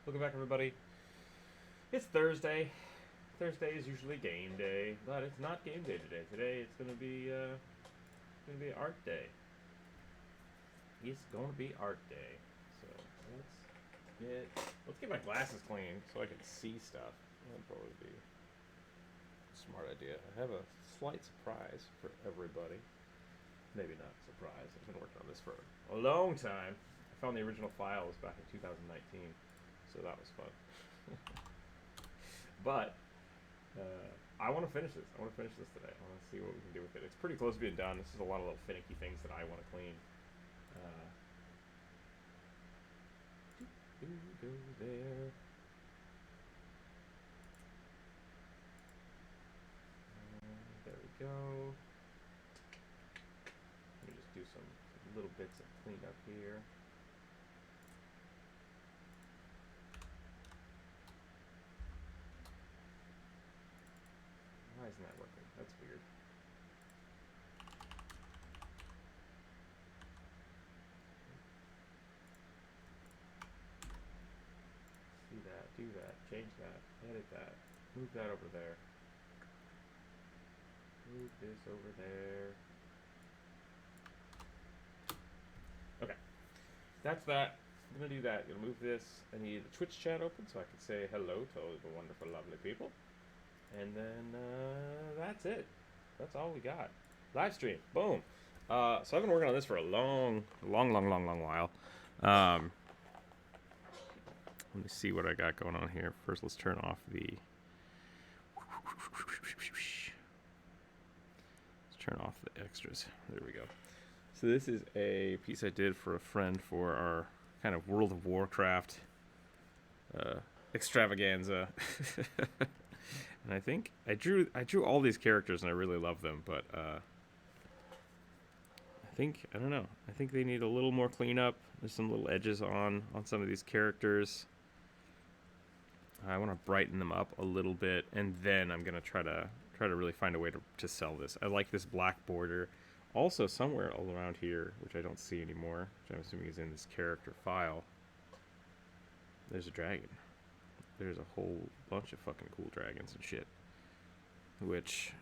Welcome back, everybody. It's Thursday. Thursday is usually game day, but it's not game day today. Today it's gonna be art day. It's gonna be art day. So get let's get my glasses clean so I can see stuff. That'd probably be a smart idea. I have a slight surprise for everybody. Maybe not a surprise. I've been working on this for a long time. I found the original files back in 2019, so that was fun. But I want to finish this. I want to finish this today. I want to see what we can do with it. It's pretty close to being done. This is a lot of little finicky things that I want to clean. Go there. There we go. Let me just do some little bits of cleanup here. Why isn't that working? That's weird. See that, do that, change that, edit that, move that over there. Move this over there. Okay, that's that. I'm gonna do that. Gonna move this. I need the Twitch chat open so I can say hello to all the wonderful, lovely people. And then that's it. That's all we got. Live stream. Boom. So I've been working on this for a long while. Let me see what I got going on here. First, let's turn off the. Let's turn off the extras. There we go. So this is a piece I did for a friend for our kind of World of Warcraft extravaganza. And I think I drew all these characters and I really love them, but I don't know. I think they need a little more cleanup. There's some little edges on some of these characters. I want to brighten them up a little bit, and then I'm gonna try to really find a way to sell this. I like this black border. Also, somewhere all around here, which I don't see anymore, which I'm assuming is in this character file, there's a dragon. There's a whole bunch of fucking cool dragons and shit, which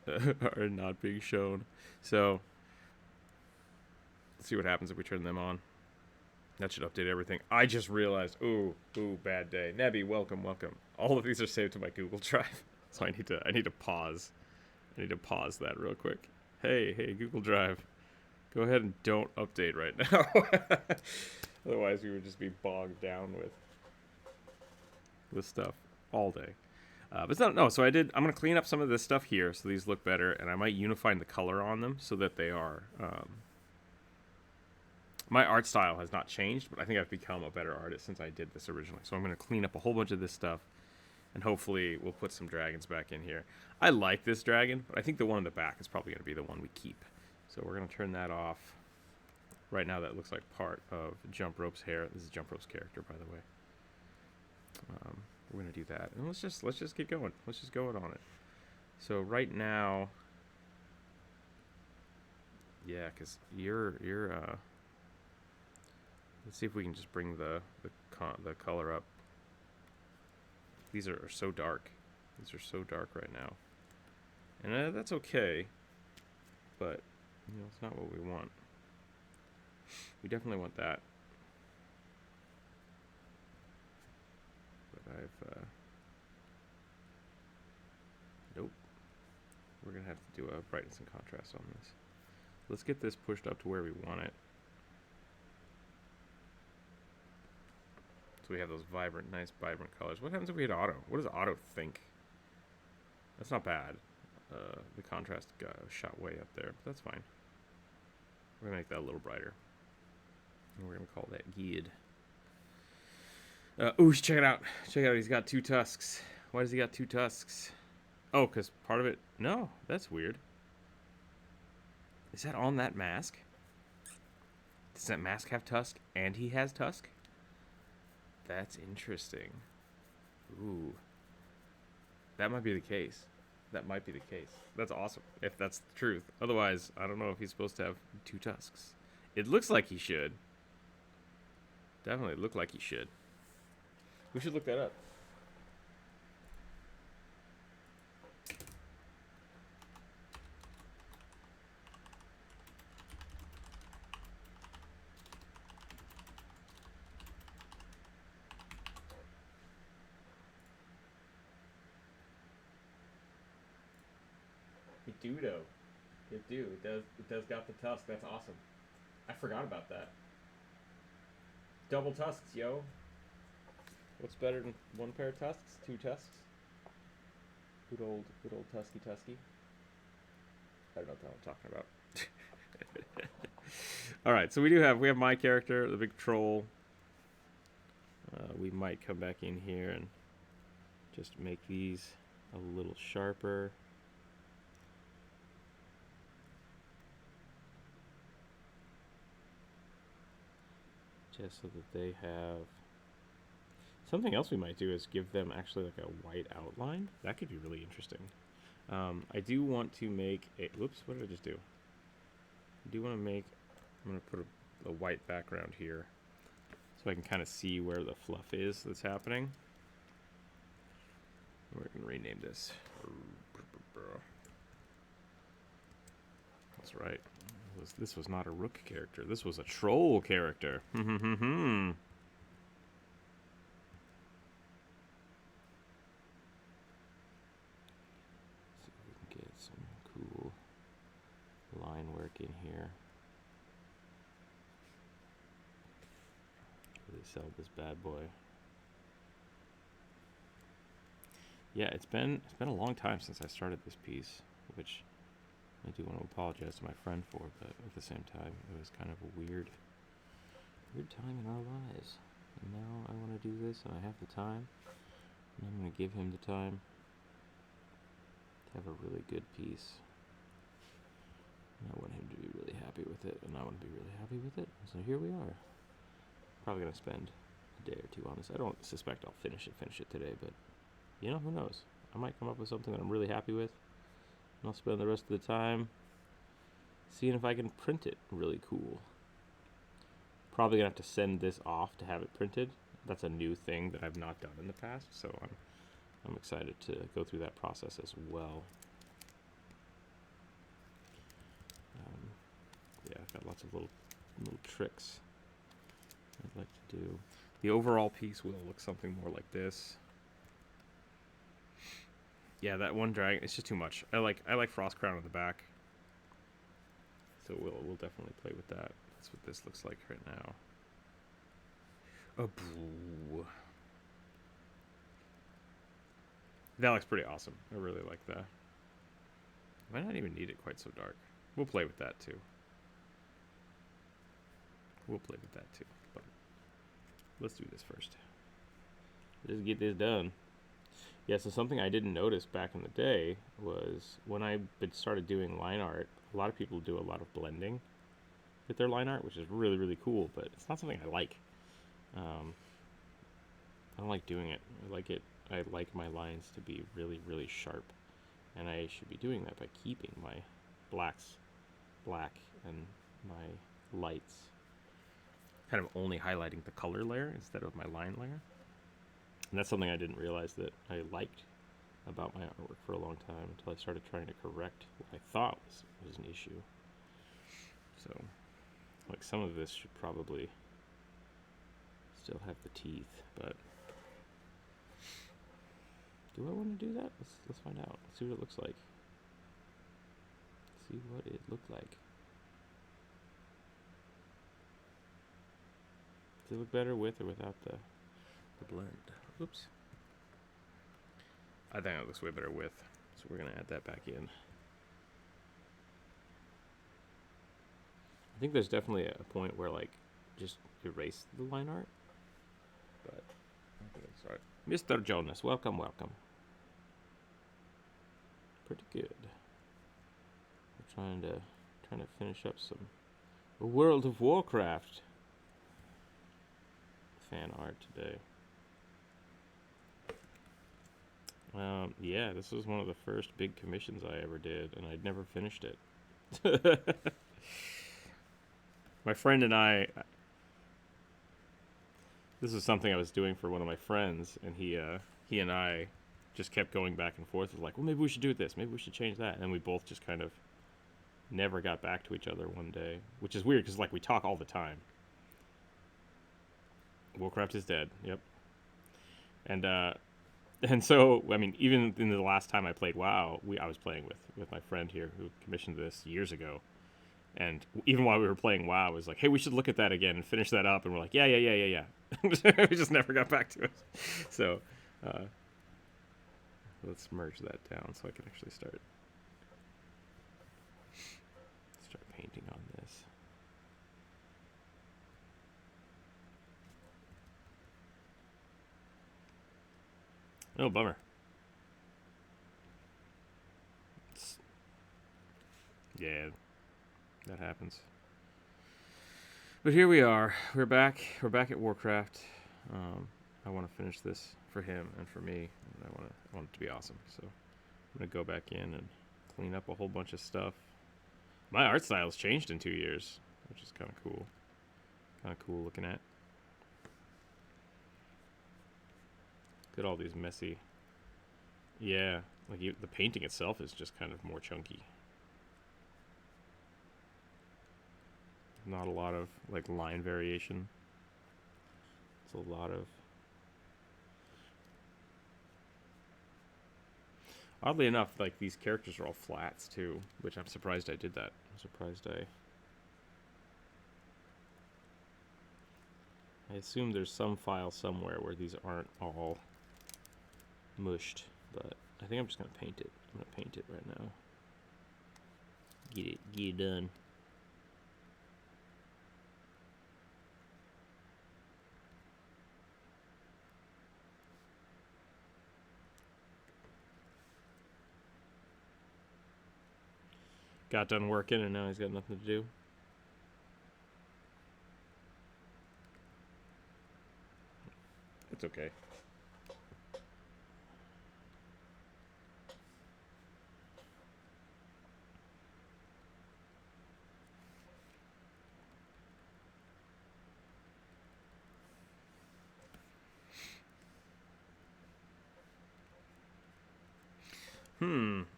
are not being shown. So, let's see what happens if we turn them on. That should update everything. I just realized, ooh, bad day. Nebby, welcome. All of these are saved to my Google Drive, so I need to pause. I need to pause that real quick. Hey, Google Drive, go ahead and don't update right now. Otherwise, we would just be bogged down with stuff all day. But it's not, no, so I'm going to clean up some of this stuff here so these look better, and I might unify the color on them so that they are... my art style has not changed, but I think I've become a better artist since I did this originally. So I'm going to clean up a whole bunch of this stuff, and hopefully we'll put some dragons back in here. I like this dragon, but I think the one in the back is probably going to be the one we keep. So we're going to turn that off. Right now that looks like part of Jump Rope's hair. This is Jump Rope's character, by the way. We're going to do that. And let's just get going. Let's just go on it. So right now... Yeah, because you're let's see if we can just bring the color up. These are so dark. These are so dark right now. And that's okay. But, it's not what we want. We definitely want that. But nope. We're going to have to do a brightness and contrast on this. Let's get this pushed up to where we want it. So we have those nice vibrant colors. What happens if we hit auto? What does auto think? That's not bad. The contrast got shot way up there, but that's fine. We're going to make that a little brighter. And we're going to call that Geared. Ooh, check it out. Check it out. He's got 2 tusks. Why does he got 2 tusks? Oh, because part of it... No, that's weird. Is that on that mask? Does that mask have tusk and he has tusk? That's interesting. Ooh. That might be the case. That's awesome, if that's the truth. Otherwise, I don't know if he's supposed to have 2 tusks. It looks like he should. Definitely look like he should. We should look that up. It do though. It do. It does. It does got the tusk. That's awesome. I forgot about that. Double tusks, yo. What's better than one pair of tusks? Two tusks. Good old tusky tusky. I don't know what I'm talking about. All right, so we have my character, the big troll. We might come back in here and just make these a little sharper. Just so that they have... Something else we might do is give them actually like a white outline. That could be really interesting. I do want to make a... Whoops, what did I just do? I do want to make... I'm going to put a white background here so I can kind of see where the fluff is that's happening. We're going to rename this. That's right. This was not a rook character. This was a troll character. See if we can get some cool line work in here. Really sell this bad boy. Yeah, it's been a long time since I started this piece, which I do want to apologize to my friend for, but at the same time, it was kind of a weird time in our lives. And now I want to do this, and I have the time, and I'm going to give him the time to have a really good piece. And I want him to be really happy with it, and I want to be really happy with it. So here we are. Probably going to spend a day or two on this. I don't suspect I'll finish it today, but you know, who knows? I might come up with something that I'm really happy with. And I'll spend the rest of the time seeing if I can print it really cool. Probably gonna have to send this off to have it printed. That's a new thing that I've not done in the past, so I'm excited to go through that process as well. Yeah, I've got lots of little tricks I'd like to do. The overall piece will look something more like this. Yeah, that one dragon, it's just too much. I like Frost Crown on the back. So we'll definitely play with that. That's what this looks like right now. Oh, boo. That looks pretty awesome. I really like that. I might not even need it quite so dark. We'll play with that too. But let's do this first. Let's get this done. Yeah, so something I didn't notice back in the day was when I started doing line art, a lot of people do a lot of blending with their line art, which is really, really cool, but it's not something I like. I don't like doing it. I like my lines to be really, really sharp, and I should be doing that by keeping my blacks black and my lights kind of only highlighting the color layer instead of my line layer. And that's something I didn't realize that I liked about my artwork for a long time until I started trying to correct what I thought was an issue. So, like, some of this should probably still have the teeth, but do I want to do that? Let's find out. Let's see what it looks like. See what it looked like. Does it look better with or without the blend? Oops. I think it looks way better with, so we're going to add that back in. I think there's definitely a point where, like, just erase the line art, but I think it's alright. Mr. Jonas, welcome. Pretty good. We're trying to finish up some World of Warcraft fan art today. Yeah, this was one of the first big commissions I ever did, and I'd never finished it. My friend and I This is something I was doing for one of my friends, and he and I just kept going back and forth. Like, well, maybe we should do this. Maybe we should change that. And we both just kind of never got back to each other one day, which is weird because like we talk all the time. Warcraft is dead. Yep. And so I mean, even in the last time I played WoW, I was playing with my friend here who commissioned this years ago. And even while we were playing WoW, it was like, hey, we should look at that again and finish that up. And we're like, yeah. We just never got back to it. So let's merge that down so I can actually start painting on this. Oh, bummer. Yeah, that happens. But here we are. We're back. We're back at Warcraft. I want to finish this for him and for me. And I want it to be awesome. So I'm gonna go back in and clean up a whole bunch of stuff. My art style's changed in 2 years, which is kind of cool. Kind of cool looking at. Look at all these messy. Yeah, like the painting itself is just kind of more chunky. Not a lot of like line variation. It's a lot of. Oddly enough, like these characters are all flats too, which I'm surprised I did that. I'm surprised I assume there's some file somewhere where these aren't all mushed, but I think I'm just gonna paint it. I'm gonna paint it right now. Get it done. Got done working and now he's got nothing to do. It's okay.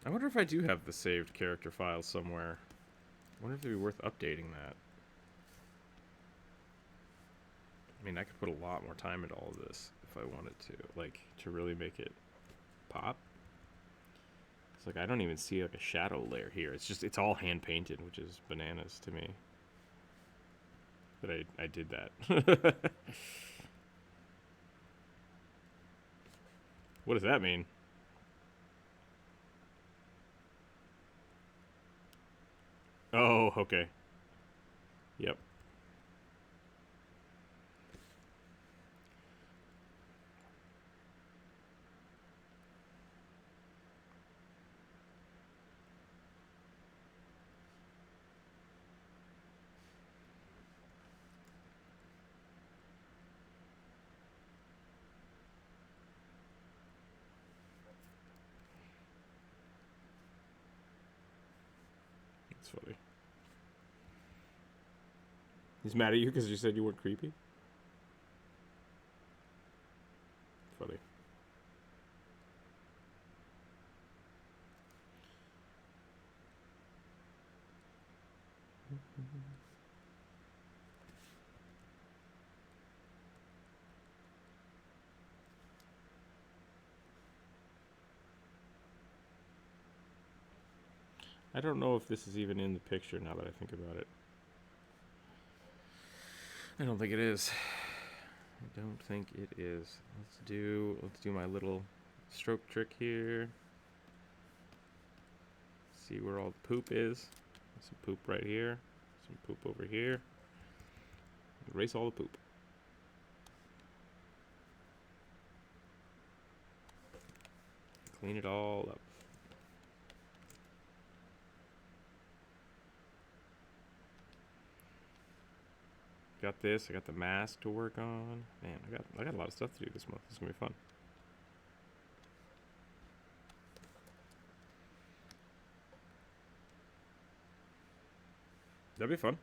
I wonder if I do have the saved character files somewhere. I wonder if it'd be worth updating that. I mean, I could put a lot more time into all of this if I wanted to, like, to really make it pop. It's like, I don't even see, like, a shadow layer here. It's all hand-painted, which is bananas to me. That I did that. What does that mean? Oh, okay. Yep. That's funny. He's mad at you because you said you weren't creepy? Funny. I don't know if this is even in the picture now that I think about it. I don't think it is. I don't think it is. Let's do my little stroke trick here. See where all the poop is. Some poop right here. Some poop over here. Erase all the poop. Clean it all up. Got this. I got the mask to work on. Man, I got a lot of stuff to do this month. This is gonna be fun. That'd be fun.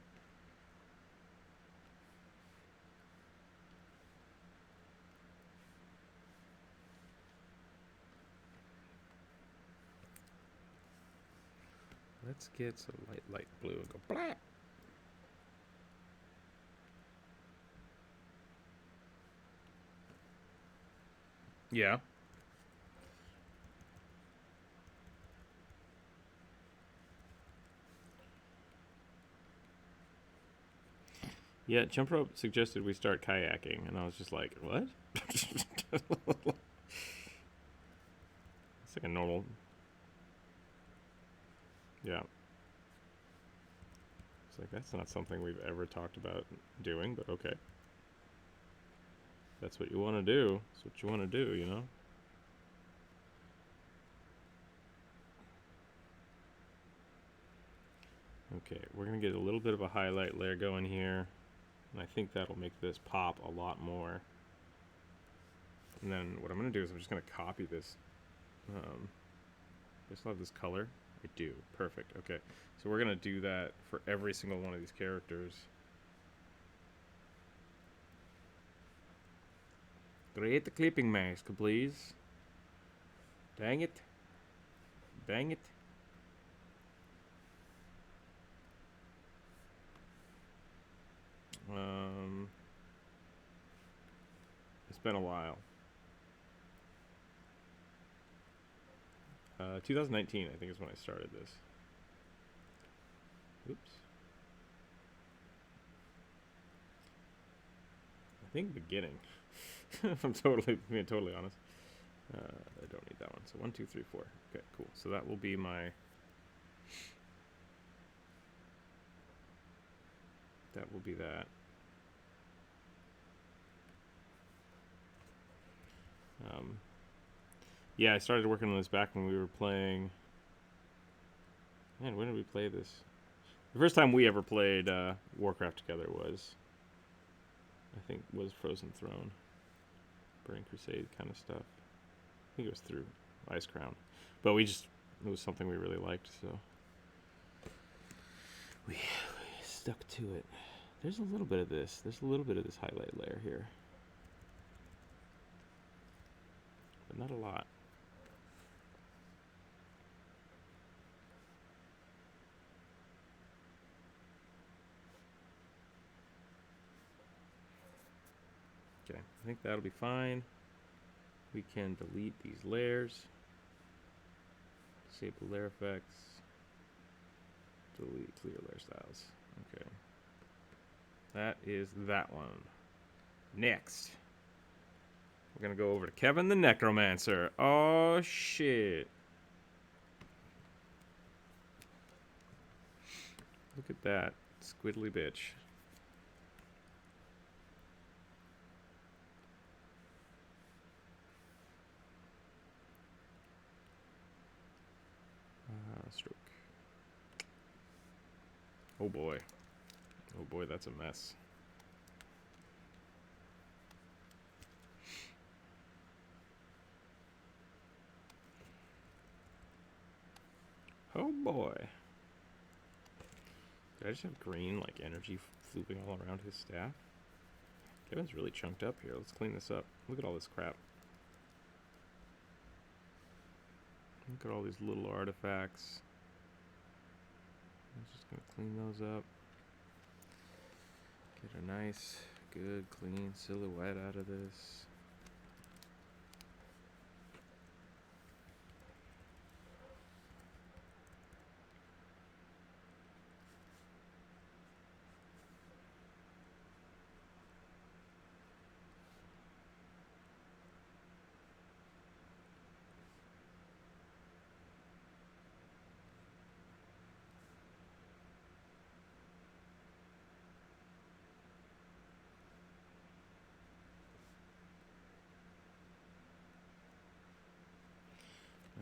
Let's get some light blue and go black. Yeah. Yeah, Jump Rope suggested we start kayaking, and I was just like, what? It's like a normal... Yeah. It's like, that's not something we've ever talked about doing, but okay. That's what you want to do. That's what you want to do, you know? Okay, we're going to get a little bit of a highlight layer going here. And I think that'll make this pop a lot more. And then what I'm going to do is I'm just going to copy this. I still have this color. I do. Perfect. Okay. So we're going to do that for every single one of these characters. Create the clipping mask, please. Dang it. Dang it. It's been a while. 2019, I think, is when I started this. Oops. I think beginning. If I'm being totally honest. I don't need that one. So 1, 2, 3, 4. Okay, cool. So that will be my... That will be that. Yeah, I started working on this back when we were playing... Man, when did we play this? The first time we ever played Warcraft together was... I think was Frozen Throne. Burning Crusade kind of stuff. I think it was through Ice Crown. But it was something we really liked, so... We stuck to it. There's a little bit of this. There's a little bit of this highlight layer here. But not a lot. Okay, I think that'll be fine. We can delete these layers. Disable layer effects. Delete clear layer styles. Okay. That is that one. Next. We're going to go over to Kevin the Necromancer. Oh, shit. Look at that. Squiddly bitch. Stroke. Oh boy. Oh boy, that's a mess. Oh boy. Did I just have green, like, energy flooping all around his staff? Kevin's really chunked up here. Let's clean this up. Look at all this crap. Look at all these little artifacts. I'm just going to clean those up. Get a nice, good, clean silhouette out of this.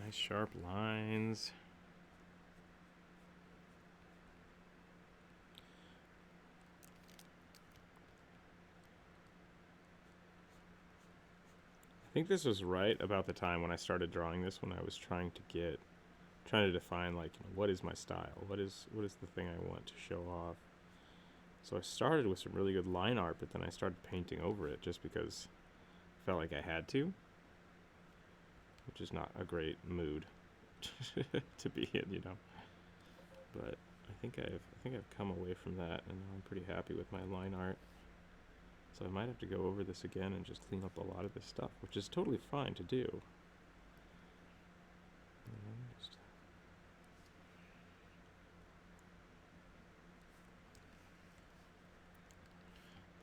Nice sharp lines. I think this was right about the time when I started drawing this, when I was trying to define, like, you know, what is my style? What is the thing I want to show off? So I started with some really good line art, but then I started painting over it just because I felt like I had to. Which is not a great mood to be in, you know. but I think I've come away from that, and now I'm pretty happy with my line art. So I might have to go over this again and just clean up a lot of this stuff, which is totally fine to do.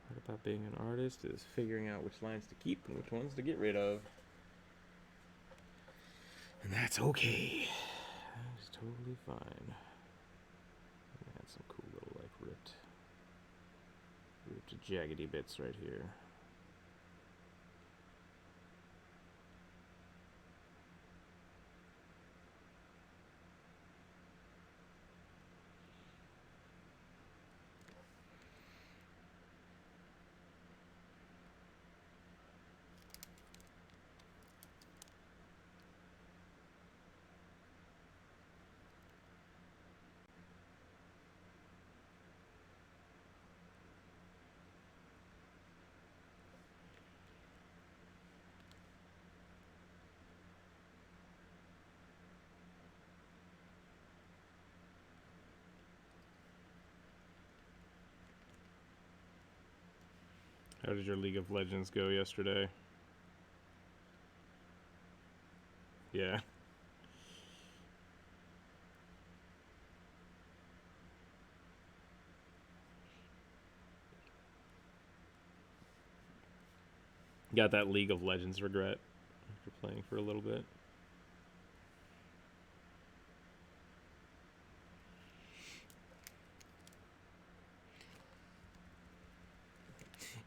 Part about being an artist is figuring out which lines to keep and which ones to get rid of. And that's okay. That's totally fine. Add some cool little like ripped jaggedy bits right here. How did your League of Legends go yesterday? Yeah. Got that League of Legends regret after playing for a little bit.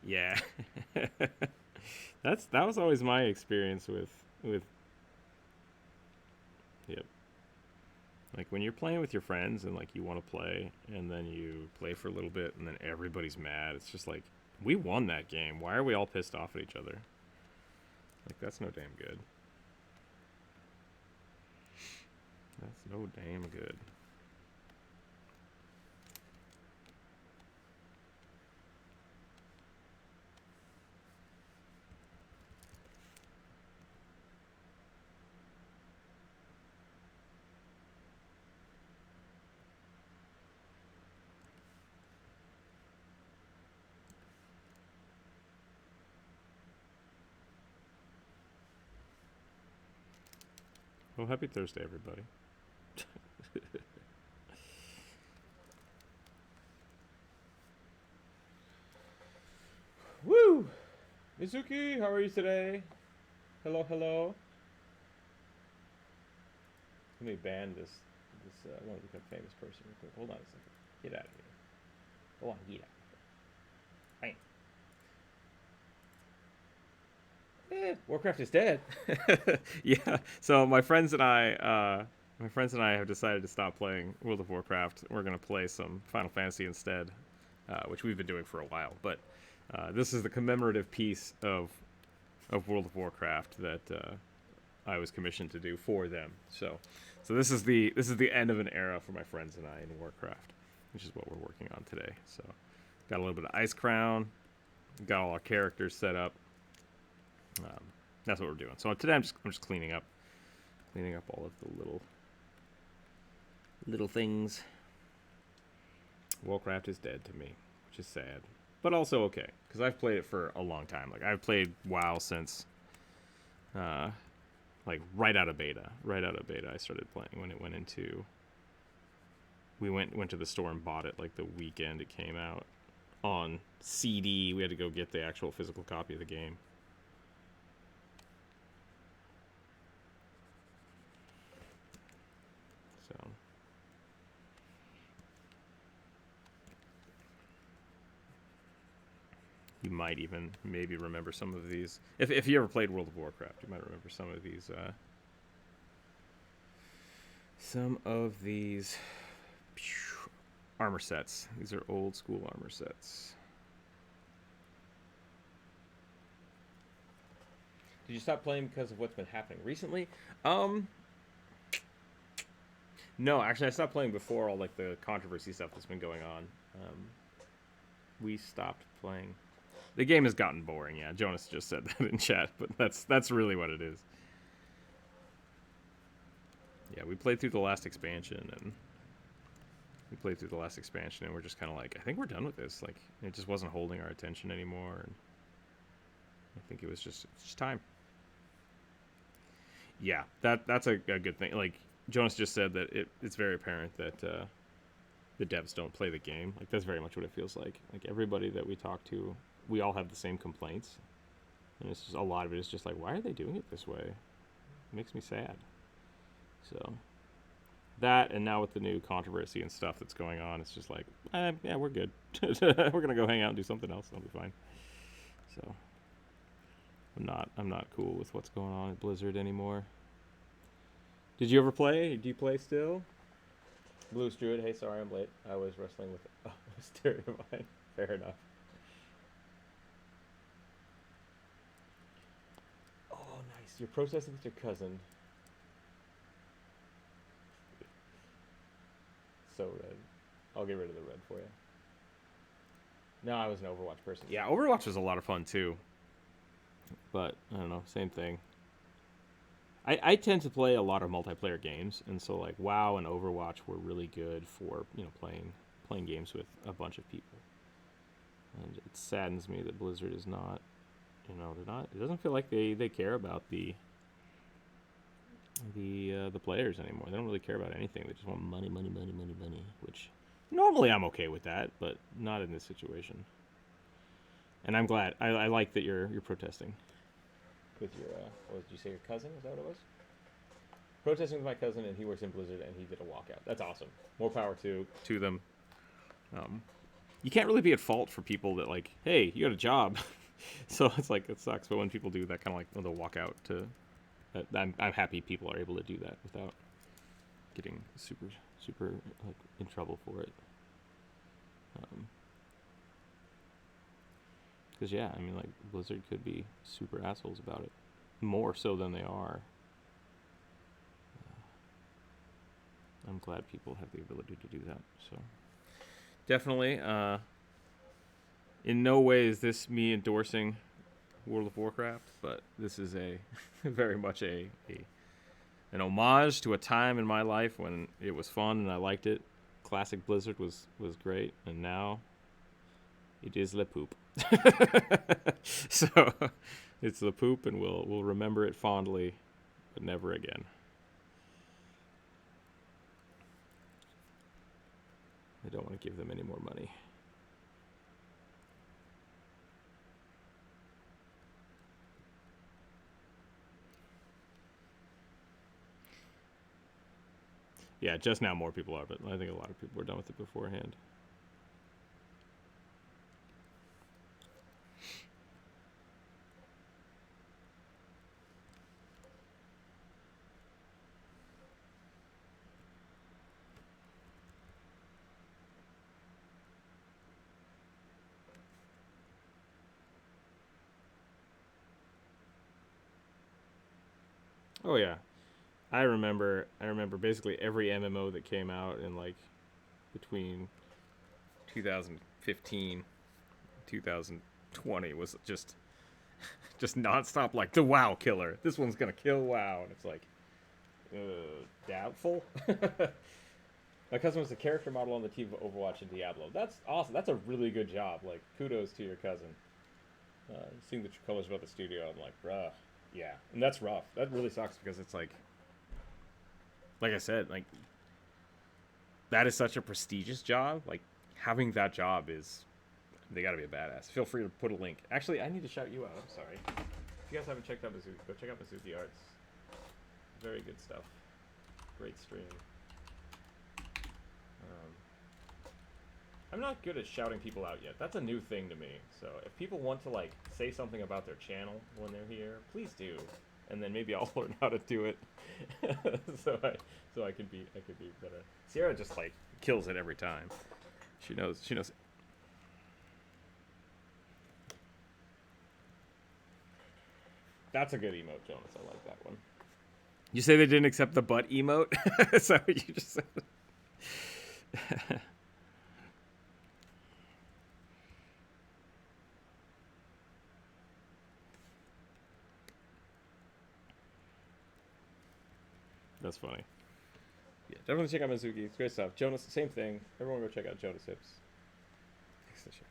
Yeah. That was always my experience with yep. Like when you're playing with your friends and like you want to play and then you play for a little bit and then everybody's mad. It's just like, we won that game. Why are we all pissed off at each other? Like, that's no damn good. That's no damn good. Well, happy Thursday, everybody. Woo! Mizuki, how are you today? Hello, hello. Let me ban this I want to become a famous person real quick. Hold on a second. Get out of here. Go on, get out. Bang. Warcraft is dead. Yeah. So my friends and I have decided to stop playing World of Warcraft. We're gonna play some Final Fantasy instead, which we've been doing for a while. But this is the commemorative piece of World of Warcraft that I was commissioned to do for them. So this is the end of an era for my friends and I in Warcraft, which is what we're working on today. So got a little bit of Ice Crown, got all our characters set up. That's what we're doing. So today I'm just cleaning up all of the little things. Warcraft is dead to me, which is sad, but also okay because I've played it for a long time. Like I've played WoW since, like right out of beta. I started playing when it went into. We went to the store and bought it like the weekend it came out on CD. We had to go get the actual physical copy of the game. So you might even maybe remember some of these. If you ever played World of Warcraft, you might remember some of these. Armor sets. These are old school armor sets. Did you stop playing because of what's been happening recently? No, actually, I stopped playing before all like the controversy stuff that's been going on. We stopped playing. The game has gotten boring. Yeah, Jonas just said that in chat, but that's really what it is. Yeah, we played through the last expansion, and we played through the last expansion, and we're just kind of like, I think we're done with this. Like, it just wasn't holding our attention anymore, and I think it's just time. Yeah, that's a good thing. Like Jonas just said that it's very apparent that the devs don't play the game. Like that's very much what it feels like. Like everybody that we talk to, we all have the same complaints, and it's just a lot of it is just like, why are they doing it this way? It makes me sad. So that, and now with the new controversy and stuff that's going on, it's just like, yeah, we're good. We're gonna go hang out and do something else. I'll be fine. So I'm not cool with what's going on at Blizzard anymore. Did you ever play? Do you play still? Blue Druid, hey, sorry I'm late. I was wrestling with a Stereomine. Fair enough. Oh, nice. You're protesting with your cousin. So red. I'll get rid of the red for you. No, I was an Overwatch person. Yeah, Overwatch was a lot of fun too. But, I don't know, same thing. I tend to play a lot of multiplayer games, and so like WoW and Overwatch were really good for, you know, playing games with a bunch of people. And it saddens me that Blizzard is not, you know, they're not. It doesn't feel like they care about the players anymore. They don't really care about anything. They just want money, which normally I'm okay with that, but not in this situation. And I'm glad. I like that you're protesting with your what did you say, your cousin? Is that what it was? Protesting with my cousin, and he works in Blizzard, and he did a walkout. That's awesome. More power to them. You can't really be at fault for people that like, hey, you got a job. So it's like, it sucks. But when people do that kind of like, the walkout to, I'm happy people are able to do that without getting super like in trouble for it. Because yeah, I mean, like Blizzard could be super assholes about it, more so than they are. I'm glad people have the ability to do that. So definitely, in no way is this me endorsing World of Warcraft, but this is a very much an homage to a time in my life when it was fun and I liked it. Classic Blizzard was great, and now it is le poop. So it's the poop, and we'll remember it fondly, but never again. I don't want to give them any more money. Yeah, just now more people are, but I think a lot of people were done with it beforehand. Oh yeah, I remember basically every MMO that came out in like between 2015 2020 was just nonstop like the WoW killer. This one's gonna kill WoW, and it's like doubtful. My cousin was the character model on the team of Overwatch and Diablo. That's awesome. That's a really good job. Like kudos to your cousin. Seeing the true colors about the studio, I'm like, bruh, yeah, and that's rough. That really sucks because it's like I said, like that is such a prestigious job. Like having that job is, they got to be a badass. Feel free to put a link. Actually, I need to shout you out. I'm sorry. If you guys haven't checked out Mizuki, go check out Mizuki Arts. Very good stuff. Great stream. I'm not good at shouting people out yet. That's a new thing to me. So if people want to like say something about their channel when they're here, please do. And then maybe I'll learn how to do it. so I can be better. Sierra just like kills it every time. She knows. That's a good emote, Jonas. I like that one. You say they didn't accept the butt emote? Is that what you just said? That's funny. Yeah, definitely check out Mizuki. It's great stuff. Jonas, same thing. Everyone go check out Jonas Hips. Thanks for the show.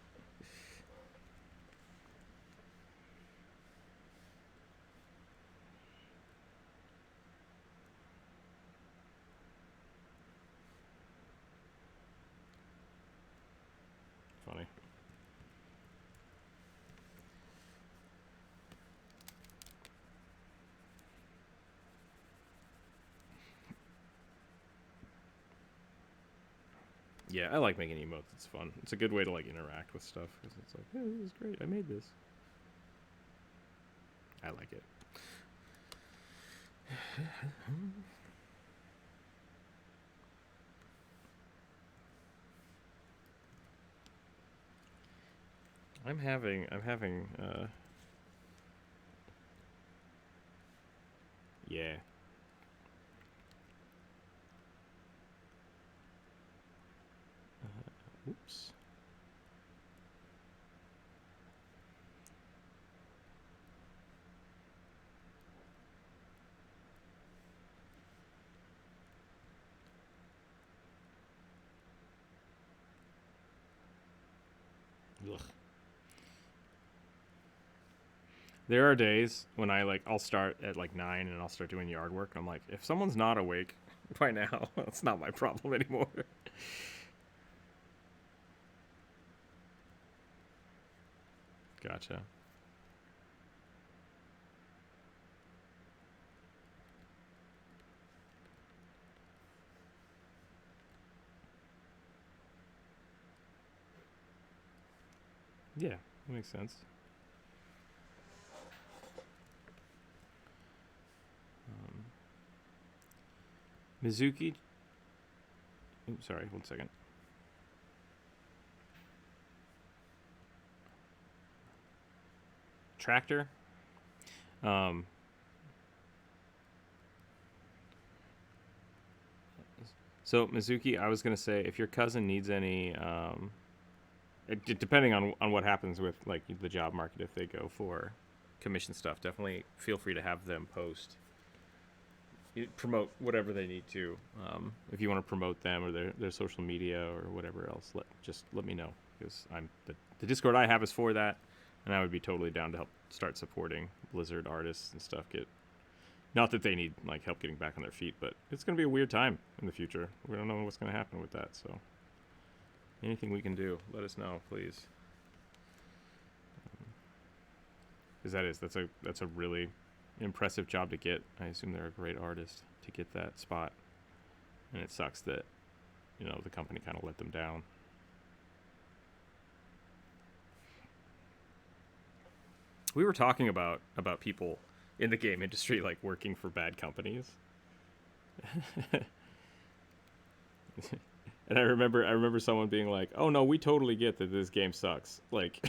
Funny. Yeah, I like making emotes. It's fun. It's a good way to like interact with stuff because it's like, hey, this is great. I made this. I like it. I'm having yeah. Oops. Ugh. There are days when I'll start at like 9 and I'll start doing yard work. I'm like, if someone's not awake by now, it's not my problem anymore. Gotcha. Yeah, that makes sense. Mizuki. Oops, sorry, 1 second. Tractor. Um, so Mizuki, I was gonna say if your cousin needs any, depending on what happens with like the job market, if they go for commission stuff, definitely feel free to have them post, promote whatever they need to. If you want to promote them or their social media or whatever else, just let me know because I'm the Discord I have is for that, and I would be totally down to help start supporting Blizzard artists and stuff. Not that they need like help getting back on their feet, but it's gonna be a weird time in the future. We don't know what's gonna happen with that, so anything we can do, let us know, please. Because that's a really impressive job to get. I assume they're a great artist to get that spot, and it sucks that the company kind of let them down. We were talking about people in the game industry like working for bad companies. And I remember someone being like, "Oh no, we totally get that this game sucks. Like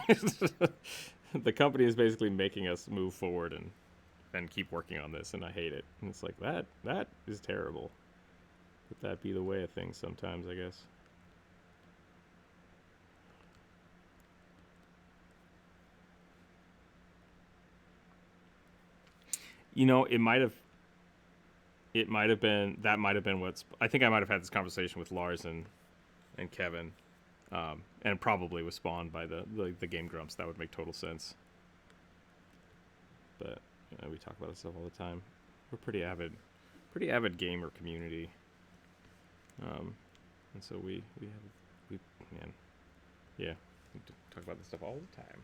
the company is basically making us move forward and keep working on this, and I hate it." And it's like that is terrible. But that be the way of things sometimes, I guess. It might have been what's. I think I might have had this conversation with Lars and Kevin, and probably was spawned by the Game Grumps. That would make total sense. But we talk about this stuff all the time. We're pretty avid gamer community, and so we man, yeah, we talk about this stuff all the time.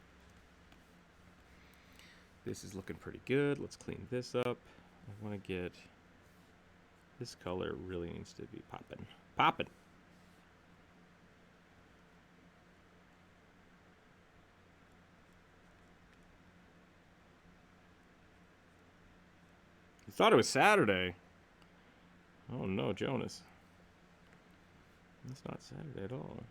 This is looking pretty good. Let's clean this up. I want to get this color really needs to be popping. You thought it was Saturday. Oh no, Jonas. It's not Saturday at all.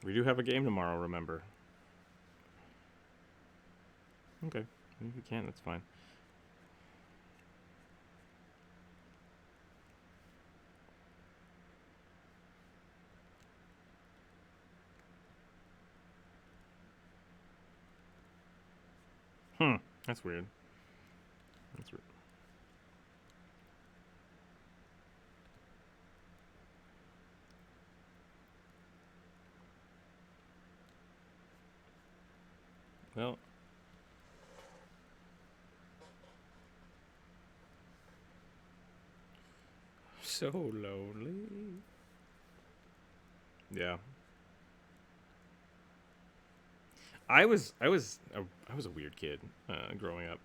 We do have a game tomorrow, remember. Okay. If you can't, that's fine. That's weird. That's weird. Well, so lonely. Yeah. I was a weird kid growing up.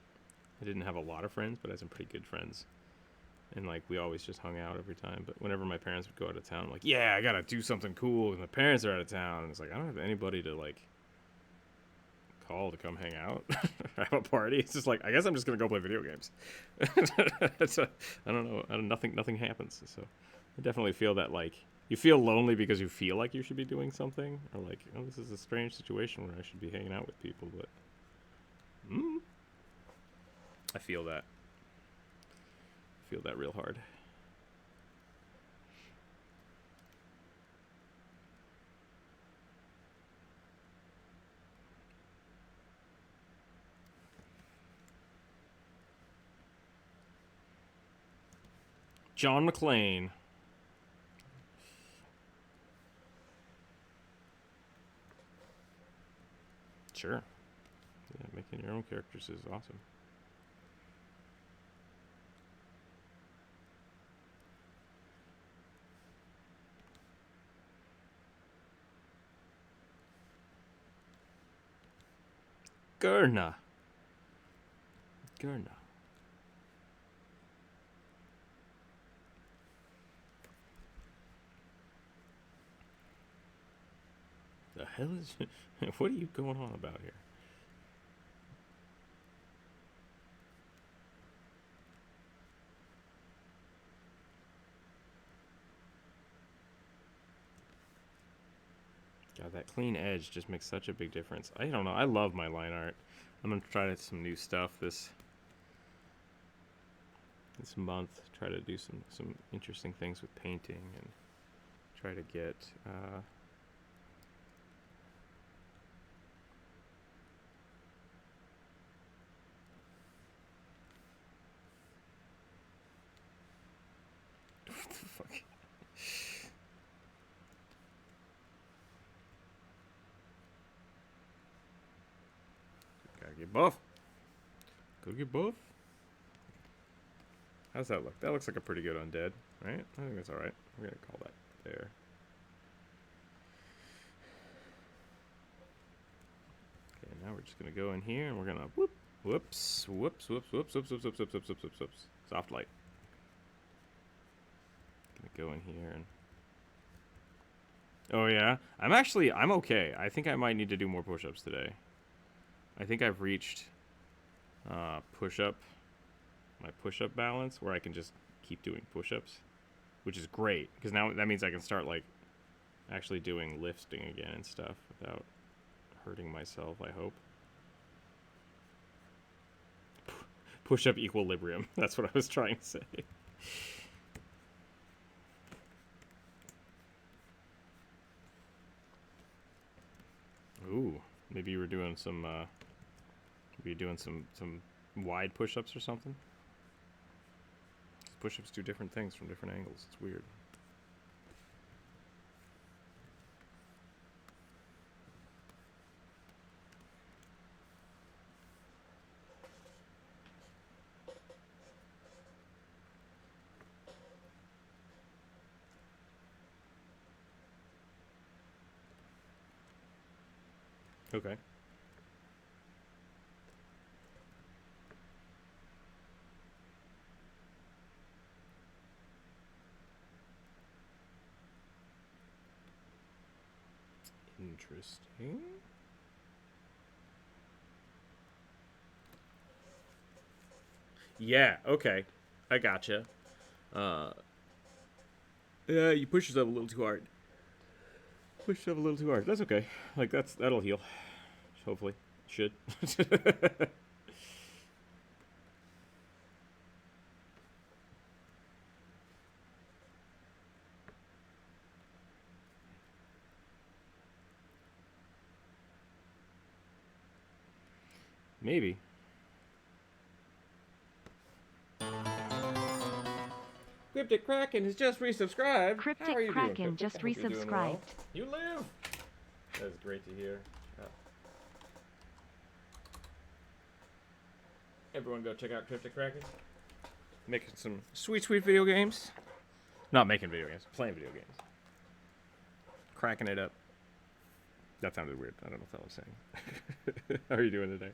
I didn't have a lot of friends, but I had some pretty good friends. And like we always just hung out every time. But whenever my parents would go out of town, I'm like, yeah, I gotta do something cool. And my parents are out of town, and it's like I don't have anybody to like call to come hang out, have a party. It's just like I guess I'm just gonna go play video games. I don't know. Nothing happens. So I definitely feel that like you feel lonely because you feel like you should be doing something, or like oh this is a strange situation where I should be hanging out with people, but I feel that. Feel that real hard. John McClane. Sure. Yeah, making your own characters is awesome. Gurna. The hell is... what are you going on about here? God, that clean edge just makes such a big difference. I don't know. I love my line art. I'm going to try some new stuff this month. Try to do some interesting things with painting and try to get... what the fuck? Gotta get buff. Go get buff. How's that look? That looks like a pretty good undead, right? I think that's alright. We're gonna call that there. Okay, now we're just gonna go in here and we're gonna whoops. Soft light. Gonna go in here and oh yeah, I'm okay. I think I might need to do more push-ups today. I think I've reached my push-up balance where I can just keep doing push-ups, which is great because now that means I can start like actually doing lifting again and stuff without hurting myself, I hope. Push-up equilibrium. That's what I was trying to say. Ooh, maybe you were doing some some wide push-ups or something. Push-ups do different things from different angles. It's weird. Okay. Interesting. Yeah, okay. I gotcha. Yeah, you push yourself a little too hard. Push yourself a little too hard. That's okay. Like that'll heal. Hopefully. Should. Maybe. Cryptic Kraken has just resubscribed. Cryptic How are you Kraken doing, just I hope you're doing well. resubscribed. You live! That is great to hear. Everyone go check out Cryptic Kraken. Making some sweet, sweet video games. Not making video games, playing video games. Cracking it up. That sounded weird. I don't know what I was saying. How are you doing today?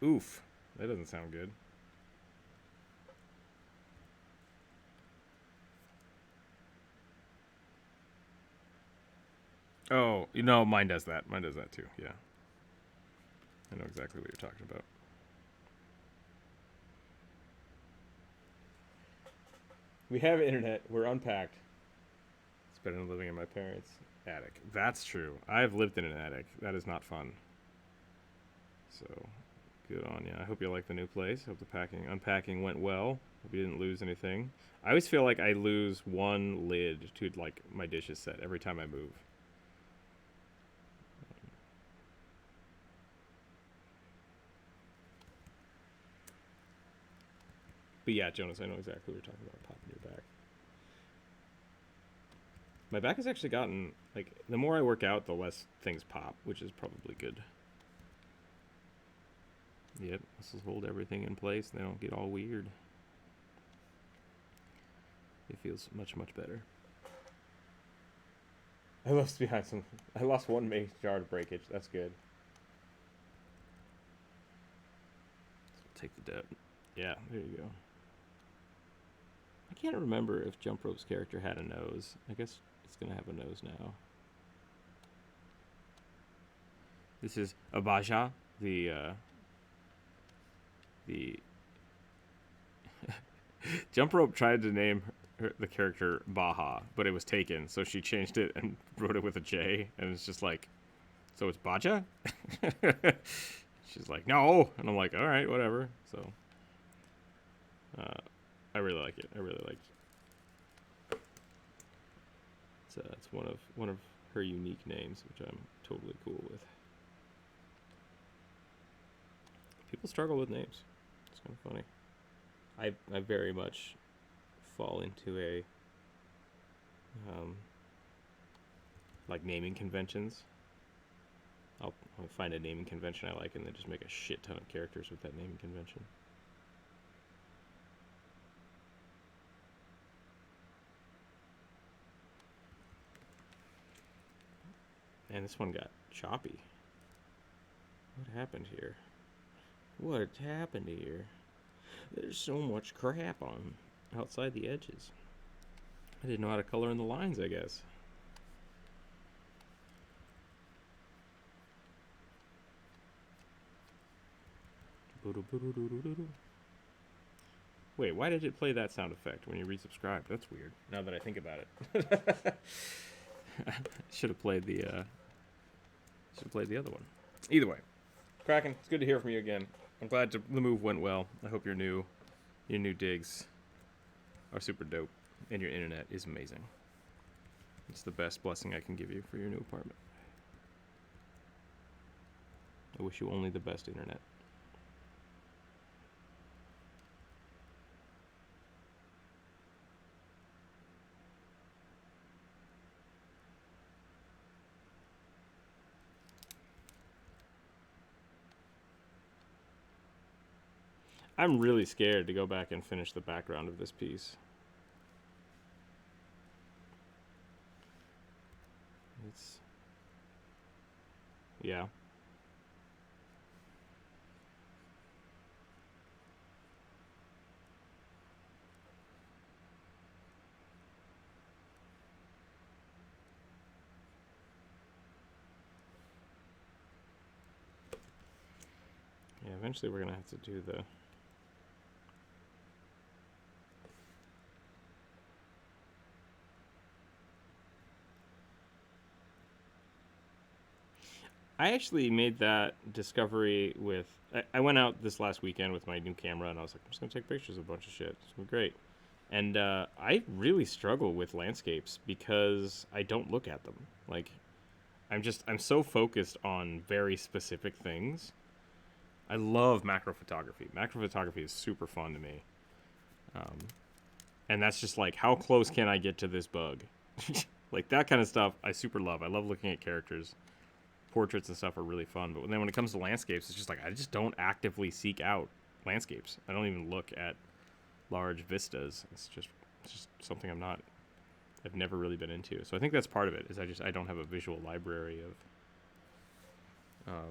Oof. That doesn't sound good. Oh, you know, mine does that. Mine does that too, yeah. I know exactly what you're talking about. We have internet. We're unpacked. It's better than living in my parents' attic. That's true. I've lived in an attic. That is not fun. So, good on you. I hope you like the new place. Hope the unpacking went well. Hope you didn't lose anything. I always feel like I lose one lid to like my dishes set every time I move. But yeah, Jonas, I know exactly what you're talking about. Popping your back. My back has actually gotten, like, the more I work out, the less things pop, which is probably good. Yep, this will hold everything in place. They don't get all weird. It feels much, much better. I lost one mace jar to breakage. That's good. So take the dip. Yeah, there you go. I can't remember if Jump Rope's character had a nose. I guess it's going to have a nose now. This is Abaja, the Jump Rope tried to name the character Baja, but it was taken, so she changed it and wrote it with a J, and it's just like, so it's Baja? She's like, no, and I'm like, all right, whatever. So I really like it. I really like it. It's one of her unique names, which I'm totally cool with. People struggle with names. It's kind of funny. I very much fall into a like naming conventions. I'll find a naming convention I like and then just make a shit ton of characters with that naming convention. And this one got choppy. What happened here? What happened here? There's so much crap on outside the edges. I didn't know how to color in the lines, I guess. Wait, why did it play that sound effect when you resubscribed? That's weird, now that I think about it. Should have played the other one. Either way, Kraken, it's good to hear from you again. I'm glad the move went well. I hope your new digs are super dope, and your internet is amazing. It's the best blessing I can give you for your new apartment. I wish you only the best internet. I'm really scared to go back and finish the background of this piece. Yeah. Yeah, eventually we're going to have to do the... I actually made that discovery with... I went out this last weekend with my new camera, and I was like, I'm just going to take pictures of a bunch of shit. It's going to be great. And I really struggle with landscapes because I don't look at them. Like, I'm so focused on very specific things. I love macro photography. Macro photography is super fun to me. Um, and that's just like, how close can I get to this bug? Like, that kind of stuff I super love. I love looking at characters. Portraits and stuff are really fun. But then when it comes to landscapes, it's just like, I just don't actively seek out landscapes. I don't even look at large vistas. It's just something I've never really been into. So I think that's part of it. Is I don't have a visual library of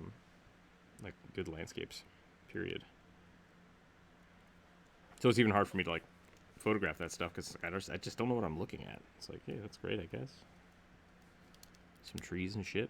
like good landscapes. Period. So it's even hard for me to like photograph that stuff because I just don't know what I'm looking at. It's like, yeah, that's great, I guess. Some trees and shit.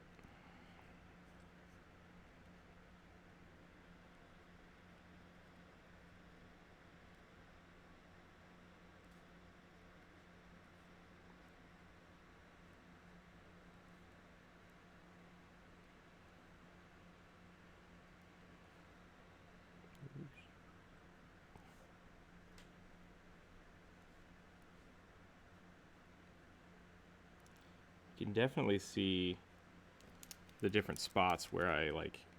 You can definitely see the different spots where I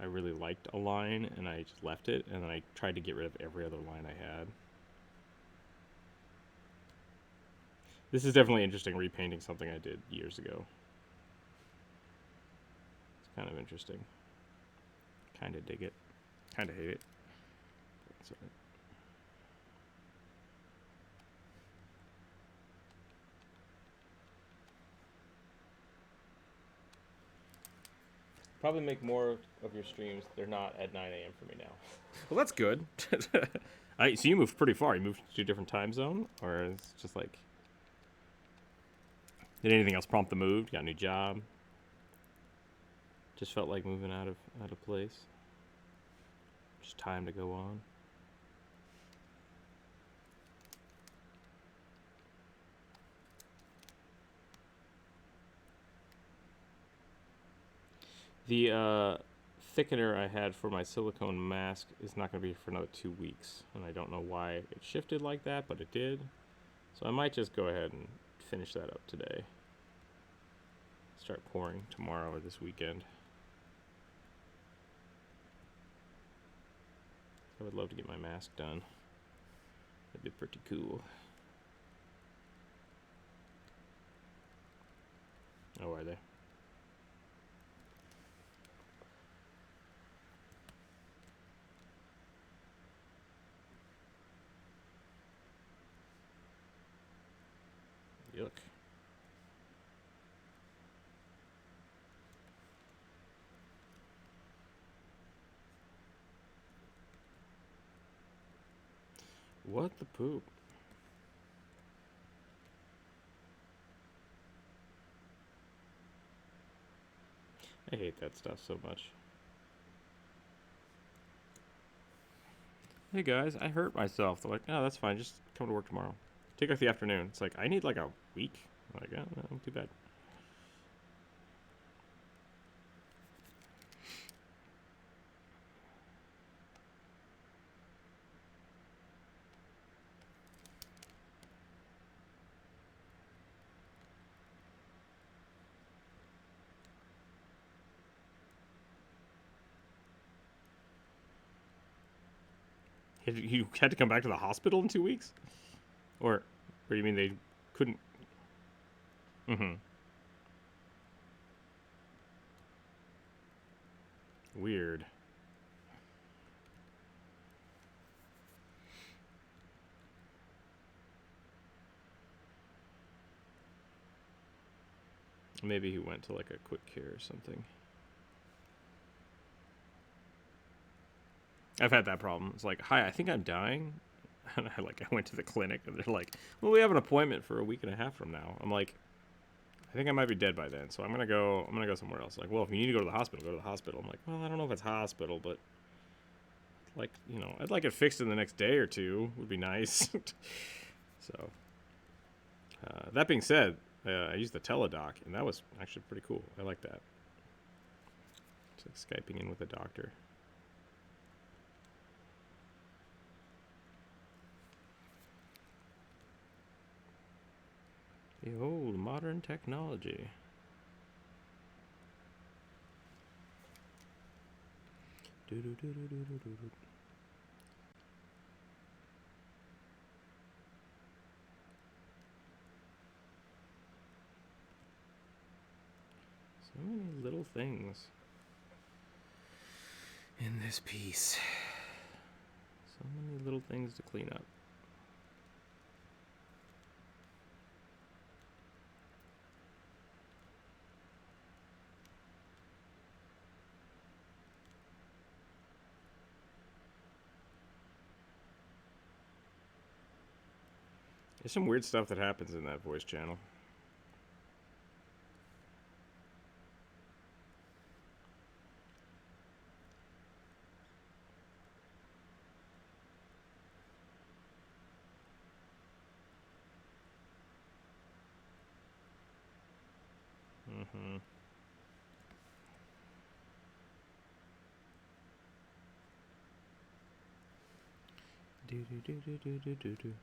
really liked a line and I just left it, and then I tried to get rid of every other line I had. This is definitely interesting, repainting something I did years ago. It's kind of interesting. Kind of dig it. Kind of hate it. That's all right. Probably make more of your streams. They're not at 9 a.m. for me now. Well, that's good. So you moved pretty far. You moved to a different time zone? Or it's just like... Did anything else prompt the move? Got a new job? Just felt like moving out of place? Just time to go on? The thickener I had for my silicone mask is not going to be for another 2 weeks. And I don't know why it shifted like that, but it did. So I might just go ahead and finish that up today. Start pouring tomorrow or this weekend. I would love to get my mask done. That'd be pretty cool. Oh, are they? Yuck. What the poop? I hate that stuff so much. Hey guys, I hurt myself. They're like, oh, that's fine. Just come to work tomorrow. Take off the afternoon. It's like, I need like a week. I'm like, oh, no, too bad. You had to come back to the hospital in 2 weeks? Or you mean they couldn't? Mm-hmm. Weird. Maybe he went to like a quick care or something. I've had that problem. It's like, hi, I think I'm dying. And I went to the clinic and they're like, well, we have an appointment for a week and a half from now. I'm like, I think I might be dead by then, so I'm gonna go somewhere else. Like, well, if you need to go to the hospital, go to the hospital. I'm like, well, I don't know if it's hospital, but like, you know, I'd like it fixed in the next day or two. Would be nice. So, that being said, I used the teledoc, and that was actually pretty cool. I like that. It's like Skyping in with a doctor. The old modern technology. So many little things in this piece. So many little things to clean up. There's some weird stuff that happens in that voice channel. Mm-hmm. Do.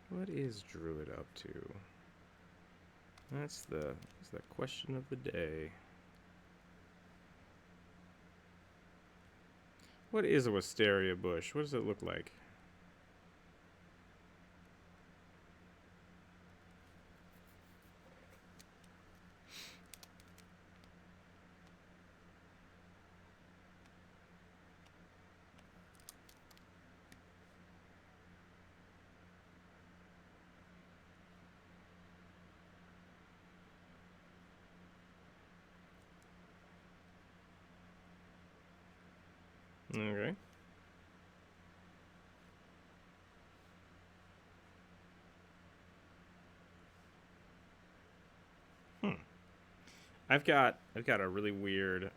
What is Druid up to? That's the question of the day. What is a wisteria bush? What does it look like? Okay. I've got a really weird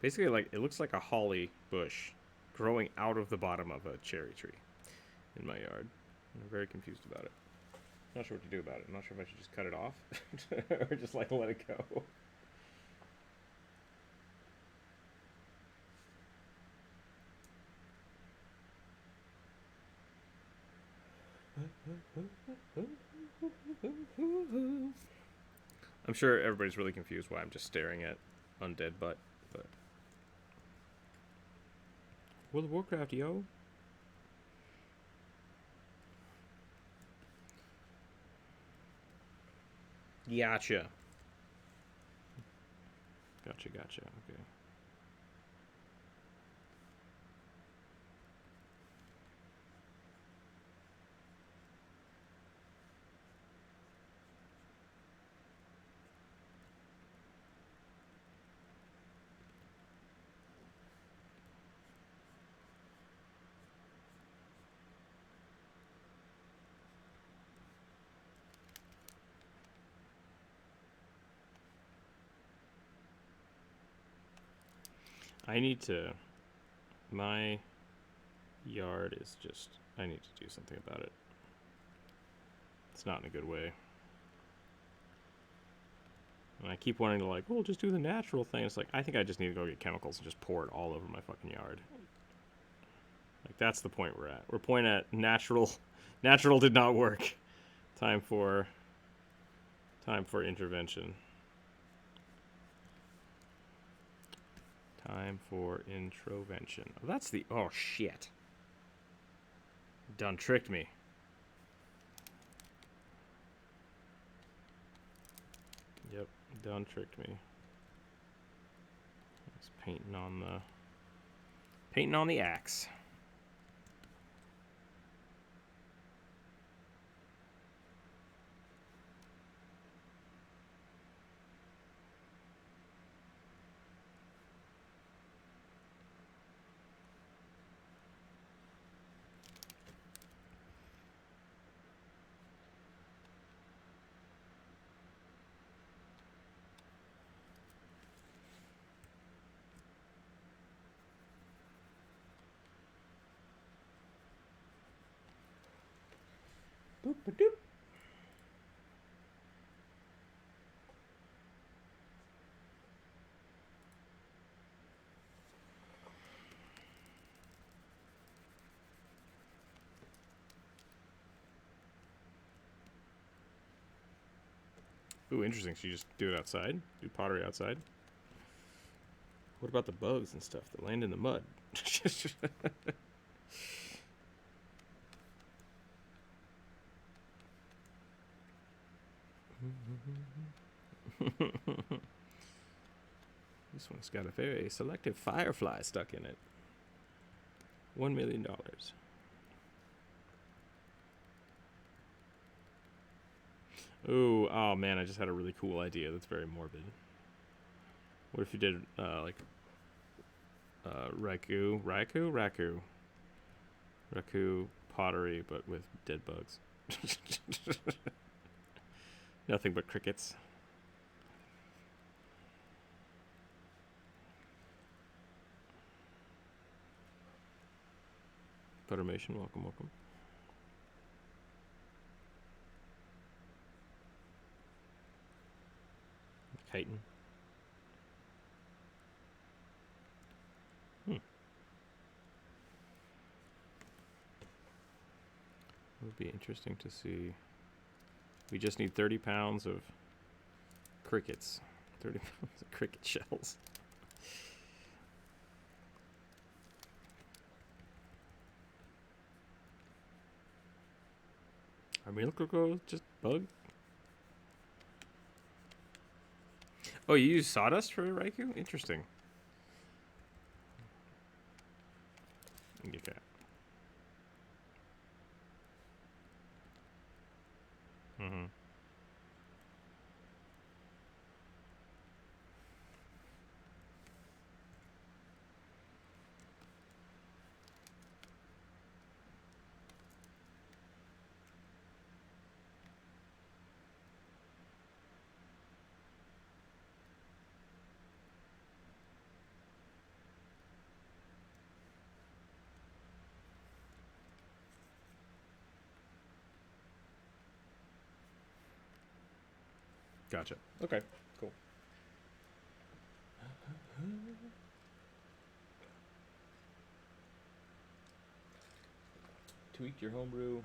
basically like it looks like a holly bush growing out of the bottom of a cherry tree in my yard. I'm very confused about it. Not sure what to do about it. I'm not sure if I should just cut it off or just like let it go. I'm sure everybody's really confused why I'm just staring at undead butt, but World of Warcraft, yo. Gotcha. Okay. I need to. My yard is just. I need to do something about it. It's not in a good way. And I keep wanting to like, oh, just do the natural thing. It's like, I think I just need to go get chemicals and just pour it all over my fucking yard. Like, that's the point we're at. We're point at natural. Natural did not work. Time for intervention. Time for introvention. Oh, that's the... Oh, shit. Done tricked me. Yep, done tricked me. It's painting on the axe. Ooh, interesting. So you just do it outside? Do pottery outside? What about the bugs and stuff that land in the mud? This one's got a very selective firefly stuck in it. $1 million. Ooh, oh man, I just had a really cool idea that's very morbid. What if you did, Raku pottery, but with dead bugs. Nothing but crickets. Buttermation, welcome, welcome. Chitin. It would be interesting to see. We just need 30 pounds of crickets. 30 pounds of cricket shells. Our Miracle just bug? Oh, you use sawdust for Raikou? Interesting. Okay. Mm-hmm. Gotcha. Okay, cool. Tweak your homebrew.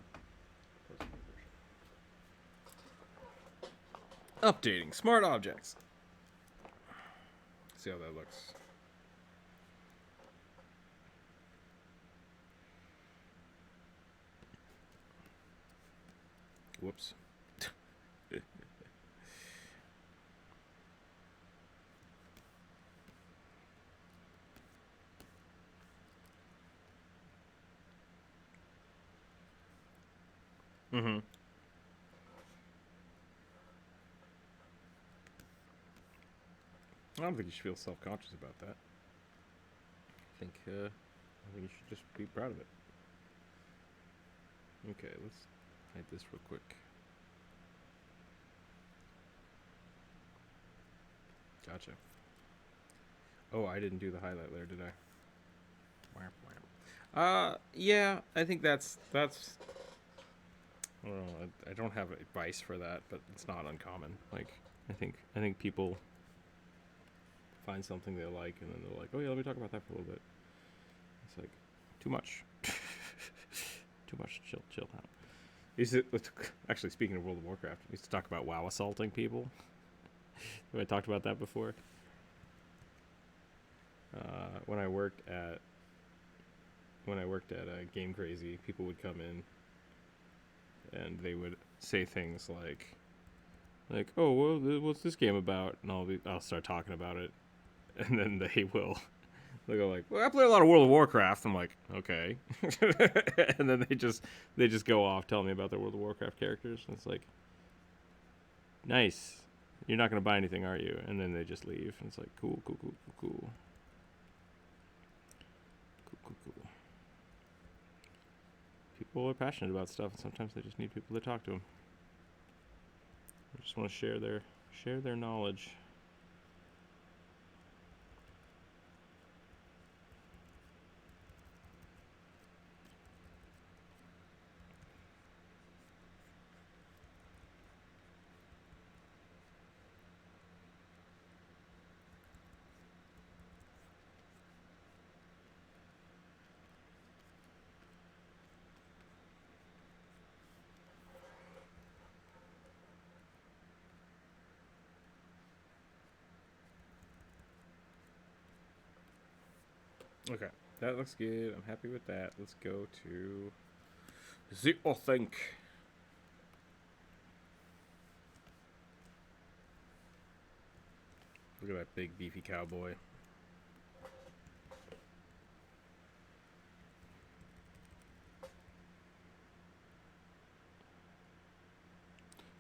Updating smart objects. See how that looks. Whoops. Mm-hmm. I don't think you should feel self-conscious about that. I think you should just be proud of it. Okay, let's hide this real quick. Gotcha. Oh, I didn't do the highlight layer, did I? Yeah, I think that's. I don't know. I don't have advice for that, but it's not uncommon. Like, I think people find something they like, and then they're like, "Oh yeah, let me talk about that for a little bit." It's like too much. Too much. Chill out. Actually, speaking of World of Warcraft, we used to talk about WoW assaulting people. Have I talked about that before? When I worked at Game Crazy, people would come in and they would say things like, "Oh, well, what's this game about?" And I'll start talking about it, and then they'll go like, "Well, I play a lot of World of Warcraft." I'm like, "Okay," and then they just go off telling me about their World of Warcraft characters, and it's like, nice. You're not gonna buy anything, are you? And then they just leave, and it's like, cool. People are passionate about stuff, and sometimes they just need people to talk to them. They just want to share their knowledge. Okay, that looks good. I'm happy with that. Let's go to the Think. Look at that big beefy cowboy.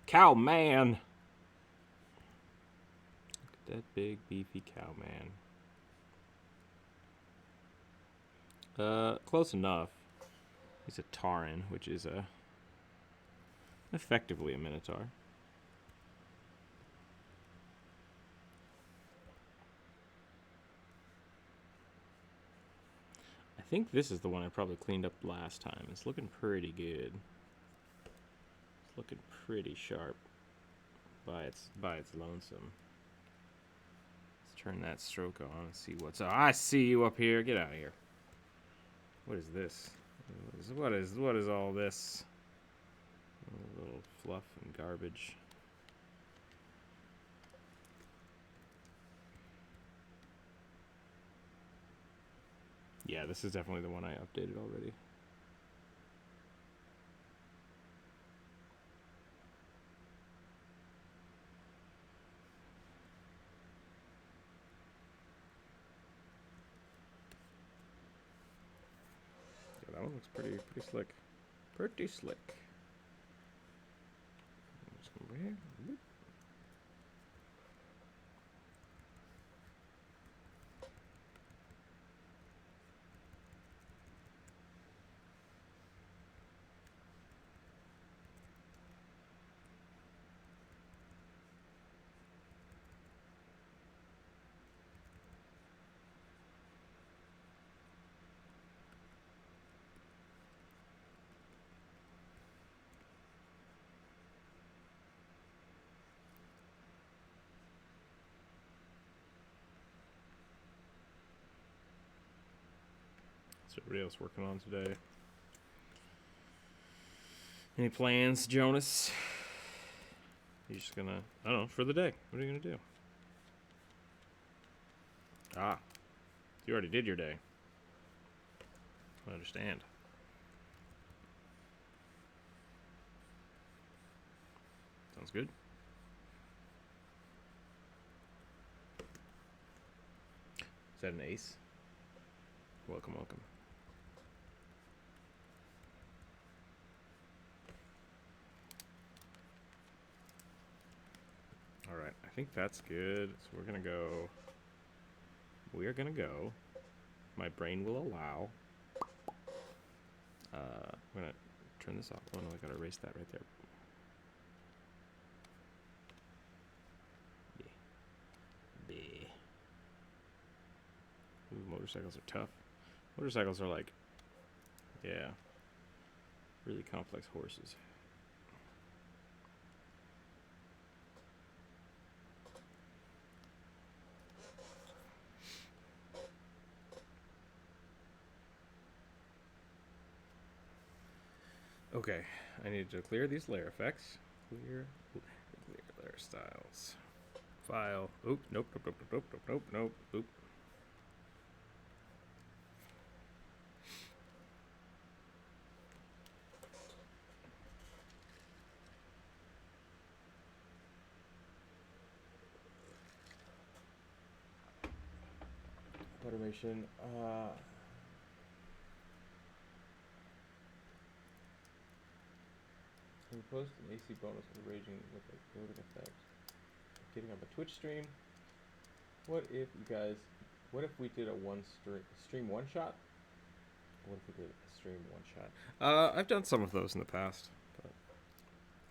Cow man. Look at that big beefy cow man. Close enough. He's a Tauren, which is effectively a Minotaur. I think this is the one I probably cleaned up last time. It's looking pretty good. It's looking pretty sharp by its lonesome. Let's turn that stroke on and see what's up. I see you up here. Get out of here. What is this? What is all this? A little fluff and garbage. Yeah, this is definitely the one I updated already. Yeah, that one looks pretty slick. Pretty slick. Just come over here. Whoop. What's everybody else working on today? Any plans, Jonas? You're just gonna, I don't know, for the day. What are you gonna do? Ah, you already did your day. I understand. Sounds good. Is that an ace? Welcome, welcome. Alright, I think that's good. So we're gonna go. We are gonna go. My brain will allow. I'm gonna turn this off. Oh no, I gotta erase that right there. Yeah. Ooh, motorcycles are tough. Motorcycles are like, yeah, really complex horses. Okay, I need to clear these layer effects. Clear layer styles. File. Oop, nope. Oop. Automation. Can we post an AC bonus for raging with a goading effect? Getting on a Twitch stream. What if we did a stream one shot? What if we did a stream one shot? I've done some of those in the past, but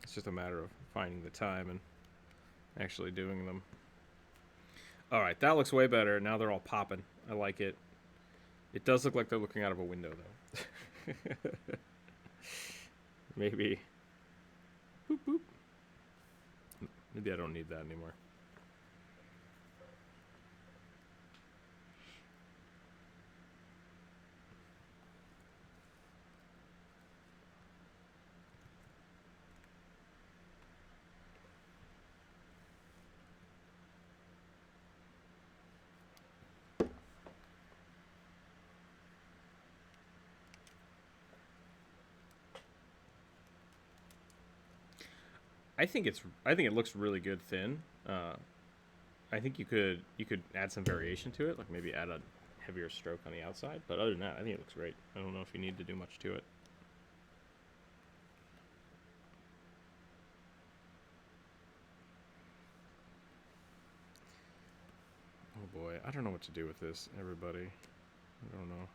it's just a matter of finding the time and actually doing them. Alright, that looks way better. Now they're all popping. I like it. It does look like they're looking out of a window, though. Maybe. Boop, boop. Maybe I don't need that anymore. I think it looks really good thin. I think you could add some variation to it, like maybe add a heavier stroke on the outside. But other than that, I think it looks great. I don't know if you need to do much to it. Oh boy, I don't know what to do with this, everybody. I don't know.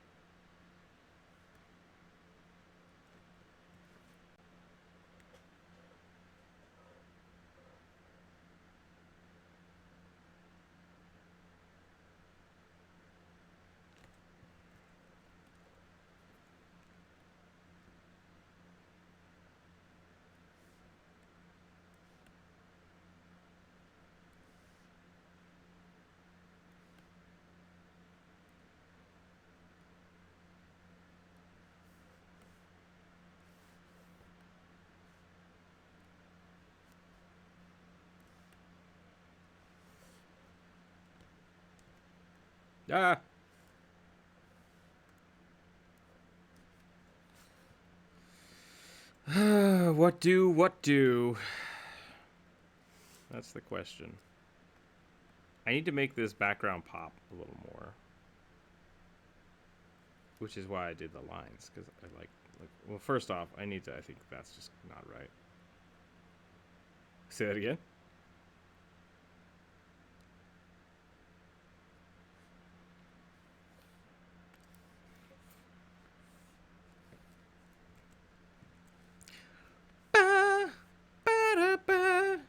Ah! What do? That's the question. I need to make this background pop a little more. Which is why I did the lines, because I like, well, first off, I think that's just not right. Say that again? Ba, ba, da, ba.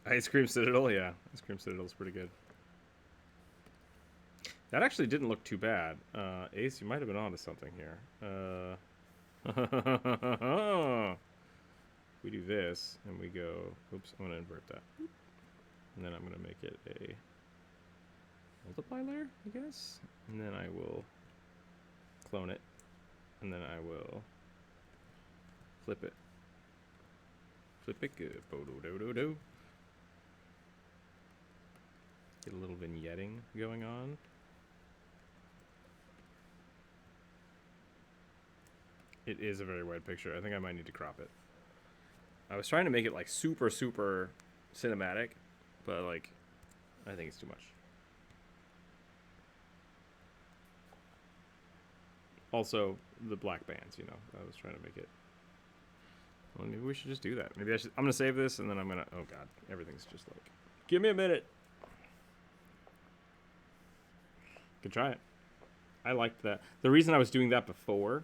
Ice Cream Citadel, yeah. Ice Cream Citadel's pretty good. That actually didn't look too bad. Ace, you might have been onto something here. We do this, and we go... Oops, I'm going to invert that. And then I'm going to make it a multiply layer, I guess? And then I will clone it. And then I will flip it. Flip it good. Bo-do-do-do-do. Get a little vignetting going on. It is a very wide picture. I think I might need to crop it. I was trying to make it like super, super cinematic, but like, I think it's too much. Also, the black bands, you know, I was trying to make it. Well, maybe we should just do that. Maybe I should. I'm gonna save this, and then I'm gonna. Oh God, everything's just like. Give me a minute. Could try it. I liked that. The reason I was doing that before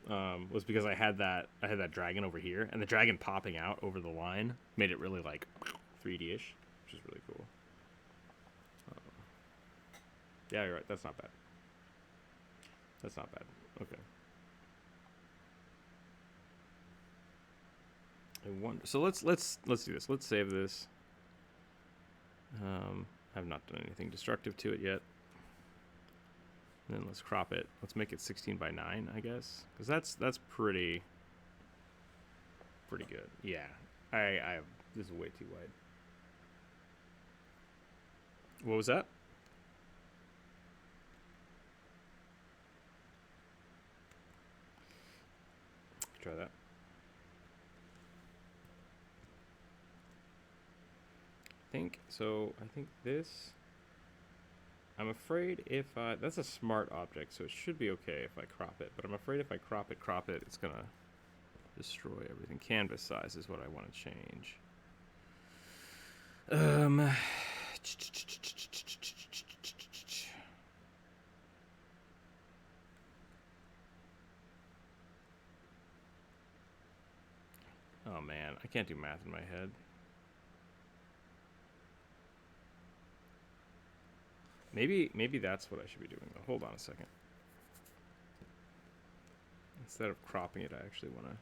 was because I had that dragon over here, and the dragon popping out over the line made it really like 3D-ish, which is really cool. Yeah, you're right. That's not bad. That's not bad. Okay. So let's do this. Let's save this. I've not done anything destructive to it yet. And then let's crop it. Let's make it 16 by 9, I guess, because that's pretty good. Yeah, I this is way too wide. What was that? Try that. I think this. I'm afraid if that's a smart object, so it should be okay if I crop it. But I'm afraid if I crop it, it's gonna destroy everything. Canvas size is what I want to change. Oh man, I can't do math in my head. Maybe that's what I should be doing. Though. Hold on a second. Instead of cropping it, I actually want to.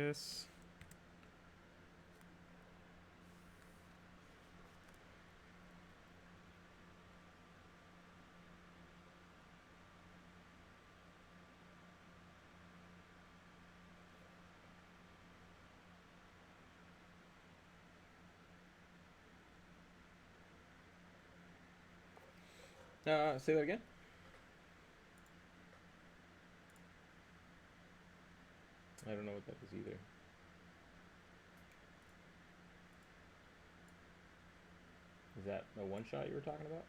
this. Say that again? I don't know what that is either. Is that a one-shot you were talking about?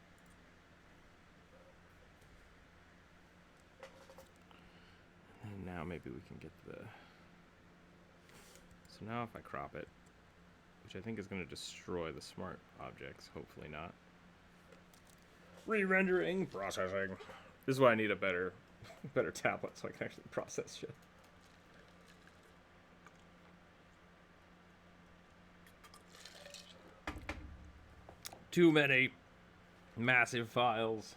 And now maybe we can get the... So now if I crop it, which I think is going to destroy the smart objects, hopefully not. Re-rendering, processing. This is why I need a better tablet so I can actually process shit. Too many massive files.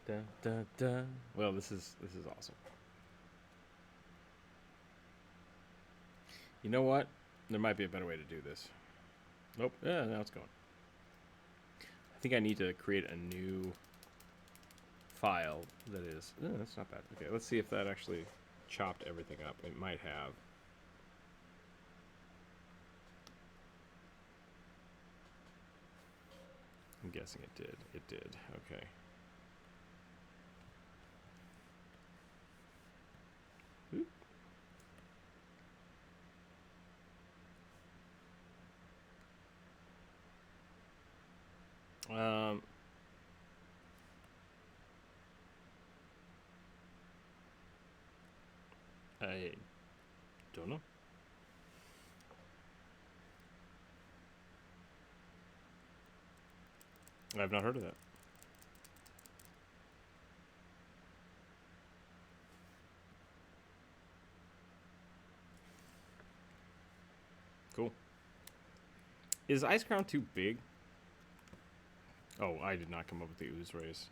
Dun, dun, dun. Well, this is awesome. You know what? There might be a better way to do this. Nope. Yeah, now it's going. I think I need to create a new file that is... that's not bad. Okay, let's see if that actually chopped everything up. It might have. I'm guessing it did. It did. Okay. Oop. I don't know. I've not heard of that. Cool. Is Ice Crown too big? Oh, I did not come up with the ooze race.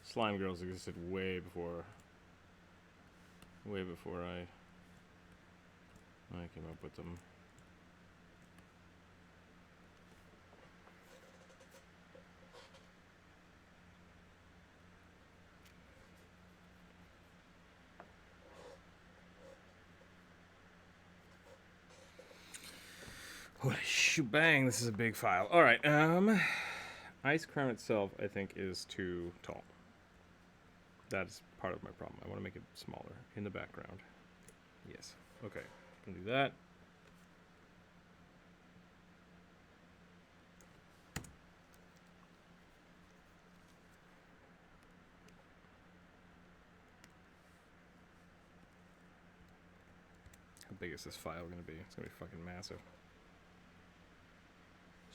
Slime girls existed way before I came up with them. Holy shebang, this is a big file. All right, Ice Crown itself, I think, is too tall. That's part of my problem. I want to make it smaller in the background. Yes. Okay, can do that. How big is this file going to be? It's going to be fucking massive.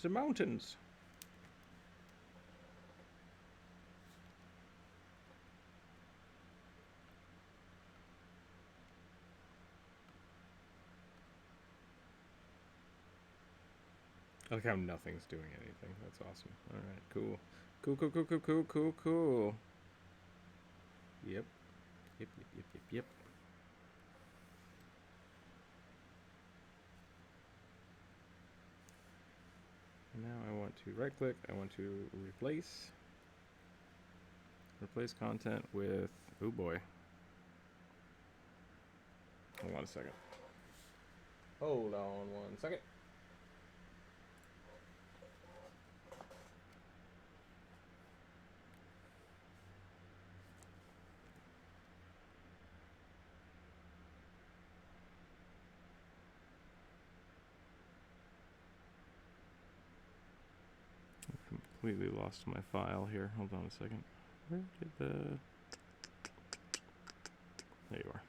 The mountains. I like how nothing's doing anything. That's awesome. All right, cool. Cool. Yep. Yep. Now I want to right click, I want to replace content with, oh boy. Hold on a second. Hold on 1 second. Completely lost my file here. Hold on a second. Where did the... There you are.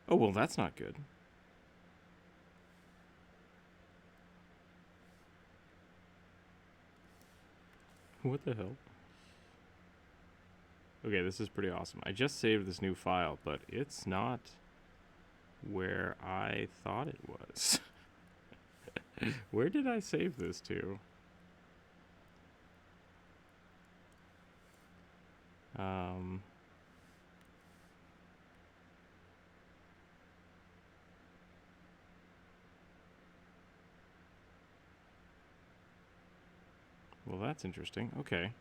Oh, well, that's not good. What the hell? Okay, this is pretty awesome. I just saved this new file, but it's not where I thought it was. Where did I save this to? Well, that's interesting. Okay.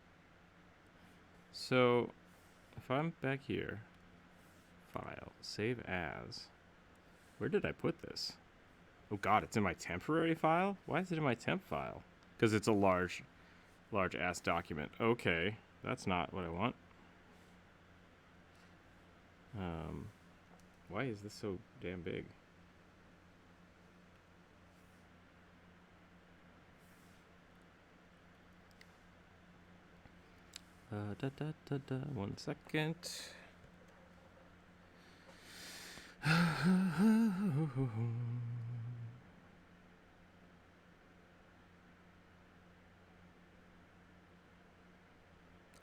So, if I'm back here, file, save as. Where did I put this? Oh god, it's in my temporary file? Why is it in my temp file? Because it's a large ass document. Okay, that's not what I want. Why is this so damn big? One second.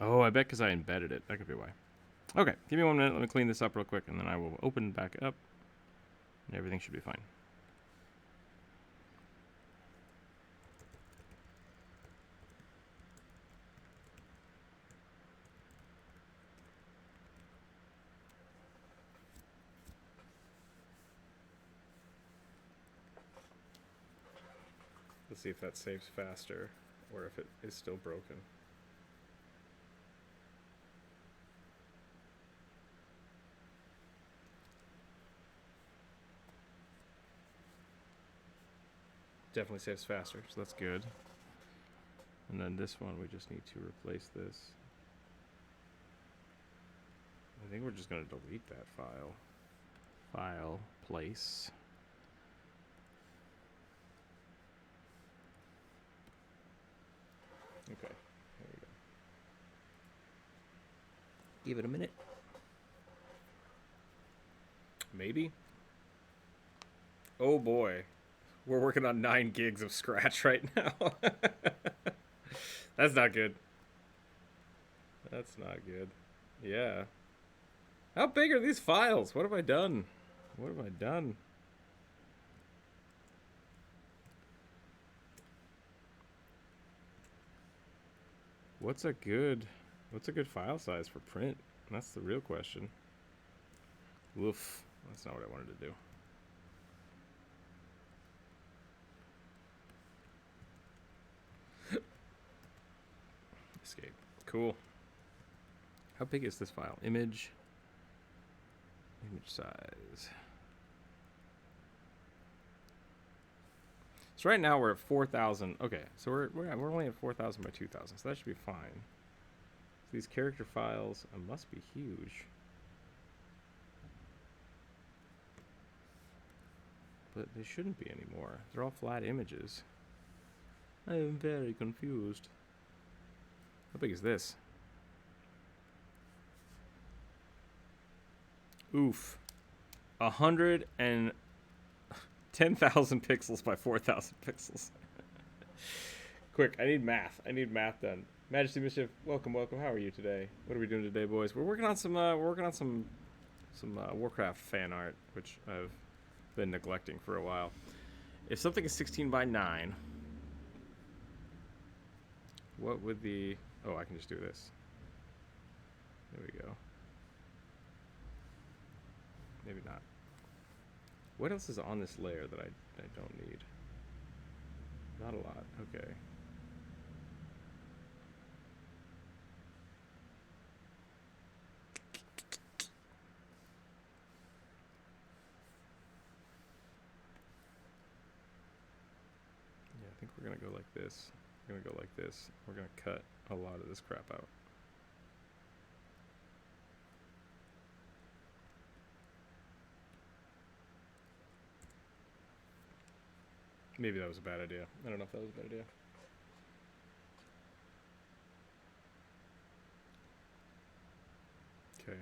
Oh, I bet because I embedded it. That could be why. Okay, give me 1 minute. Let me clean this up real quick, and then I will open back up, and everything should be fine. Let's see if that saves faster, or if it is still broken. Definitely saves faster, so that's good. And then this one, we just need to replace this. I think we're just going to delete that file. File, place. Okay, there we go. Give it a minute. Maybe. Oh boy. We're working on 9 gigs of Scratch right now. That's not good. That's not good. Yeah. How big are these files? What have I done? What have I done? What's a good file size for print? That's the real question. Woof. That's not what I wanted to do. Escape. Cool. How big is this file? Image size. So right now we're at 4,000. Okay, so we're only at 4,000 by 2,000, so that should be fine. So these character files must be huge. But they shouldn't be anymore. They're all flat images. I am very confused. How big is this? Oof. 110,000 pixels by 4,000 pixels. Quick, I need math. I need math done. Majesty Mischief, welcome. How are you today? What are we doing today, boys? We're working on some Warcraft fan art, which I've been neglecting for a while. If something is 16 by 9, what would the... Oh, I can just do this. There we go. Maybe not. What else is on this layer that I don't need? Not a lot. Okay. Yeah, I think we're gonna go like this. We're gonna go like this. We're gonna cut a lot of this crap out. Maybe that was a bad idea. I don't know if that was a bad idea. Okay.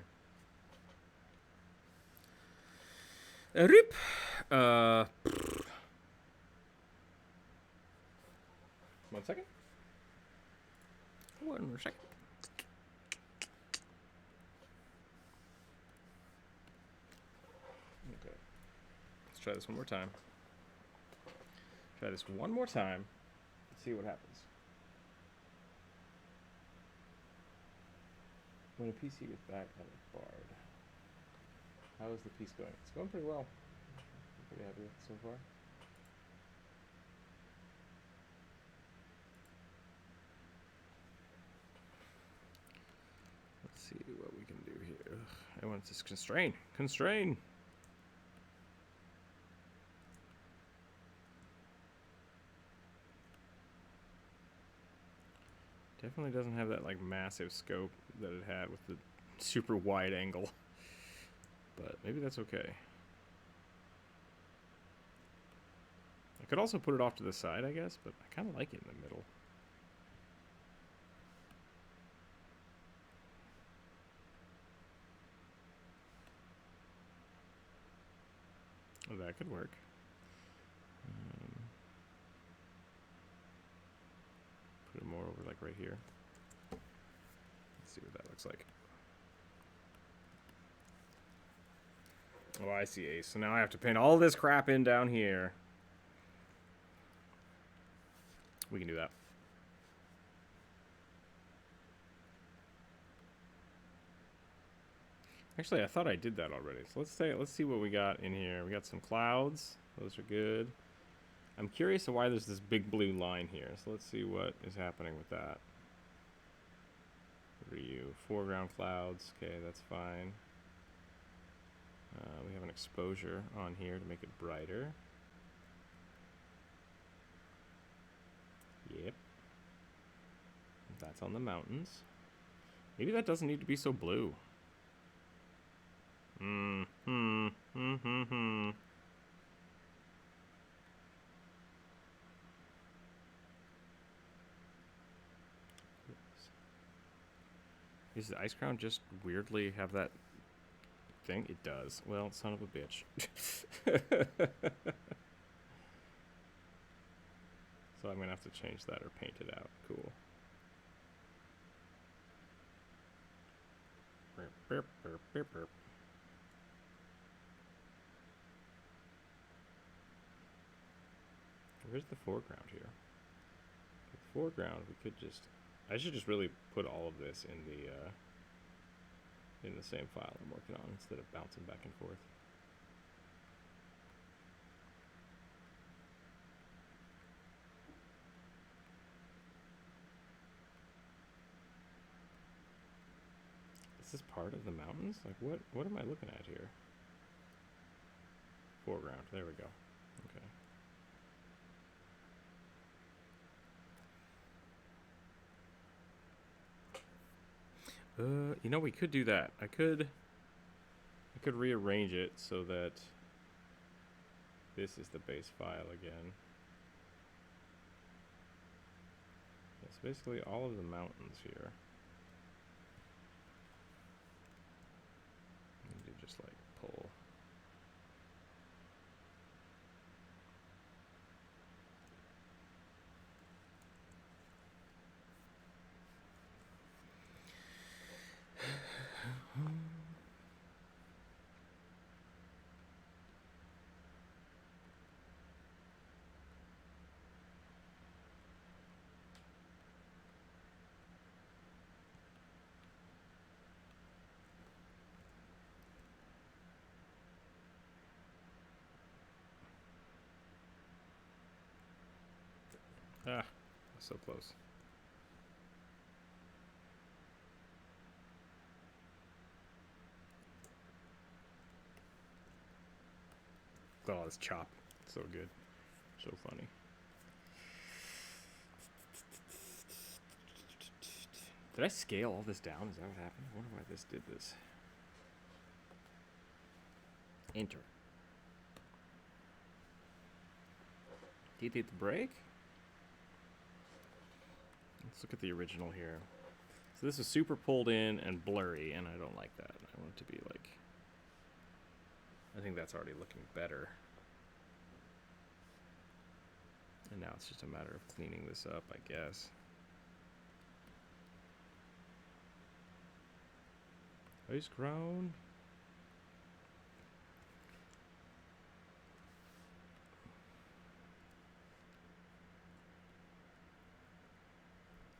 Rip. 1 second. 1 second. Okay. try this one more time. Try this one more time. Let's see what happens. When a PC gets back at a Bard. How is the piece going? It's going pretty well. I'm pretty happy with it so far. Let's see what we can do here. I want to just constrain. Constrain! Definitely doesn't have that like massive scope that it had with the super wide angle. But maybe that's okay. I could also put it off to the side, I guess, but I kind of like it in the middle. Oh, that could work. Put it more over like right here. Let's see what that looks like. Oh, I see, Ace. So now I have to paint all this crap in down here. We can do that. Actually, I thought I did that already. So let's see what we got in here. We got some clouds. Those are good. I'm curious of why there's this big blue line here. So let's see what is happening with that. What are you? Foreground clouds. Okay, that's fine. We have an exposure on here to make it brighter. Yep. That's on the mountains. Maybe that doesn't need to be so blue. Does the ice crown just weirdly have that thing? It does. Well, son of a bitch. So I'm gonna have to change that or paint it out. Cool. Where's the foreground here? The foreground, we could just... I should just really put all of this in the same file I'm working on instead of bouncing back and forth. Is this part of the mountains? Like what am I looking at here? Foreground, there we go. Okay. You know, we could do that. I could rearrange it so that this is the base file again. It's basically all of the mountains here. I need to just like pull. Ah, so close. Oh, this chop. So good. So funny. Did I scale all this down? Is that what happened? I wonder why this did this. Enter. Did it hit the break? Let's look at the original here. So this is super pulled in and blurry, and I don't like that. I want it to be like... I think that's already looking better. And now it's just a matter of cleaning this up, I guess. Ice crown.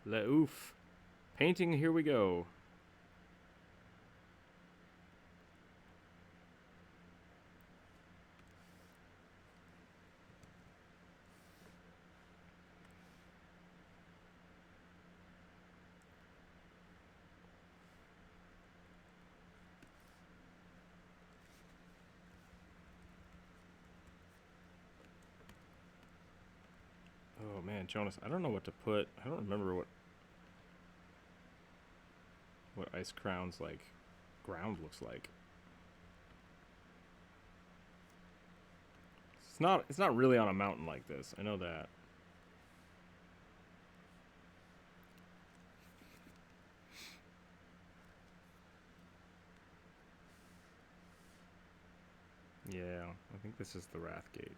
Le ouf. Painting, here we go. Oh man, Jonas, I don't know what to put. I don't remember what Ice Crown's like ground looks like. It's not really on a mountain like this. I know that. Yeah, I think this is the Wrath Gate.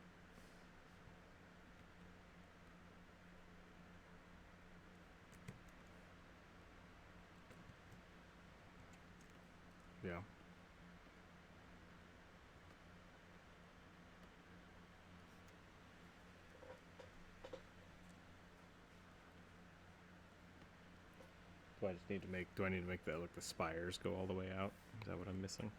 Yeah. Do I need to make that, like, the spires go all the way out? Is that what I'm missing?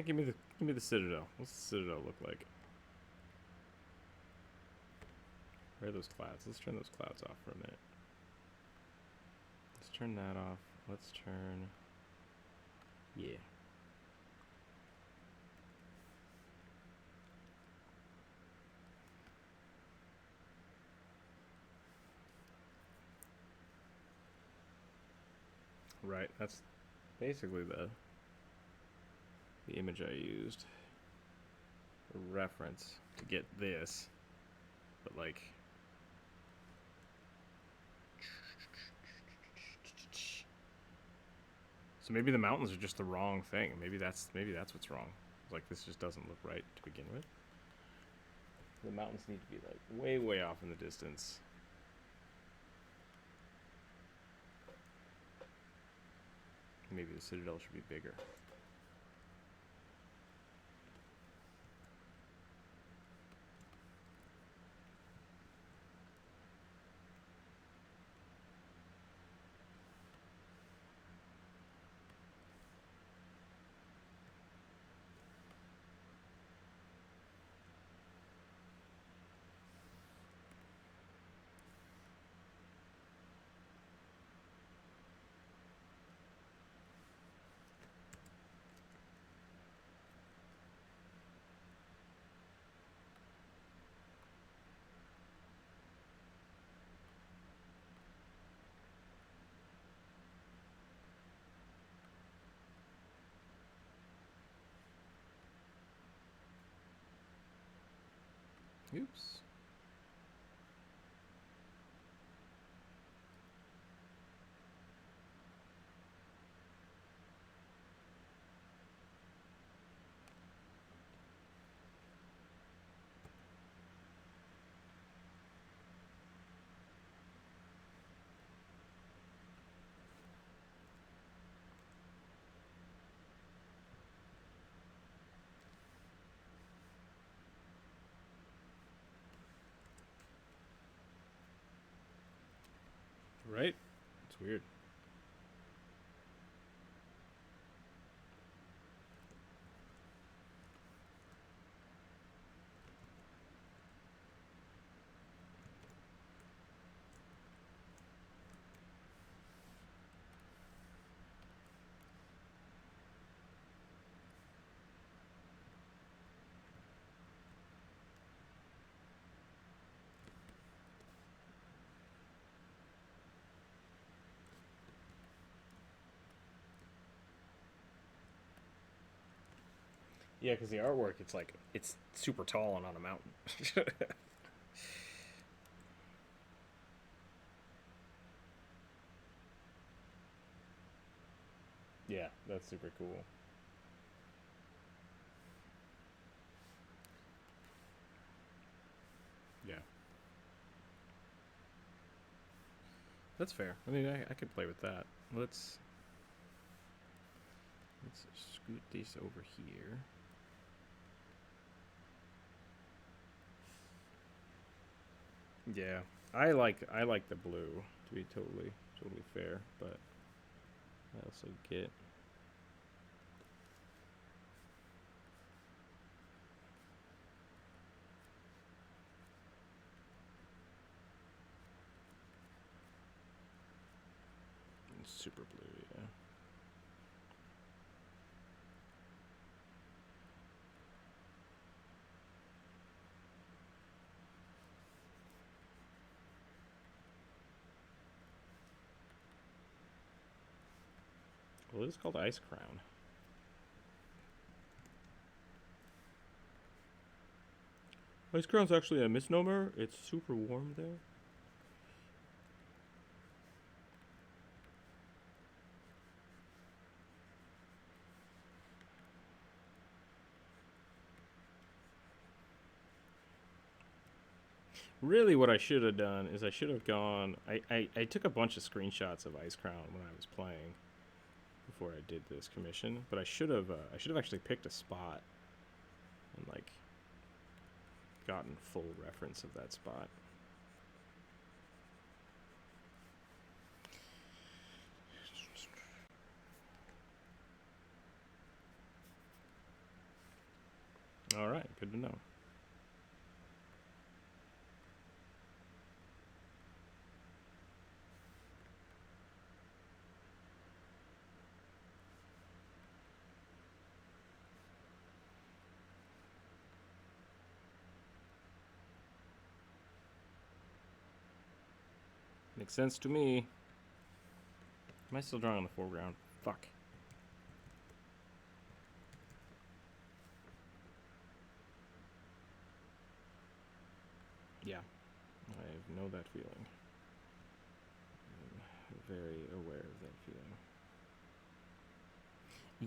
Give me the Citadel. What's the Citadel look like? Where are those clouds? Let's turn those clouds off for a minute. Let's turn that off. Let's turn... Yeah. Right, that's basically the image I used. A reference to get this. But like... So maybe the mountains are just the wrong thing. Maybe that's what's wrong. Like, this just doesn't look right to begin with. The mountains need to be like way off in the distance. Maybe the Citadel should be bigger. Oops. Right? It's weird. Yeah, because the artwork, it's like, it's super tall and on a mountain. Yeah, that's super cool. That's fair. I mean, I could play with that. Let's scoot these over here. Yeah, I like the blue, to be totally fair, but I also get super blue. Yeah. Well, it is called Ice Crown. Ice Crown's actually a misnomer. It's super warm there. Really, what I should have done is I should have gone. I took a bunch of screenshots of Ice Crown when I was playing before I did this commission, but I should have actually picked a spot and like gotten full reference of that spot. All right, good to know. Makes sense to me. Am I still drawing on the foreground? Fuck. Yeah, I know that feeling. I'm very aware of that feeling.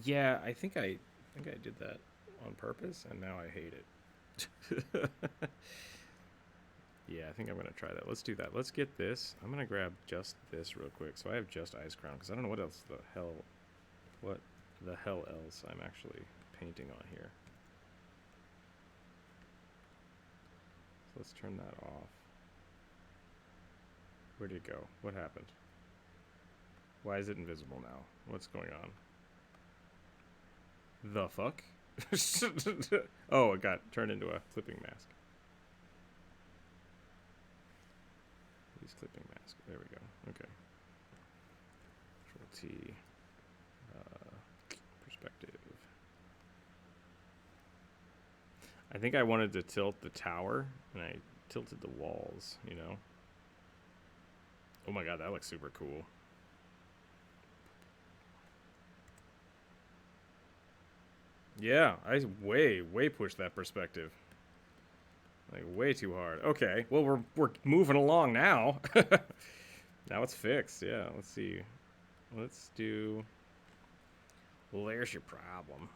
Yeah, I think I did that on purpose, and now I hate it. Yeah, I think I'm gonna try that. Let's do that. Let's get this. I'm gonna grab just this real quick, so I have just Ice Crown because I don't know what else what the hell else I'm actually painting on here. So let's turn that off. Where'd it go? What happened? Why is it invisible now? What's going on? The fuck? Oh, it got turned into a clipping mask. Use clipping mask. There we go. Okay. Control T. Perspective. I think I wanted to tilt the tower, and I tilted the walls, you know? Oh my god, that looks super cool. Yeah, I way pushed that perspective. Like, way too hard. Okay, well, we're moving along now. Now it's fixed, yeah. Let's see. Let's do... Well, there's your problem.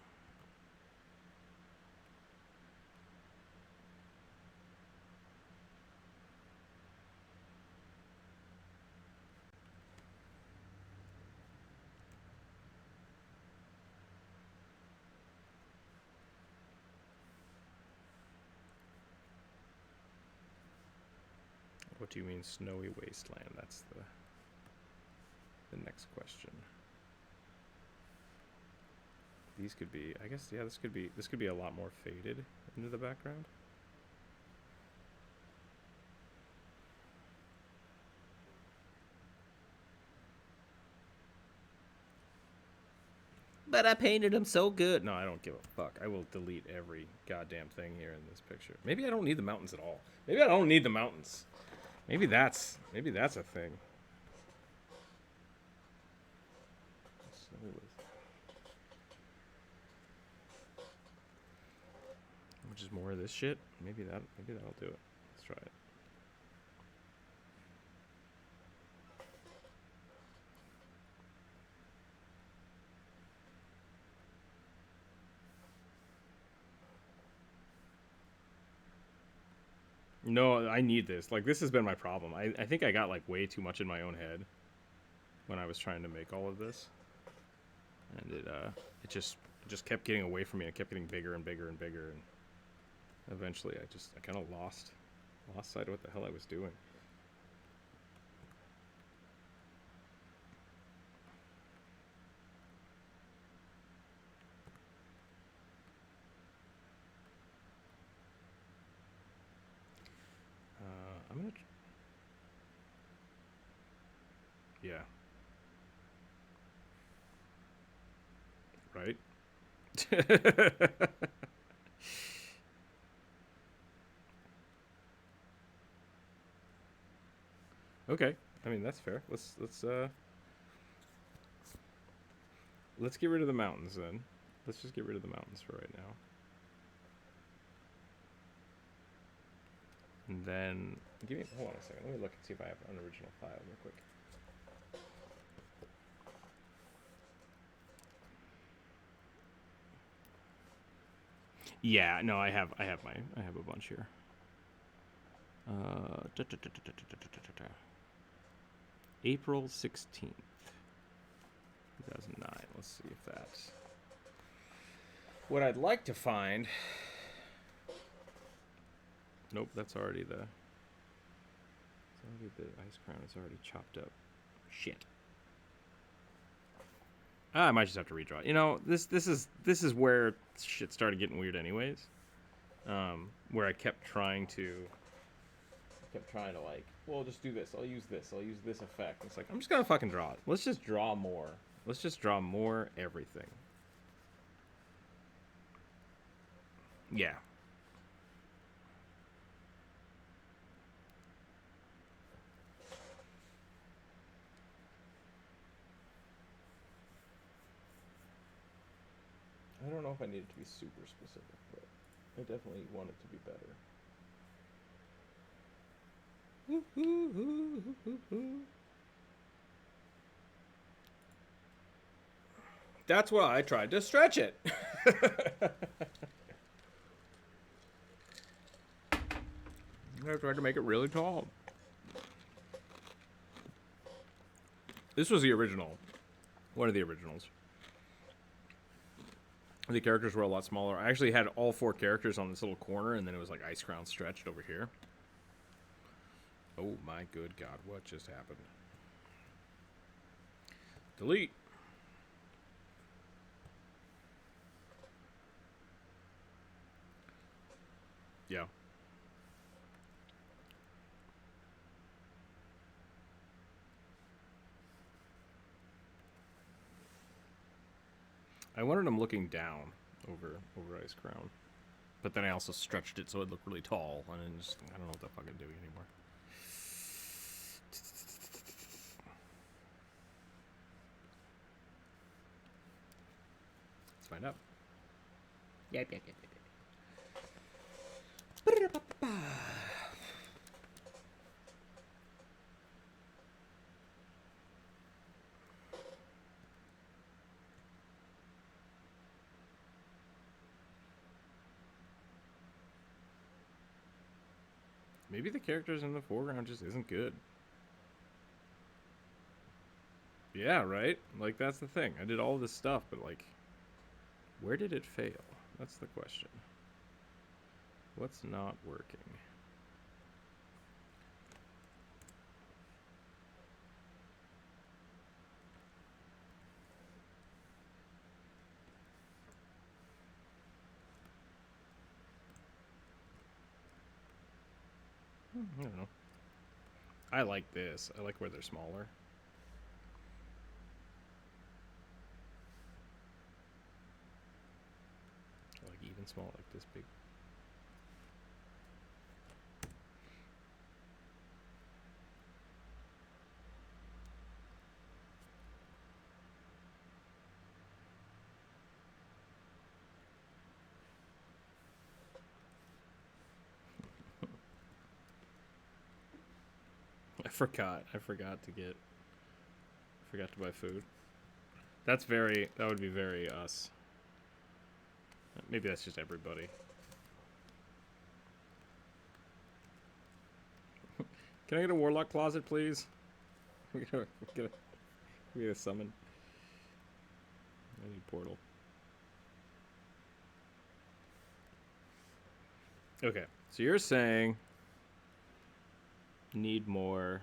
What do you mean snowy wasteland? That's the next question. These could be, I guess, yeah, this could be a lot more faded into the background. But I painted him so good. No, I don't give a fuck. I will delete every goddamn thing here in this picture. Maybe I don't need the mountains at all. Maybe I don't need the mountains. Maybe that's a thing. Which is more of this shit. Maybe that'll do it. Let's try it. No, I need this. Like, this has been my problem. I think I got, like, way too much in my own head when I was trying to make all of this. And it just kept getting away from me. It kept getting bigger and bigger and bigger. And eventually I kind of lost sight of what the hell I was doing. I'm gonna... Yeah. Right? Okay. I mean, that's fair. Let's get rid of the mountains then. Let's just get rid of the mountains for right now. And then hold on a second. Let me look and see if I have an original file real quick. Yeah, no, I have a bunch here. April 16th, 2009. Let's see if that's what I'd like to find. Nope, that's already the ice crown is already chopped up. Shit. I might just have to redraw. You know, this is where shit started getting weird anyways. Where I kept trying to like, well, just do this. I'll use this effect. It's like, I'm just gonna fucking draw it. Let's just draw more. Let's just draw more everything. Yeah. I don't know if I need it to be super specific, but I definitely want it to be better. That's why I tried to stretch it. I tried to make it really tall. This was the original. One of the originals. The characters were a lot smaller. I actually had all 4 characters on this little corner, and then it was like ice crown stretched over here. Oh my good God, what just happened? Delete. Yeah. I wanted him looking down over Ice Crown. But then I also stretched it so it looked really tall, and then just, I don't know what the fuck I'm doing anymore. Let's find out. Yep. Maybe the characters in the foreground just isn't good. Yeah, right? Like, that's the thing. I did all this stuff, but, like, where did it fail? That's the question. What's not working? I don't know. I like this. I like where they're smaller. I like even small, like this big. I forgot to buy food. That would be very us. Maybe that's just everybody. Can I get a warlock closet, please? Get a summon. I need portal. Okay, so you're saying need more.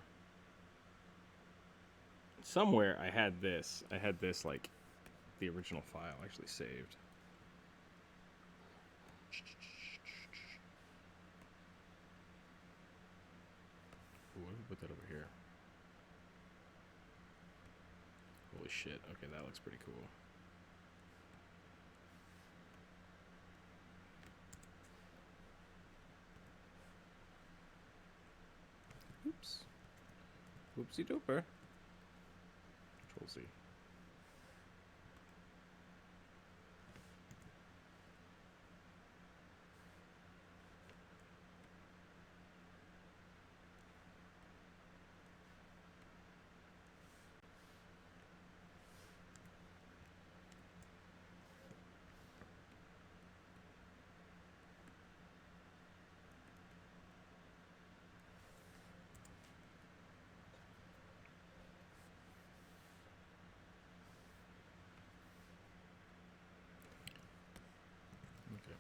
Somewhere I had this. I had this like the original file actually saved. Ooh, what if we put that over here? Holy shit. Okay, that looks pretty cool. Oops. Whoopsie doper. Control Z. Okay.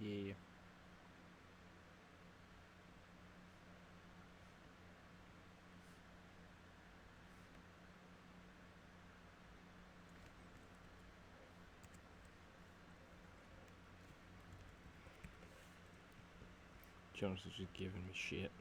Yeah. Jonas is just giving me shit.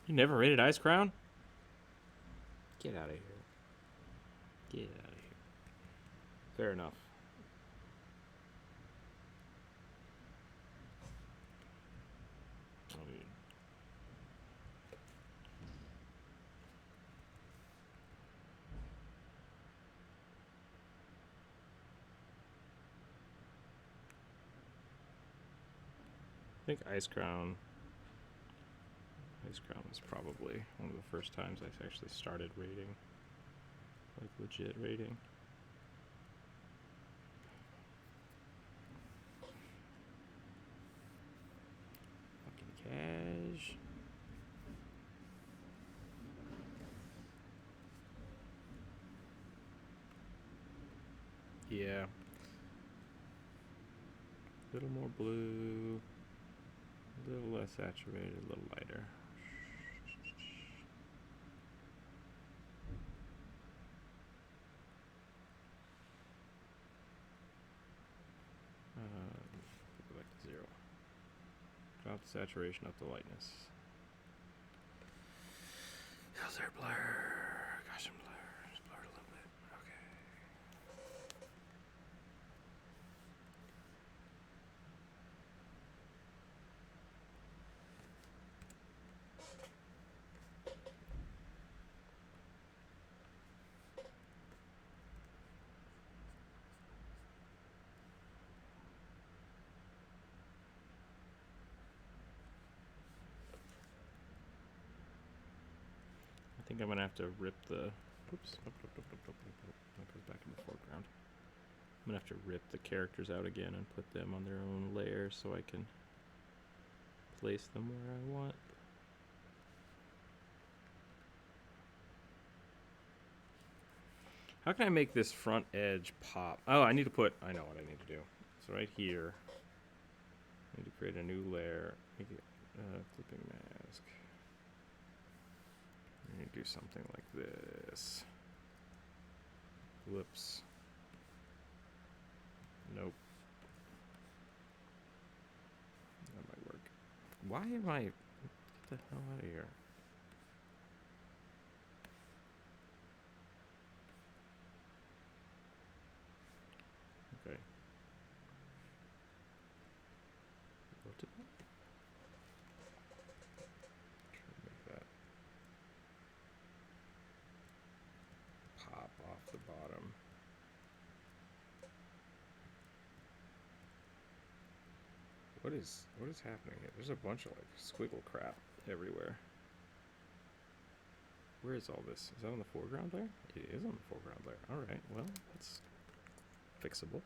You never raided Ice Crown? Get out of here. Get out of here. Fair enough. I think Ice Crown was probably one of the first times I actually started raiding. Like legit raiding. Fucking cash. Yeah. A little more blue. A little less saturated, a little lighter. Go back to 0. Drop the saturation up to lightness. How's there blur? Gosh, I'm blur. Just blurred a little bit. Okay. I think I'm gonna have to rip the. Oops. Nope. That goes back in the foreground. I'm gonna have to rip the characters out again and put them on their own layer so I can place them where I want. How can I make this front edge pop? Oh, I know what I need to do. So right here, I need to create a new layer. Make it clipping mask. I need to do something like this. Whoops. Nope. That might work. Why am I... Get the hell out of here. Make that pop off the bottom. What is happening here? There's a bunch of like squiggle crap everywhere. Where is all this? Is that on the foreground there? It is on the foreground there. Alright, well, that's fixable.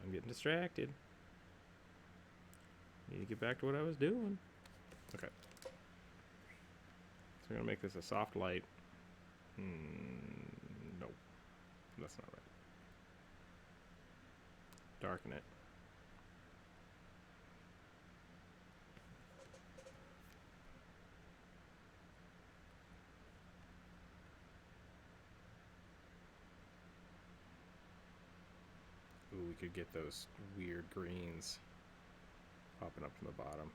I'm getting distracted. Need to get back to what I was doing. Okay. So we're going to make this a soft light. Nope. That's not right. Darken it. Ooh, we could get those weird greens popping up from the bottom.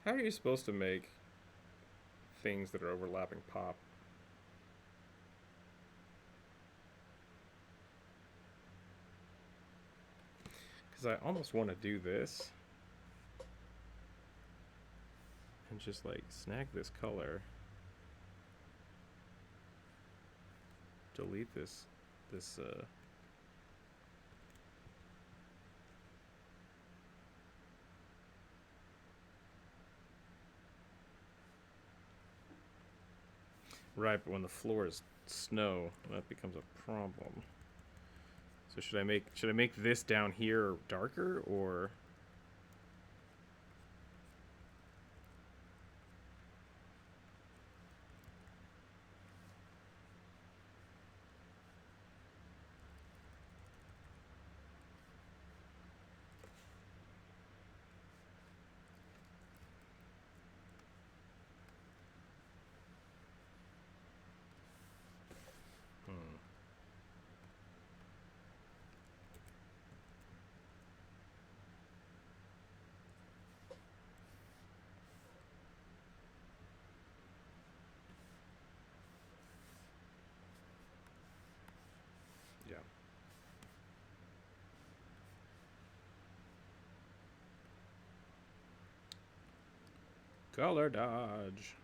How are you supposed to make things that are overlapping pop? Because I almost want to do this and just like snag this color, delete this right, but when the floor is snow, that becomes a problem. So should I make this down here darker, or yeah. Color dodge.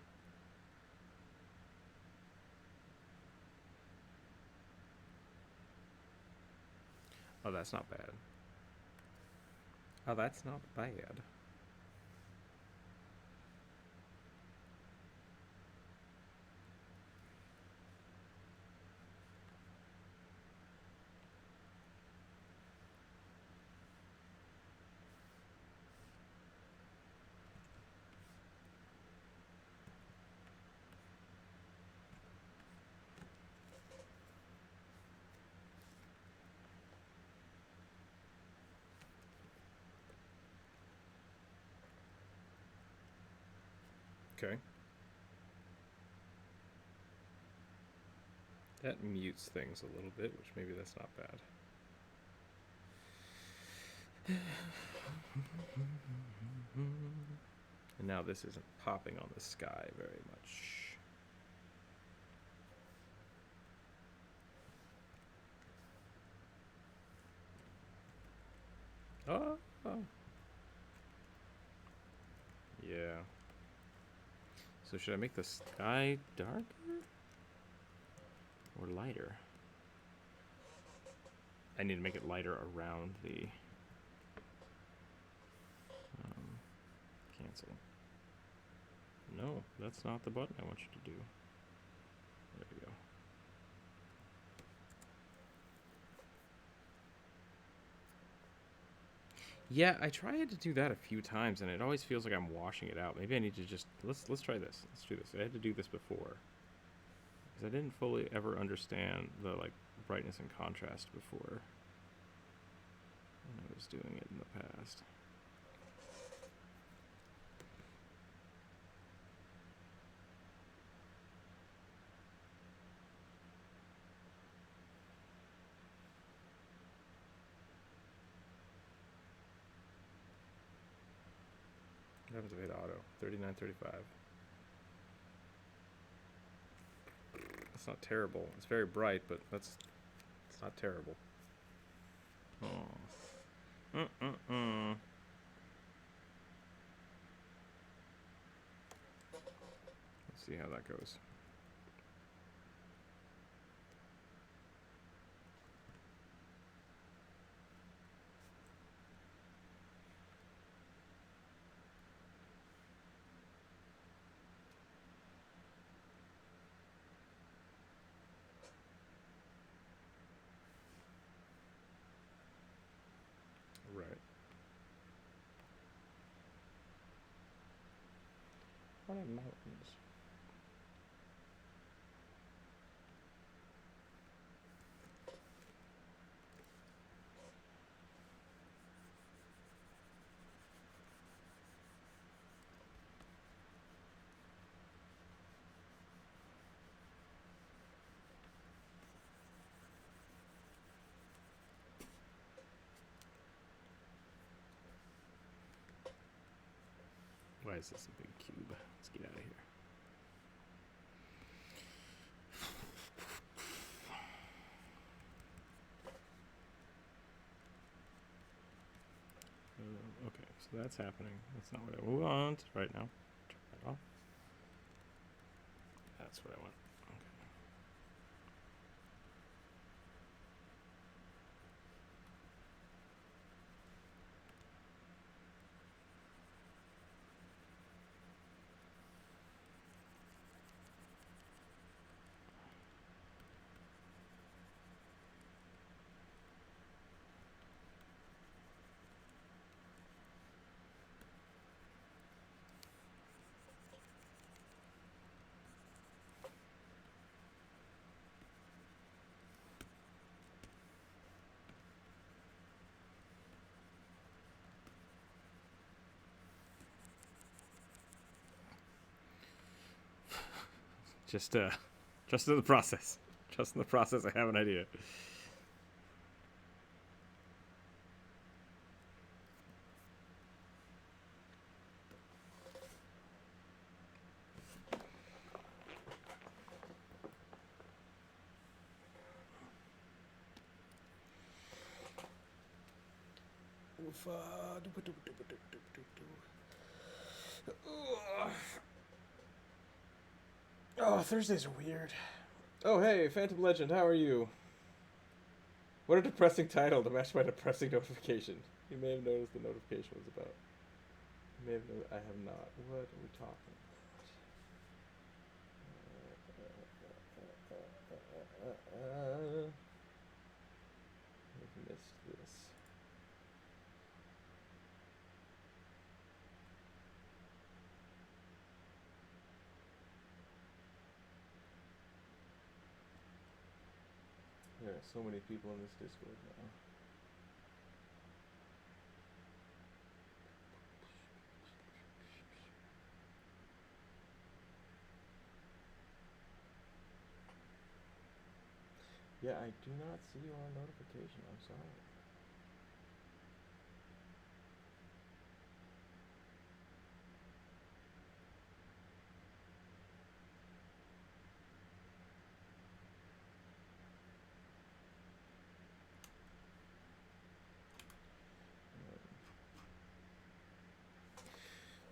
Oh, that's not bad. Oh, that's not bad. Okay. That mutes things a little bit, which maybe that's not bad. And now this isn't popping on the sky very much. Oh. Yeah. So should I make the sky darker or lighter? I need to make it lighter around the cancel. No, that's not the button I want you to do. There we go. Yeah, I tried to do that a few times, and it always feels like I'm washing it out. Maybe I need to just let's try this. Let's do this. I had to do this before because I didn't fully ever understand the like brightness and contrast before when I was doing it in the past. What happens if I hit auto? 39.35. That's not terrible. It's very bright, but it's not terrible. Oh. Let's see how that goes. Right. What are mountains? Why is this a big cube? Let's get out of here. Okay, so that's happening. That's not what I want right now. Turn that off. That's what I want. Just in the process. Just in the process, I have an idea. Oh, Thursdays are weird. Oh, hey, Phantom Legend, how are you? What a depressing title to match my depressing notification. You may have noticed the notification was about. You may have noticed. I have not. What are we talking about? I've missed this. There are so many people in this Discord now. Yeah, I do not see your notification. I'm sorry.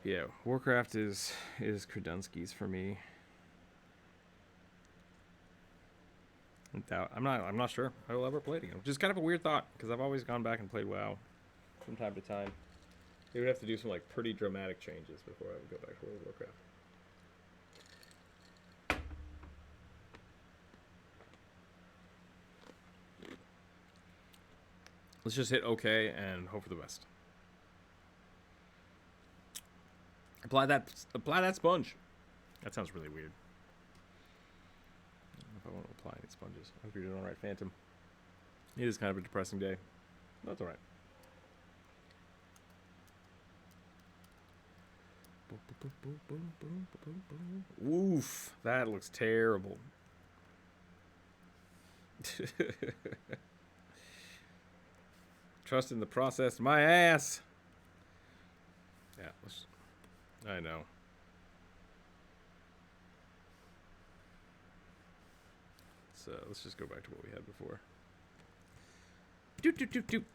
Yeah, Warcraft is Kradunsky's for me. I'm not sure I will ever play it again, which is kind of a weird thought because I've always gone back and played WoW from time to time. They would have to do some like pretty dramatic changes before I would go back to World of Warcraft. Let's just hit OK and hope for the best. Apply that sponge. That sounds really weird. I don't know if I want to apply any sponges. I hope you're doing all right, Phantom. It is kind of a depressing day. That's all right. Oof, that looks terrible. Trust in the process, my ass. Yeah, I know. So let's just go back to what we had before. Doot doot doot doot.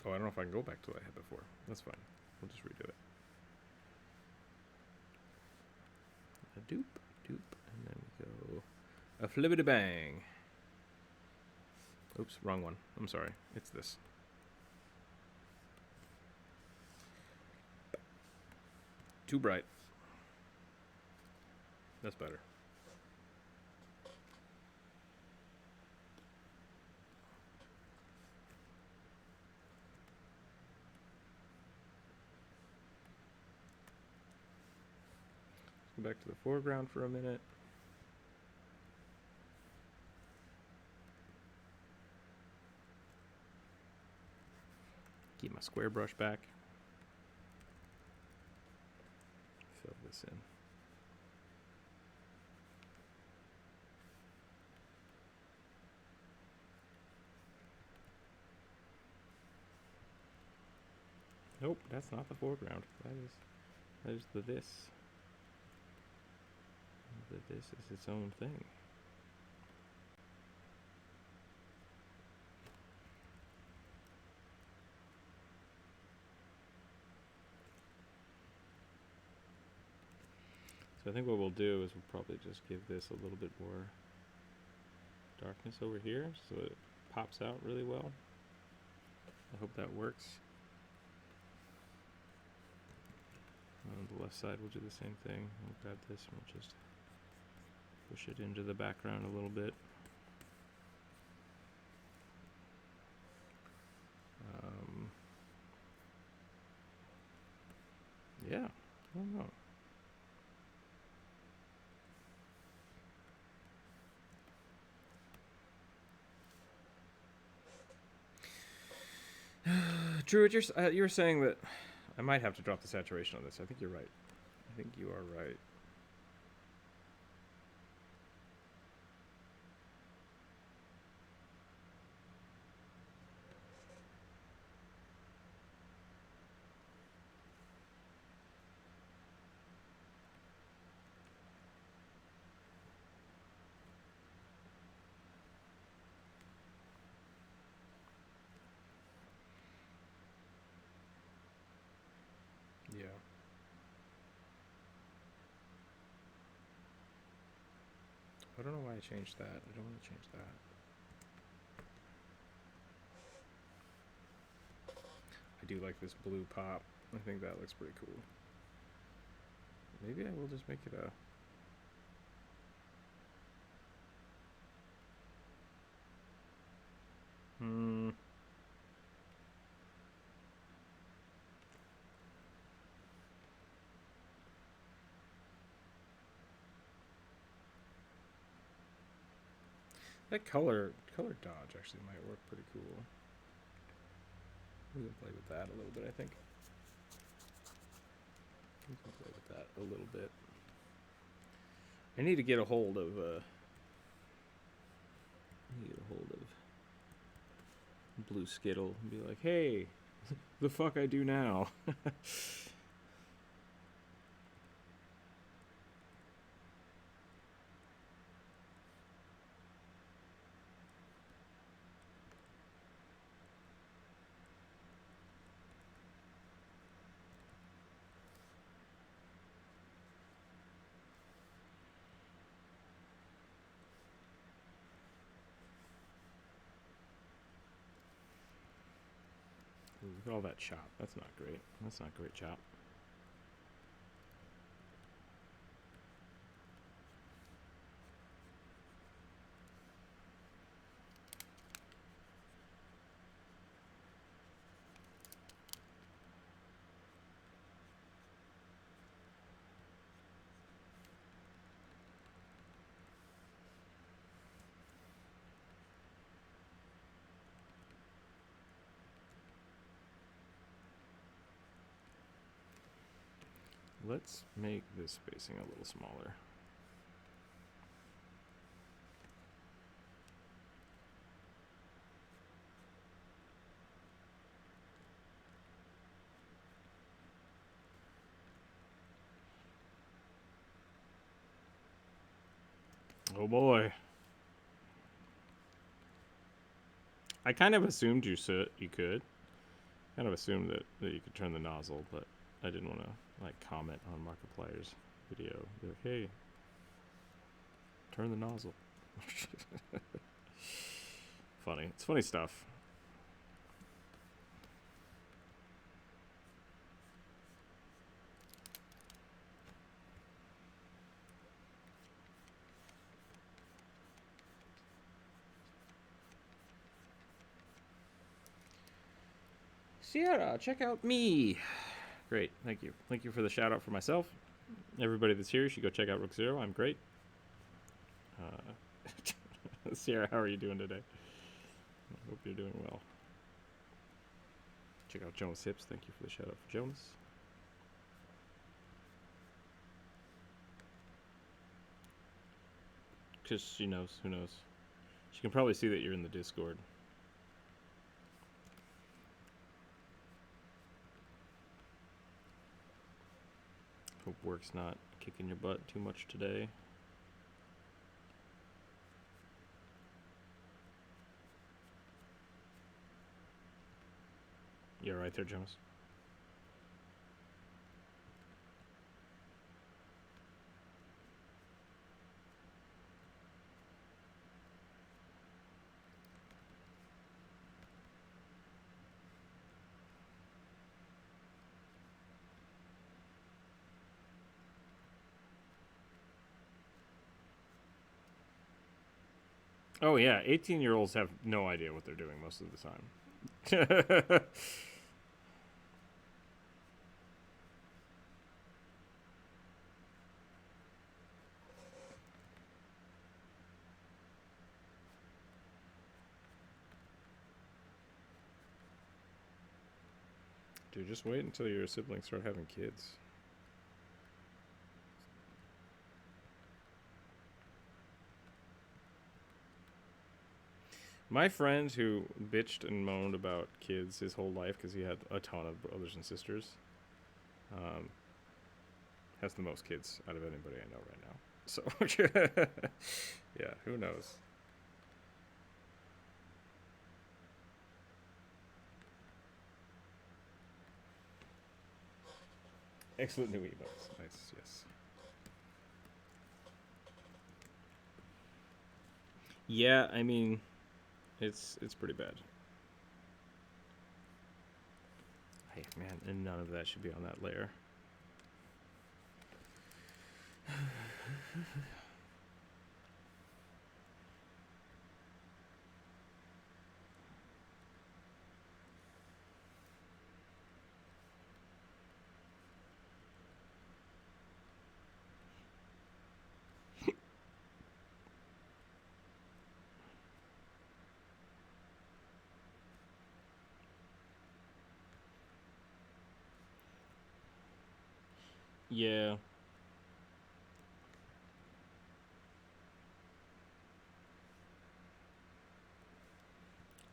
Oh, I don't know if I can go back to what I had before. That's fine. We'll just redo it. A doop, doop, and then we go a flibbity bang. Oops, wrong one. I'm sorry. It's this. Too bright. That's better. Go back to the foreground for a minute. Keep my square brush back. Fill this in. Nope, that's not the foreground. That is the this. The this is its own thing. So I think what we'll do is we'll probably just give this a little bit more darkness over here so it pops out really well. I hope that works. On the left side we'll do the same thing. We'll grab this and we'll just push it into the background a little bit. Yeah, I don't know. Drew, you were saying that I might have to drop the saturation on this. I think you're right. I think you are right. Yeah. I don't know why I changed that. I don't want to change that. I do like this blue pop. I think that looks pretty cool. Maybe I will just make it a... That color dodge actually might work pretty cool. We can play with that a little bit, I think. We can play with that a little bit. I need to get a hold of Blue Skittle and be like, hey, the fuck I do now? Look at all that chop. That's not great. That's not great chop. Let's make this spacing a little smaller. Oh boy. I kind of assumed you could. Kind of assumed that you could turn the nozzle, but I didn't want to like comment on Markiplier's video. Be like, hey, turn the nozzle. Funny. It's funny stuff. Sierra, check out me. Great, thank you. Thank you for the shout out for myself. Everybody that's here, you should go check out Rookzer0. I'm great. Sierra, how are you doing today? I hope you're doing well. Check out Jonas Hips. Thank you for the shout out for Jonas. Because she knows. Who knows? She can probably see that you're in the Discord. Hope work's not kicking your butt too much today. You're right there, Jonas. Oh yeah, 18-year-olds have no idea what they're doing most of the time. Dude, just wait until your siblings start having kids. My friend who bitched and moaned about kids his whole life because he had a ton of brothers and sisters, has the most kids out of anybody I know right now. So, yeah, who knows? Excellent new emotes. Nice, yes. Yeah, I mean, it's pretty bad. Hey, man, and none of that should be on that layer. Yeah.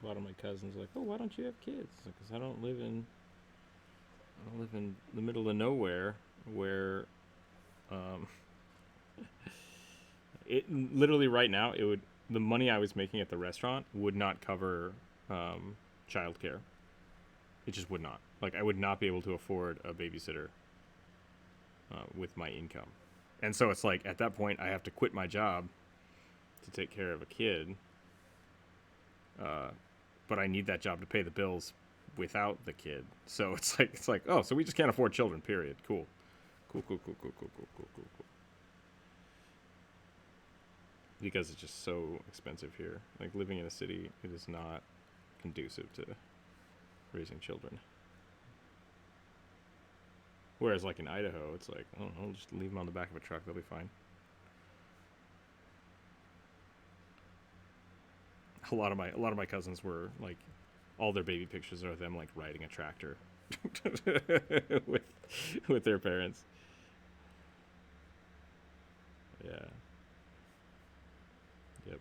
A lot of my cousins are like, oh, why don't you have kids? Because I don't live in the middle of nowhere where it literally right now the money I was making at the restaurant would not cover childcare. It just would not. Like I would not be able to afford a babysitter with my income. And so it's like at that point I have to quit my job to take care of a kid. But I need that job to pay the bills without the kid. So it's like oh, so we just can't afford children, period. Cool. Because it's just so expensive here. Like living in a city, it is not conducive to raising children. Whereas like in Idaho, it's like, I don't know, just leave them on the back of a truck, they'll be fine. A lot of my cousins were like, all their baby pictures are them like riding a tractor with their parents. Yeah. Yep.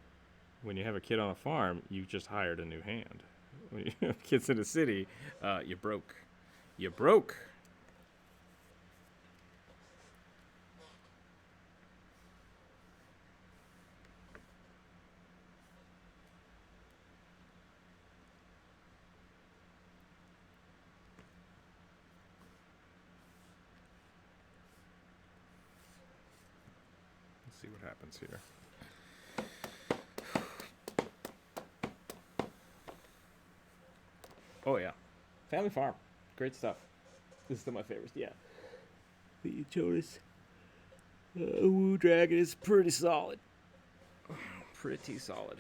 When you have a kid on a farm, you just hired a new hand. When you have kids in a city, you broke. You broke. Let's see what happens here. Oh yeah, Family Farm, great stuff. This is still my favorite. Yeah, the Jonas Woo Dragon is pretty solid. Pretty solid.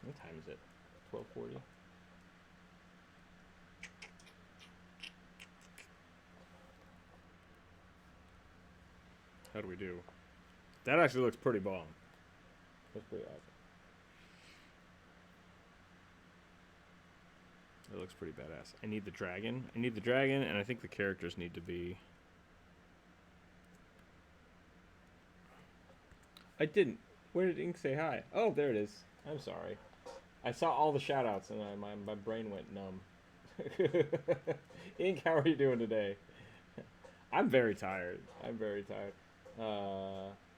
What time is it? 12:40. How do we do? That actually looks pretty bomb. That's pretty awesome. That looks pretty badass. I need the dragon. And I think the characters need to be... I didn't. Where did Ink say hi? Oh, there it is. I'm sorry. I saw all the shout-outs and my brain went numb. Ink, how are you doing today? I'm very tired.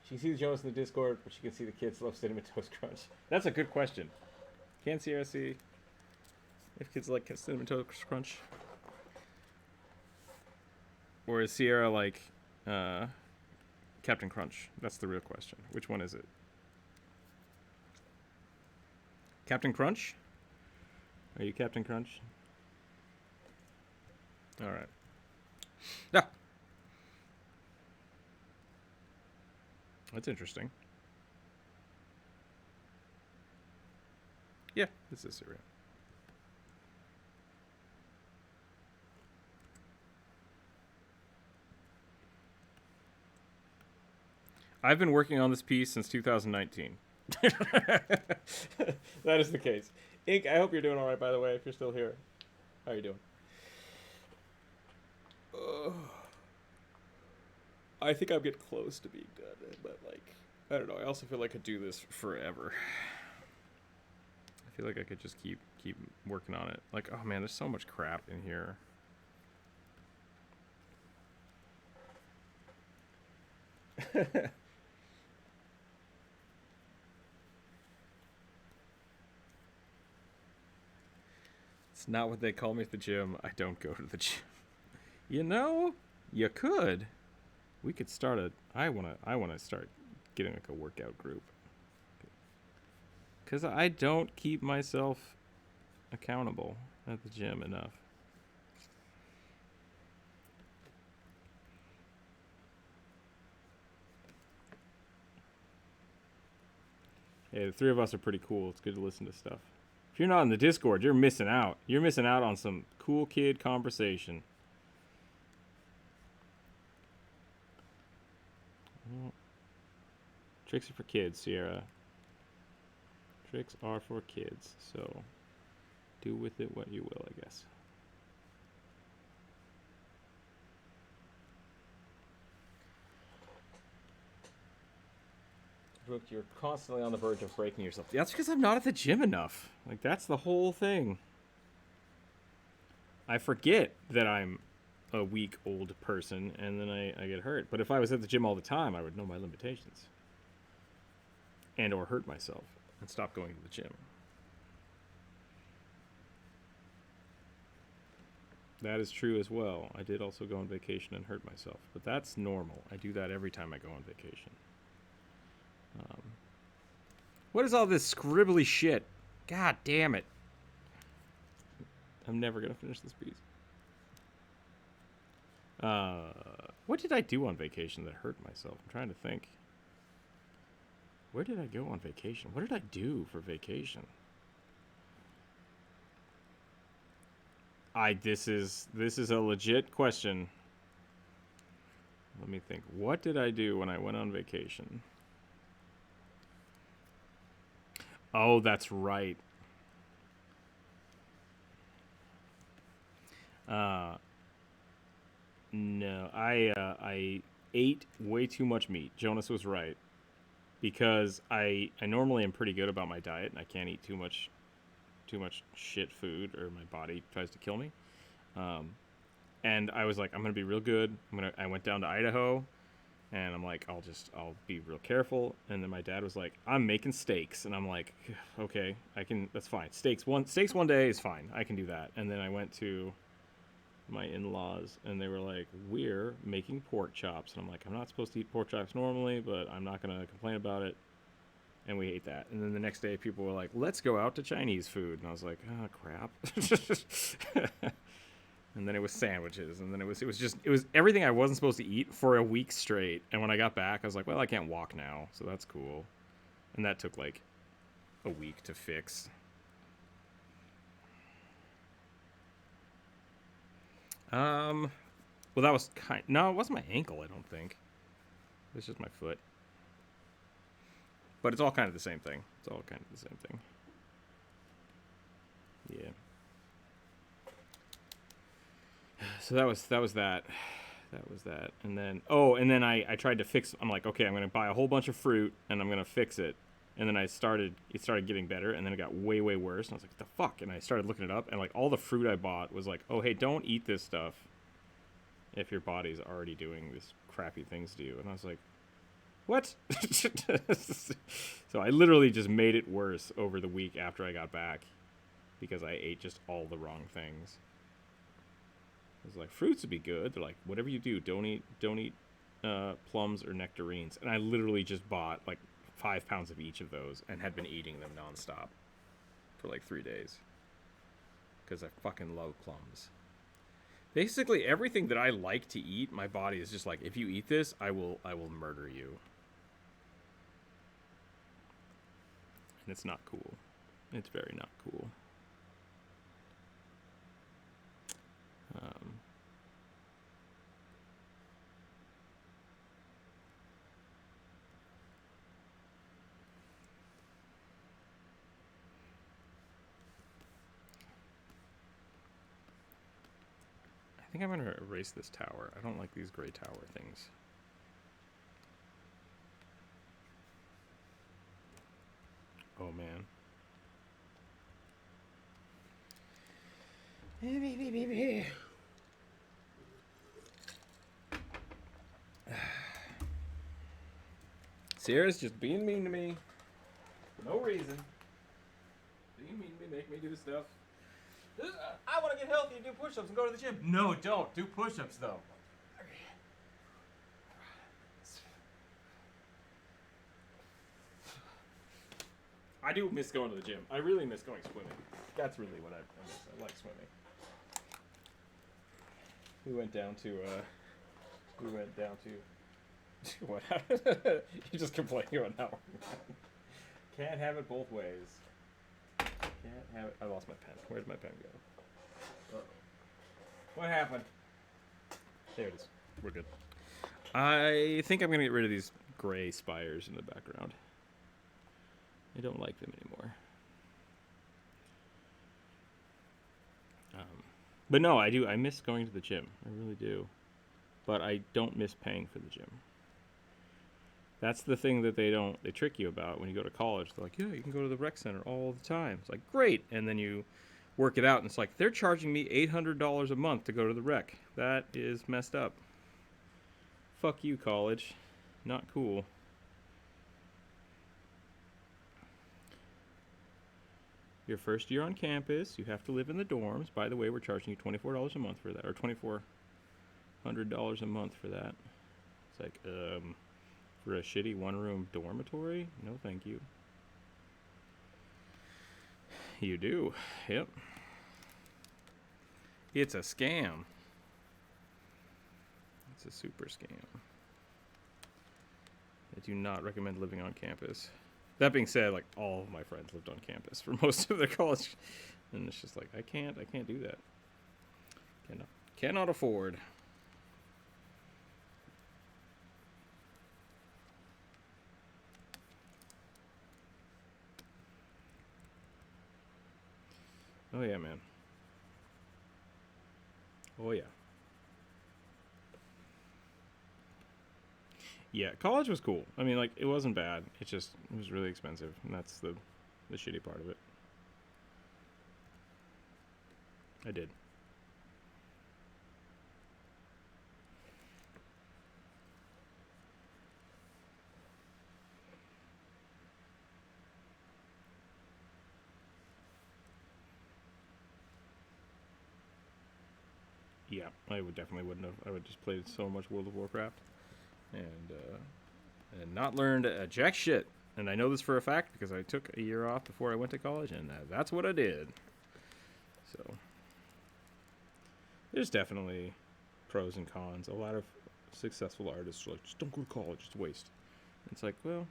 She sees Jonas in the Discord, but she can see the kids love Cinnamon Toast Crunch. That's a good question. Can Sierra see if kids like Cinnamon Toast Crunch? Or is Sierra like Captain Crunch? That's the real question. Which one is it? Captain Crunch? Are you Captain Crunch? Alright. Yeah. That's interesting. Yeah, this is Syria. I've been working on this piece since 2019. That is the case. Ink, I hope you're doing alright, by the way, if you're still here. How are you doing? I think I'm getting close to being done, but like, I don't know. I also feel like I could do this forever. I feel like I could just keep working on it. Like, oh man, there's so much crap in here. It's not what they call me at the gym. I don't go to the gym. You know, you could. We could start a... I wanna start getting like a workout group. Because I don't keep myself accountable at the gym enough. Hey, the three of us are pretty cool. It's good to listen to stuff. If you're not in the Discord, you're missing out. You're missing out on some cool kid conversation. Tricks are for kids, Sierra. Tricks are for kids, so do with it what you will, I guess. Rook, you're constantly on the verge of breaking yourself. That's because I'm not at the gym enough. Like, that's the whole thing. I forget that I'm a week-old person, and then I get hurt. But if I was at the gym all the time, I would know my limitations. And or hurt myself and stop going to the gym. That is true as well. I did also go on vacation and hurt myself. But that's normal. I do that every time I go on vacation. What is all this scribbly shit? God damn it. I'm never going to finish this piece. What did I do on vacation that hurt myself? I'm trying to think. Where did I go on vacation? What did I do for vacation? This is a legit question. Let me think. What did I do when I went on vacation? Oh, that's right. No, I ate way too much meat. Jonas was right. Because I normally am pretty good about my diet, and I can't eat too much shit food, or my body tries to kill me. And I was like, I'm gonna be real good. I went down to Idaho, and I'm like, I'll be real careful. And then my dad was like, I'm making steaks, and I'm like, okay, that's fine. Steaks one day is fine. I can do that. And then I went to my in-laws, and they were like, "We're making pork chops," and I'm like, "I'm not supposed to eat pork chops normally, but I'm not gonna complain about it." And we ate that. And then the next day, people were like, "Let's go out to Chinese food," and I was like, "Oh crap." And then it was sandwiches, and then it was everything I wasn't supposed to eat for a week straight. And when I got back, I was like, "Well, I can't walk now, so that's cool." And that took like a week to fix. Well, that was no, it wasn't my ankle. I don't think it was just my foot. But it's all kind of the same thing. It's all kind of the same thing. Yeah. So that was that. That was that. And then I tried to fix. I'm like, okay, I'm gonna buy a whole bunch of fruit and I'm gonna fix it. And then it started getting better, and then it got way worse. And I was like, what the fuck? And I started looking it up, and like all the fruit I bought was like, oh hey, don't eat this stuff if your body's already doing this crappy things to you. And I was like, what? So I literally just made it worse over the week after I got back because I ate just all the wrong things. I was like, fruits would be good. They're like, whatever you do, don't eat plums or nectarines. And I literally just bought like 5 pounds of each of those and had been eating them nonstop for like 3 days because I fucking love plums. Basically everything that I like to eat, my body is just like, if you eat this, I will murder you. And it's not cool. It's very not cool. I think I'm going to erase this tower. I don't like these gray tower things. Oh, man. Sierra's just being mean to me for no reason. Being mean to me, make me do stuff. I want to get healthy and do push-ups and go to the gym. No, don't. Do push-ups, though. I do miss going to the gym. I really miss going swimming. That's really what I miss. I like swimming. We went down to what happened? You just complaining about that one. Can't have it both ways. Can't have it. I lost my pen. Where'd my pen go? Uh-oh. What happened? There it is. We're good. I think I'm going to get rid of these gray spires in the background. I don't like them anymore. But no, I do. I miss going to the gym. I really do. But I don't miss paying for the gym. That's the thing that they trick you about when you go to college. They're like, yeah, you can go to the rec center all the time. It's like, great. And then you work it out, and it's like, they're charging me $800 a month to go to the rec. That is messed up. Fuck you, college. Not cool. Your first year on campus, you have to live in the dorms. By the way, we're charging you $24 a month for that, or $2,400 a month for that. It's like, for a shitty one-room dormitory? No, thank you. You do. Yep. It's a scam. It's a super scam. I do not recommend living on campus. That being said, like, all of my friends lived on campus for most of their college, and it's just like, I can't do that. Cannot afford. Oh yeah, man. Oh yeah. Yeah, college was cool. I mean, like, it wasn't bad. It was really expensive, and that's the shitty part of it. I did. Yeah, I would definitely wouldn't have. I would just played so much World of Warcraft, and not learned jack shit. And I know this for a fact because I took a year off before I went to college, and that's what I did. So there's definitely pros and cons. A lot of successful artists are like, just don't go to college, it's a waste. It's like, well,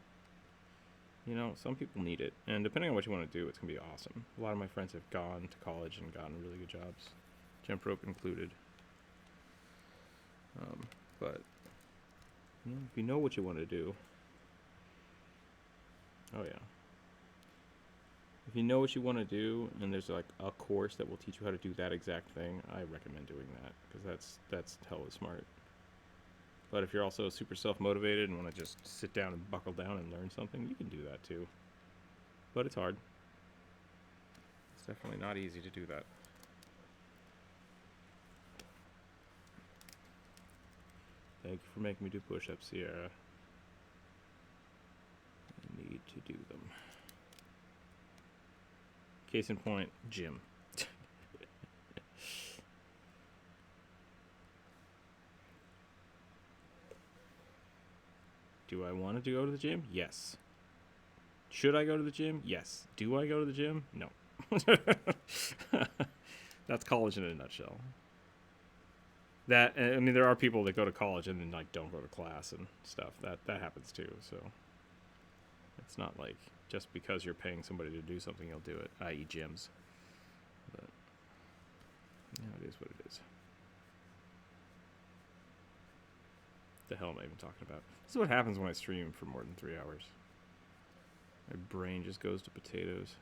you know, some people need it, and depending on what you want to do, it's gonna be awesome. A lot of my friends have gone to college and gotten really good jobs, Jump Rope included. But you know, if you know what you want to do, oh yeah. If you know what you want to do, and there's like a course that will teach you how to do that exact thing, I recommend doing that because that's hella smart. But if you're also super self-motivated and want to just sit down and buckle down and learn something, you can do that too. But it's hard. It's definitely not easy to do that. Thank you for making me do push-ups, Sierra. I need to do them. Case in point, gym. Do I want to go to the gym? Yes. Should I go to the gym? Yes. Do I go to the gym? No. That's college in a nutshell. That, I mean, there are people that go to college and then like don't go to class and stuff. That happens too. So it's not like just because you're paying somebody to do something, you'll do it. I.e., gyms. But yeah, it is what it is. The hell am I even talking about? This is what happens when I stream for more than 3 hours. My brain just goes to potatoes.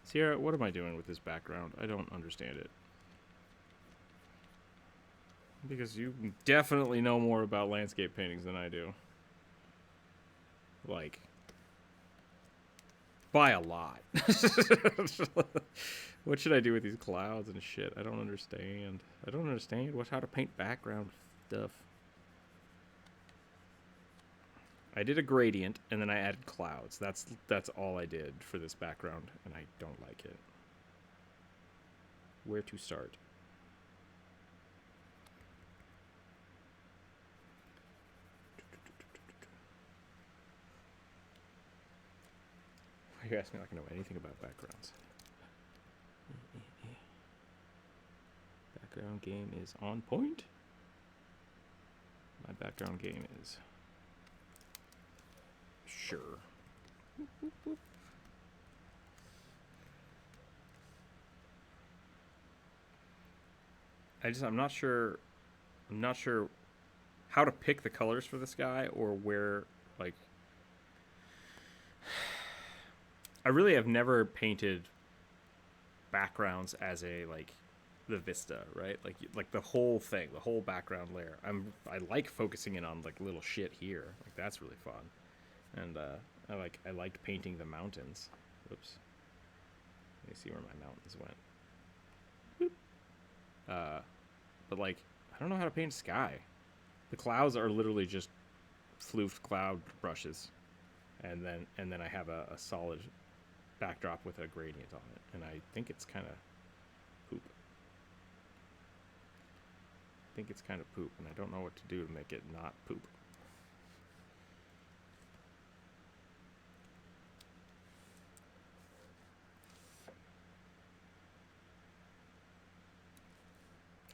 Sierra, what am I doing with this background? I don't understand it. Because you definitely know more about landscape paintings than I do. Like, by a lot. What should I do with these clouds and shit? I don't understand. I don't understand how to paint background stuff. I did a gradient and then I added clouds. That's all I did for this background, and I don't like it. Where to start? You asked me like I know anything about backgrounds. Background game is on point. My background game is sure. I'm not sure how to pick the colors for this guy or where, like, I really have never painted backgrounds as a, like, the vista, right? Like the whole thing, the whole background layer. I like focusing in on like little shit here. Like that's really fun. And I liked painting the mountains. Oops. Let me see where my mountains went. But like I don't know how to paint sky. The clouds are literally just floofed cloud brushes. And then I have a solid backdrop with a gradient on it. And I think it's kind of poop. I think it's kind of poop, and I don't know what to do to make it not poop.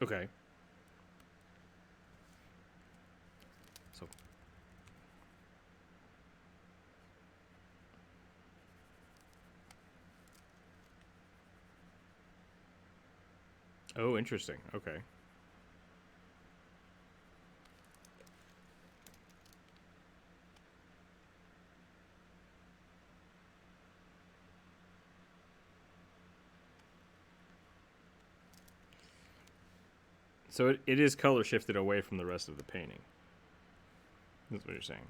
Okay. So. Oh, interesting. Okay. So it is color shifted away from the rest of the painting. That's what you're saying.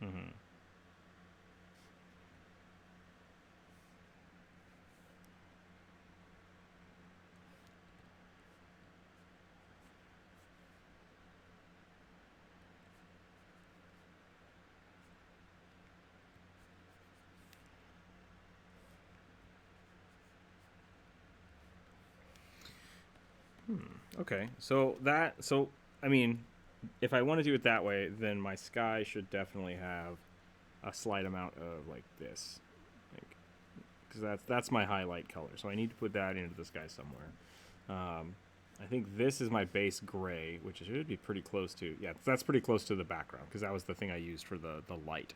Mm-hmm. Okay, so I mean, if I want to do it that way, then my sky should definitely have a slight amount of like this, because that's my highlight color. So I need to put that into the sky somewhere. I think this is my base gray, which should be pretty close to, yeah, that's pretty close to the background, because that was the thing I used for the light.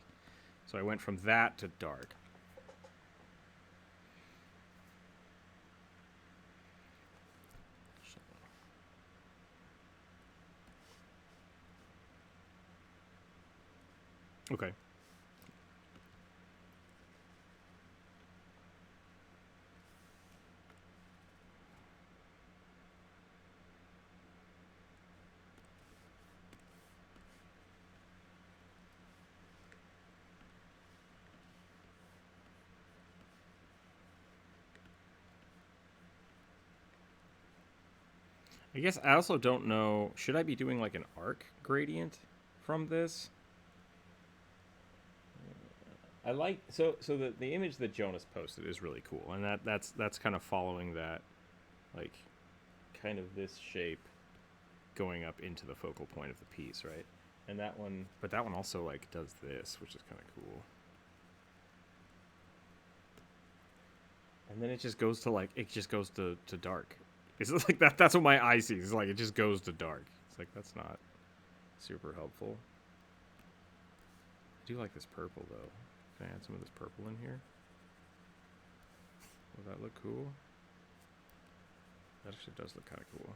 So I went from that to dark. Okay. I guess I also don't know, should I be doing like an arc gradient from this? I like the image that Jonas posted is really cool, and that's kind of following that, like, kind of this shape going up into the focal point of the piece, right? And that one, but that one also like does this, which is kind of cool. And then it just goes to like to dark. It's like that. That's what my eye sees. It's like it just goes to dark. It's like that's not super helpful. I do like this purple though. Can I add some of this purple in here? Will that look cool? That actually does look kind of cool.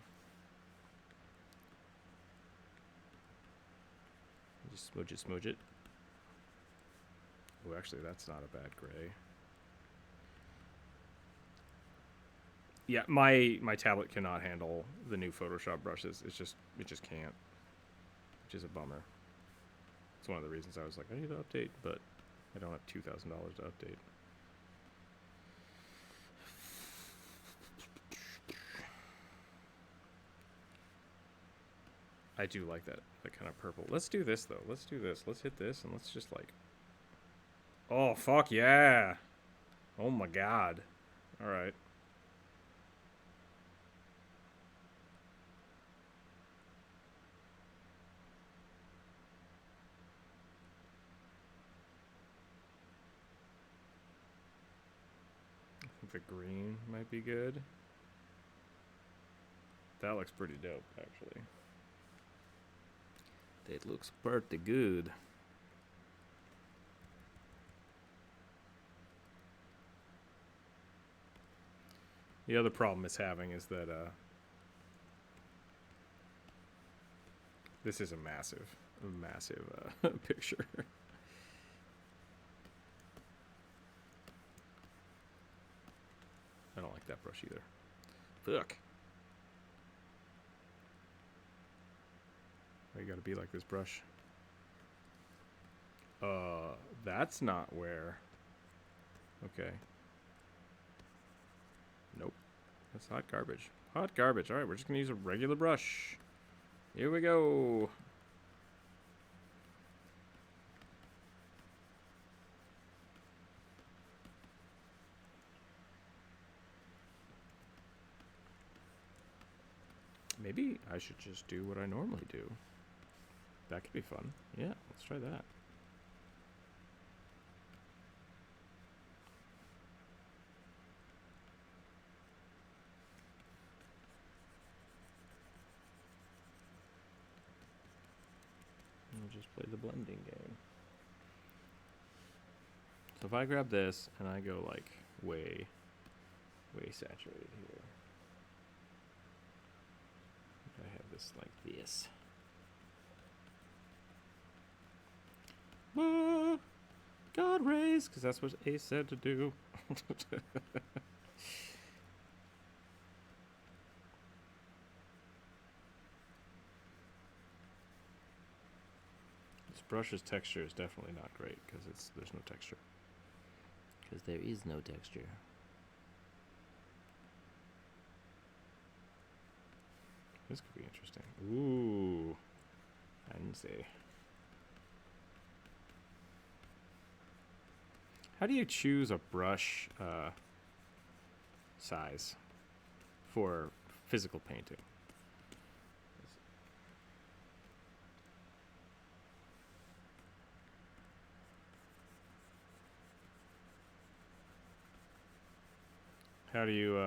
Just smudge it. Oh, actually, that's not a bad gray. Yeah, my tablet cannot handle the new Photoshop brushes. It just can't, which is a bummer. It's one of the reasons I was like, I need to update, but I don't have $2,000 to update. I do like that kind of purple. Let's do this though. Let's do this. Let's hit this and let's just like. Oh fuck yeah! Oh my god! All right. I think the green might be good. That looks pretty dope, actually. That looks pretty good. The other problem it's having is that this is a massive picture. I don't like that brush either. Fuck. Why you gotta be like this brush? That's not where. Okay. Nope. That's hot garbage. Hot garbage. Alright, we're just gonna use a regular brush. Here we go. Maybe I should just do what I normally do. That could be fun. Yeah, let's try that. We'll just play the blending game. So if I grab this and I go like way saturated here. I have this like this. God raise, because that's what Ace said to do. This brush's texture is definitely not great because there's no texture. Because there is no texture. This could be interesting. Ooh, I didn't say. How do you choose a brush size for physical painting? How do you,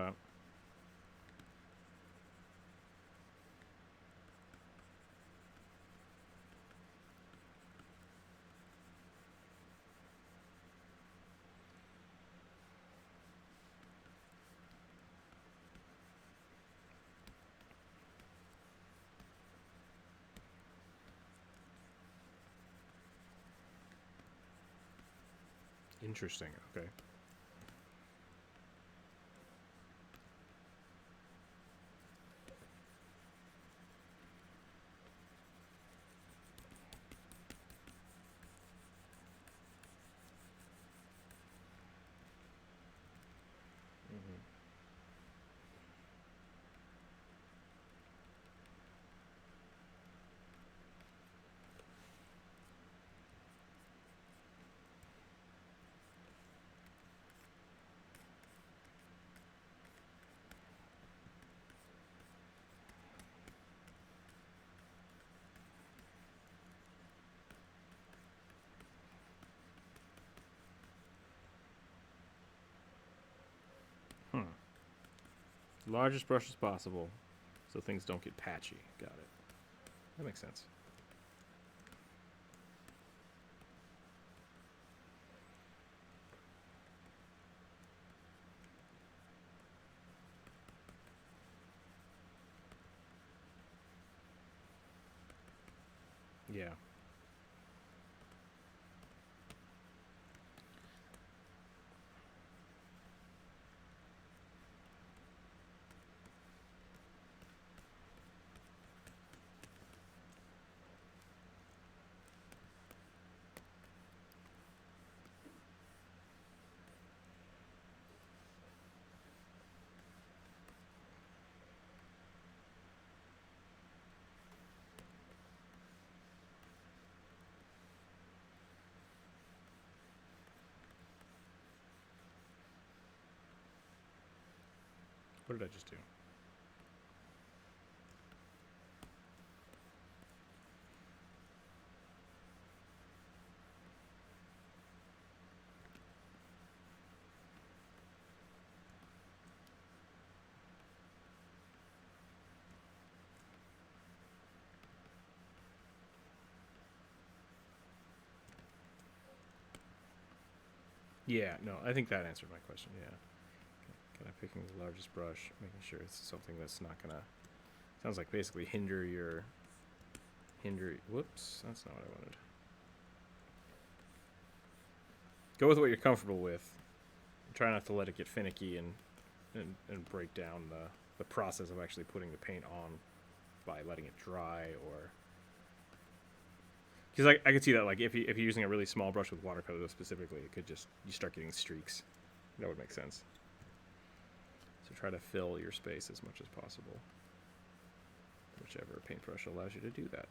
interesting, okay. Mm-hmm. Largest brush as possible, so things don't get patchy. Got it. That makes sense. Yeah. What did I just do? Yeah, no, I think that answered my question, yeah. Kind of picking the largest brush, making sure it's something that's not gonna, sounds like basically whoops, that's not what I wanted. Go with what you're comfortable with. Try not to let it get finicky and break down the process of actually putting the paint on by letting it dry, or because I could see that, like, if you're using a really small brush with watercolor specifically, it could just, you start getting streaks. That would make sense. So try to fill your space as much as possible. Whichever paintbrush allows you to do that.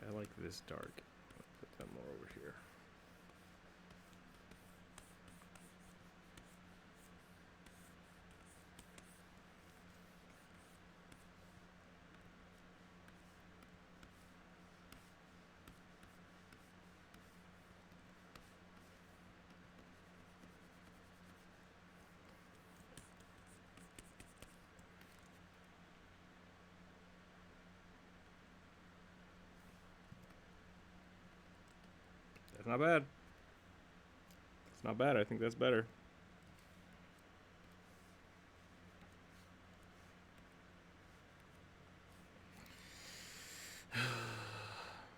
I like this dark. I'll put that more over here. That's not bad. It's not bad. I think that's better.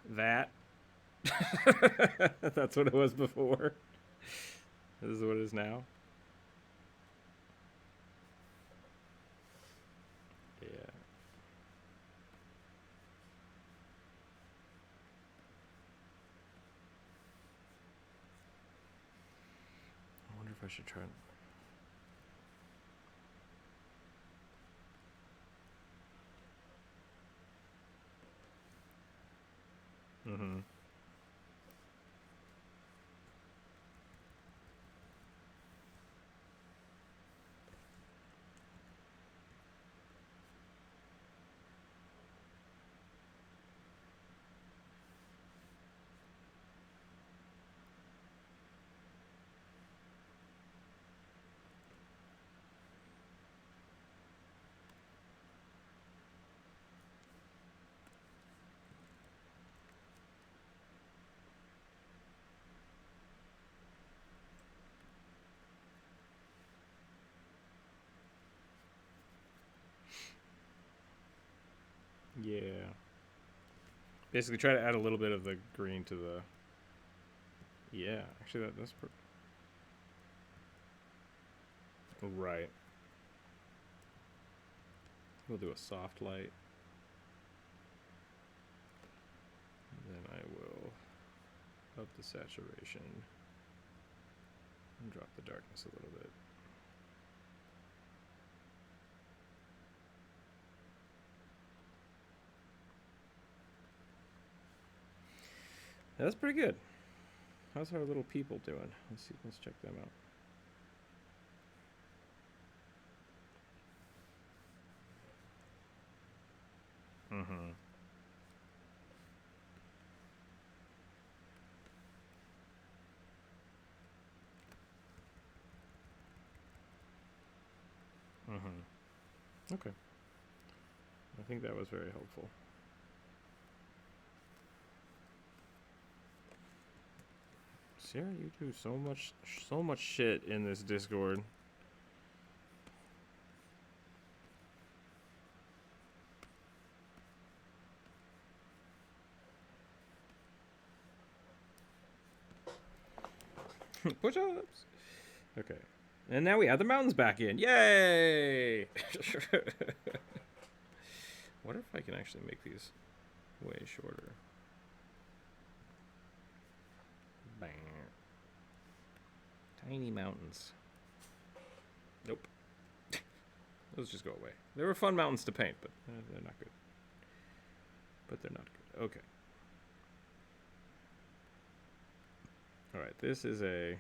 That. That's what it was before. This is what it is now. Yeah. I should try. Mm-hmm. Yeah. Basically, try to add a little bit of the green to the. Yeah, actually, that's right. We'll do a soft light. Then I will up the saturation and drop the darkness a little bit. That's pretty good. How's our little people doing? Let's see. Let's check them out. Mm-hmm. Mm-hmm. Okay. I think that was very helpful. Sarah, you do so much shit in this Discord. Push-ups. Okay. And now we add the mountains back in. Yay! What if I can actually make these way shorter? Bang. Tiny mountains. Nope. Those just go away. They were fun mountains to paint, but they're not good. But they're not good. Okay. Alright, this is a...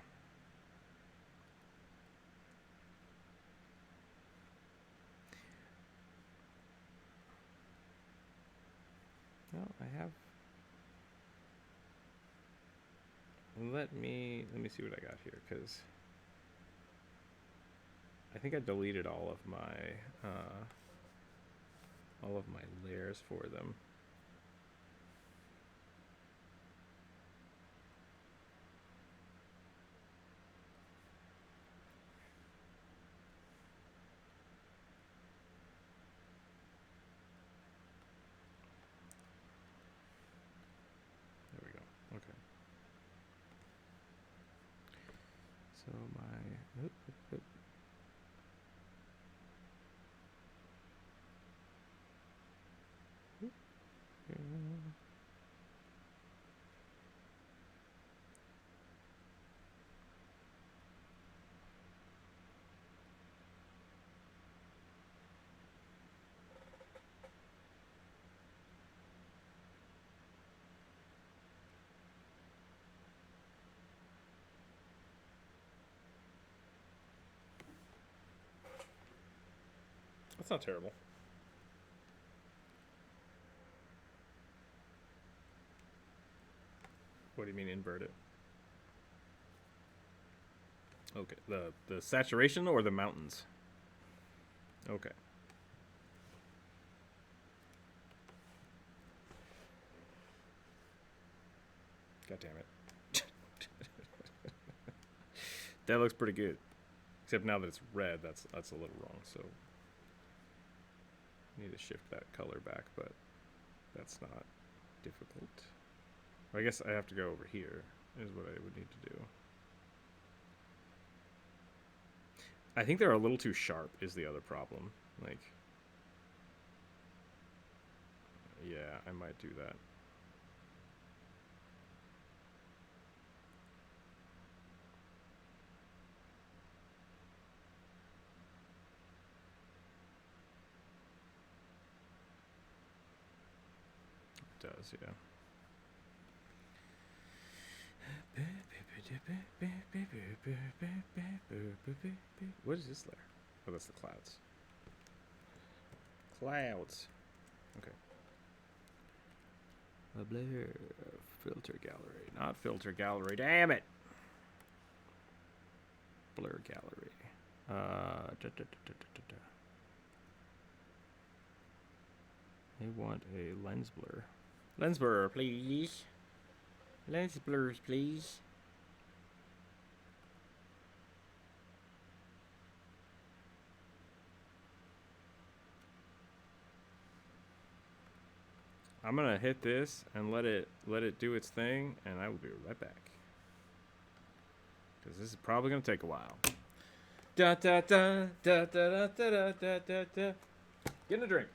Well, I have... Let me see what I got here, because... I think I deleted all of my layers for them. There we go. Okay. So my... That's not terrible. What do you mean invert it? Okay, the saturation or the mountains? Okay. God damn it. That looks pretty good. Except now that it's red, that's a little wrong, so need to shift that color back, but that's not difficult. I guess I have to go over here, is what I would need to do. I think they're a little too sharp is the other problem. Like, yeah, I might do that. does, yeah. What is this layer? Oh, that's the clouds. Clouds. Okay. A blur. Filter gallery. Not filter gallery. Damn it! Blur gallery. I want a lens blur. Lens blur, please. Lens blurs, please. I'm gonna hit this and let it do its thing, and I will be right back. Because this is probably gonna take a while. Da da da da da da da da da da. Getting a drink.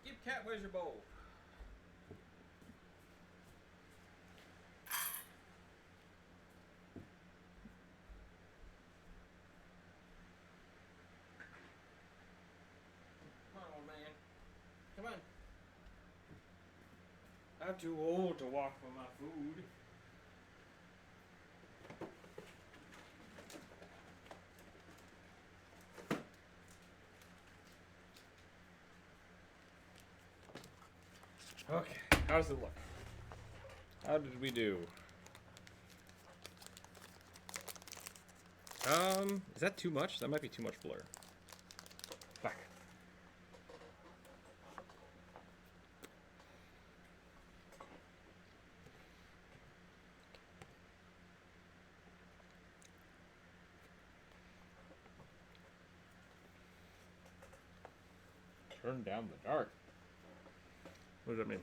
Skip cat, where's your bowl? Come on, old man. Come on. I'm too old to walk for my food. Okay, how does it look? How did we do? Is that too much? That might be too much blur. Back. Turn down the dark. What does that mean?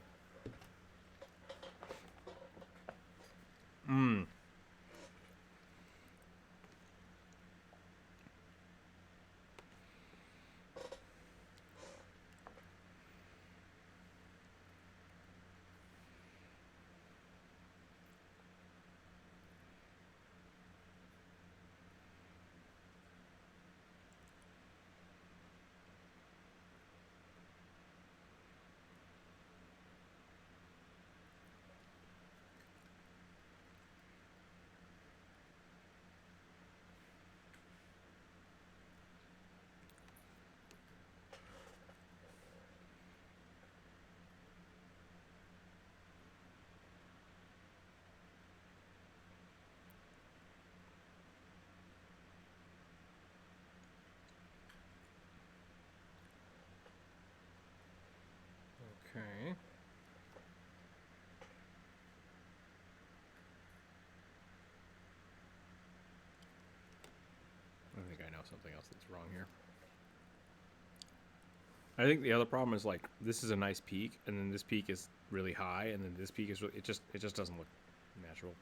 something else that's wrong here. I think the other problem is like this is a nice peak, and then this peak is really high, and then this peak is really, it just doesn't look natural.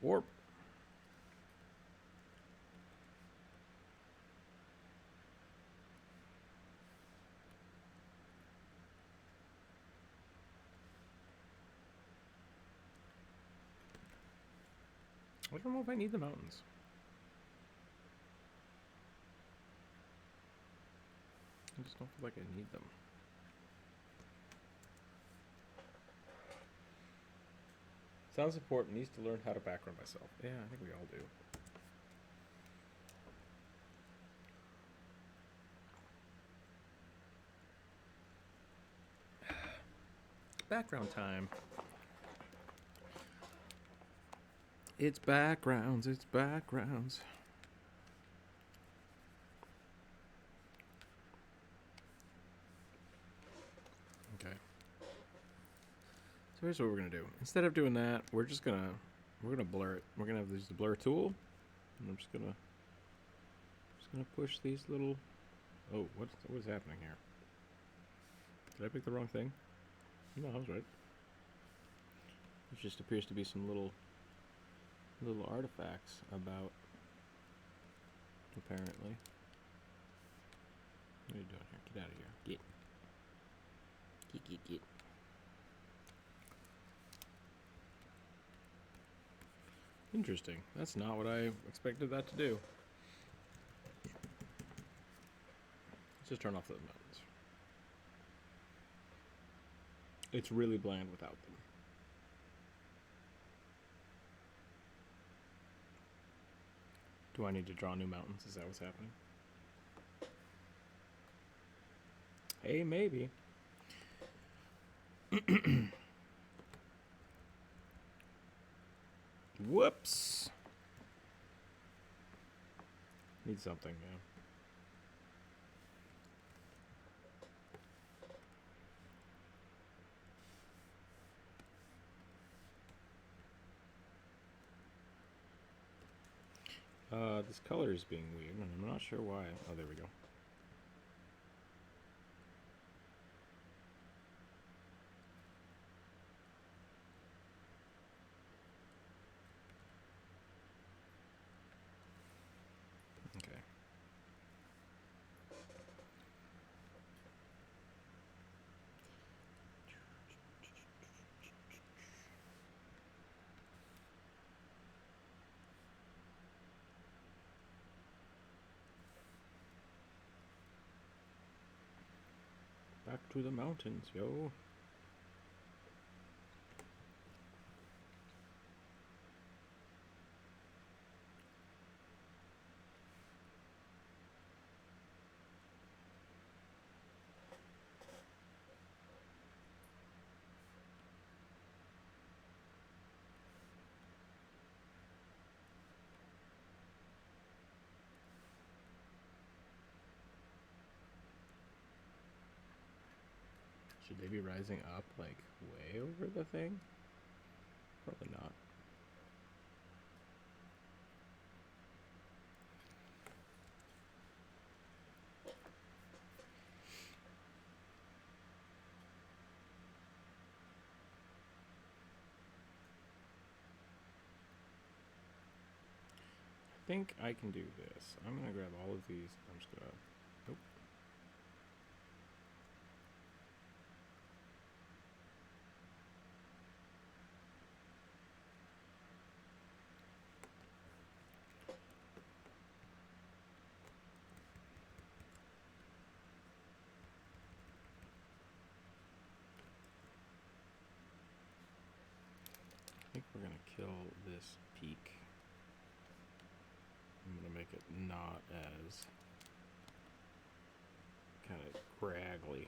Warp. I don't know if I need the mountains. I just don't feel like I need them. Sound support needs to learn how to background myself. Yeah, I think we all do. Background time. It's backgrounds, it's backgrounds. Okay. So here's what we're gonna do. Instead of doing that, we're gonna blur it. We're gonna have this blur tool, and I'm just gonna push these little. Oh, what's happening here? Did I pick the wrong thing? No, I was right. It just appears to be some little artifacts about. Apparently. What are you doing here? Get out of here. Get. Interesting. That's not what I expected that to do. Let's just turn off those mountains. It's really bland without them. Do I need to draw new mountains? Is that what's happening? Hey, maybe. Whoops. Need something, yeah. This color is being weird, and I'm not sure why. Oh, there we go. Okay. Back to the mountains, yo. Should they be rising up, like, way over the thing? Probably not. I think I can do this. I'm gonna grab all of these. I'm just gonna. Nope. I think we're gonna kill this peak. I'm gonna make it not as kind of scraggly.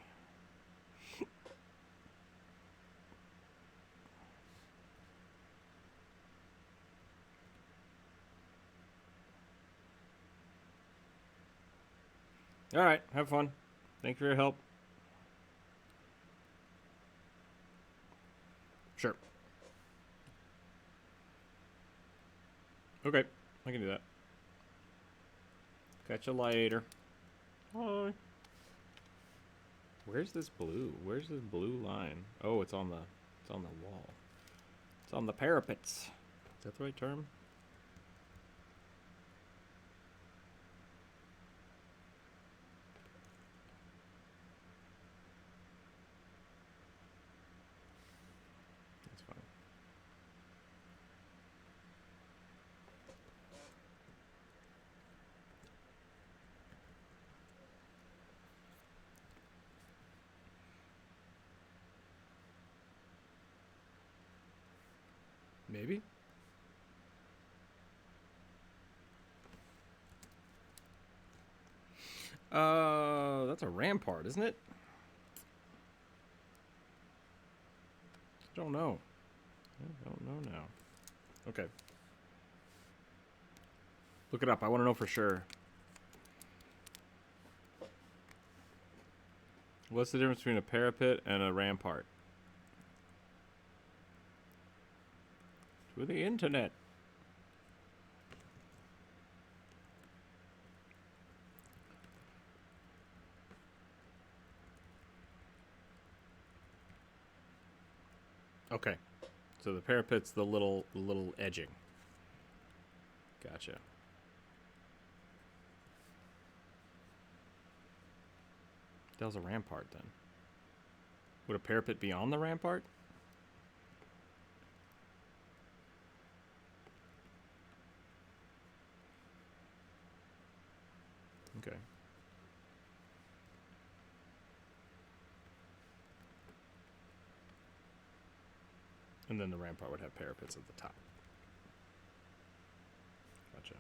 All right, have fun. Thanks for your help. Sure. Okay, I can do that. Catch you later. Bye. Where's this blue? Where's this blue line? Oh, it's on the wall. It's on the parapets. Is that the right term? That's fine. Maybe? That's a rampart, isn't it? I don't know. I don't know now. Okay. Look it up. I want to know for sure. What's the difference between a parapet and a rampart? To the internet. Okay. So the parapet's the little edging. Gotcha. That was a rampart then. Would a parapet be on the rampart? Okay. And then the rampart would have parapets at the top. Gotcha.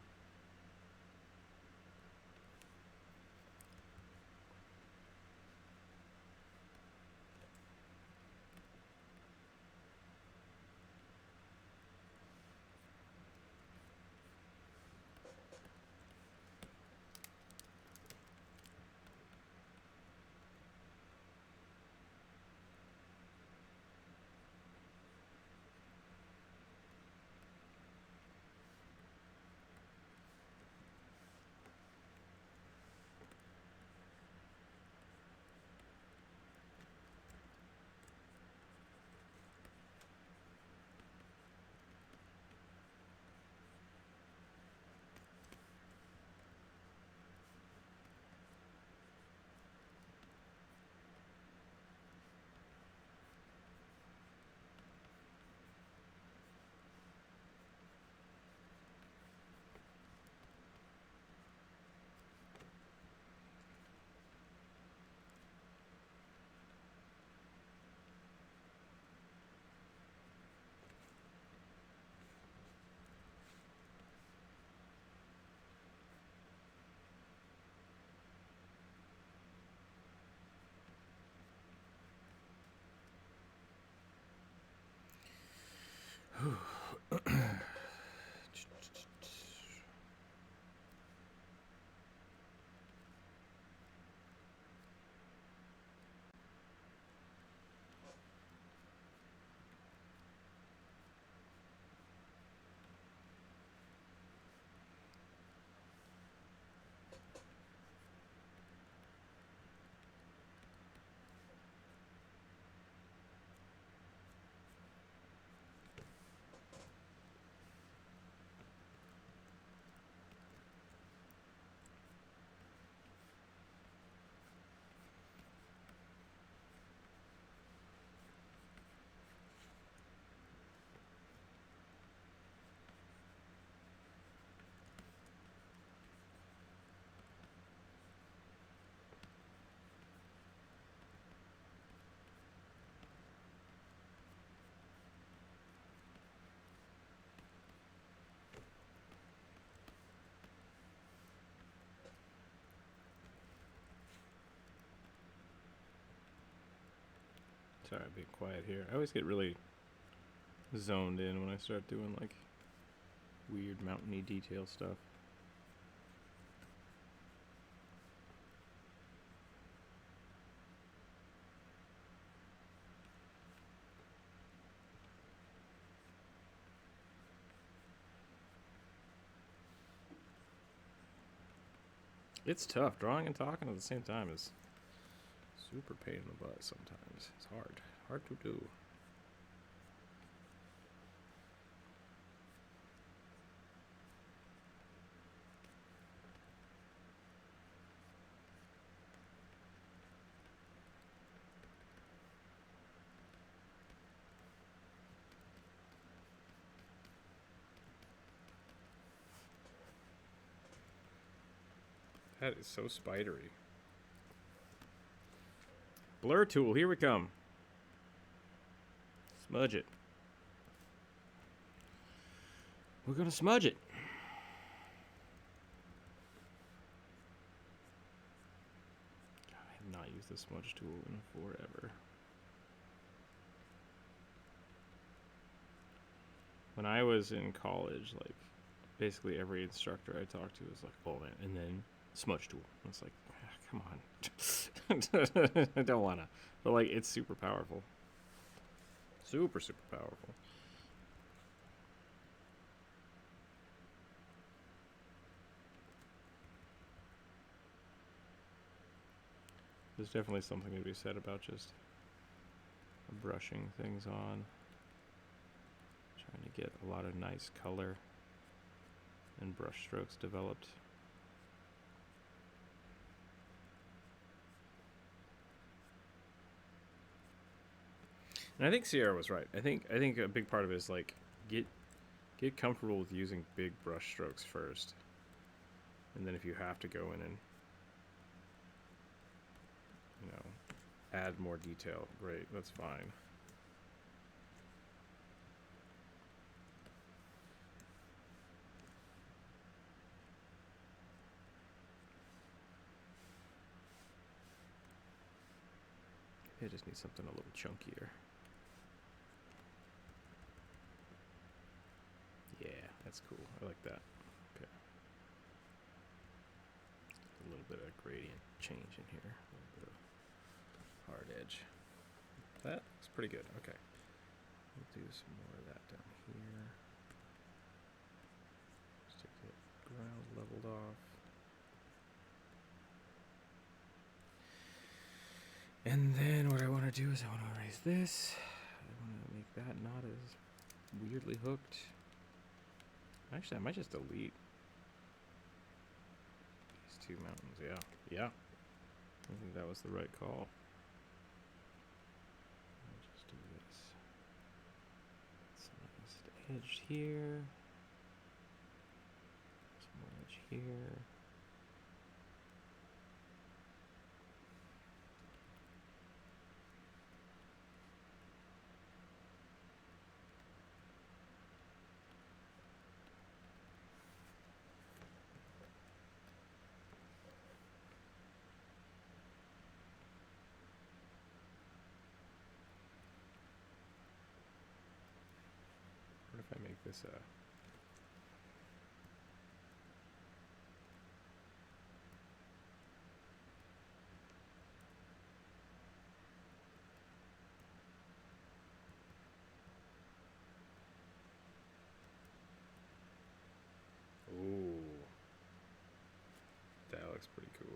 Sorry, being quiet here. I always get really zoned in when I start doing like weird mountainy detail stuff. It's tough. Drawing and talking at the same time is super pain in the butt sometimes. It's hard. Hard to do. That is so spidery. Blur tool, here we come. Smudge it. We're gonna smudge it. God, I have not used the smudge tool in forever. When I was in college, like, basically every instructor I talked to was like, oh man, and then smudge tool. And it's like, come on. I don't wanna. But like, it's super powerful. Super, super powerful. There's definitely something to be said about just brushing things on. Trying to get a lot of nice color and brush strokes developed. And I think Sierra was right. I think a big part of it is like get comfortable with using big brush strokes first. And then if you have to go in and, you know, add more detail, great, that's fine. I just need something a little chunkier. Yeah, that's cool. I like that. Okay. A little bit of gradient change in here. A little bit of hard edge. That looks pretty good. Okay. We'll do some more of that down here. Just to get ground leveled off. And then what I want to do is I want to erase this. I want to make that not as weirdly hooked. Actually, I might just delete these two mountains. Yeah. Yeah. I think that was the right call. I'll just do this. Some nice edge here. Some more edge here. What if I make this a... Ooh. That looks pretty cool.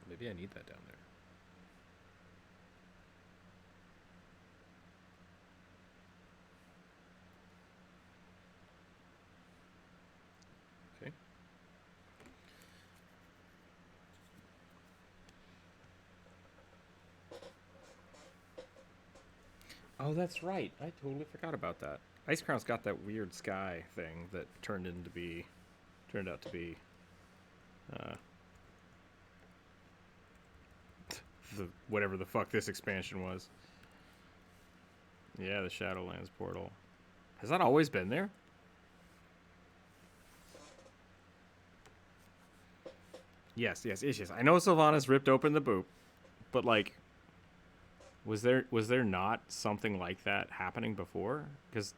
Maybe I need that down there. Okay. Oh, that's right. I totally forgot about that. Ice Crown's got that weird sky thing that turned out to be the whatever the fuck this expansion was. Yeah, the Shadowlands portal. Has that always been there? Yes. I know Sylvanas ripped open the boop, but like, was there not something like that happening before? But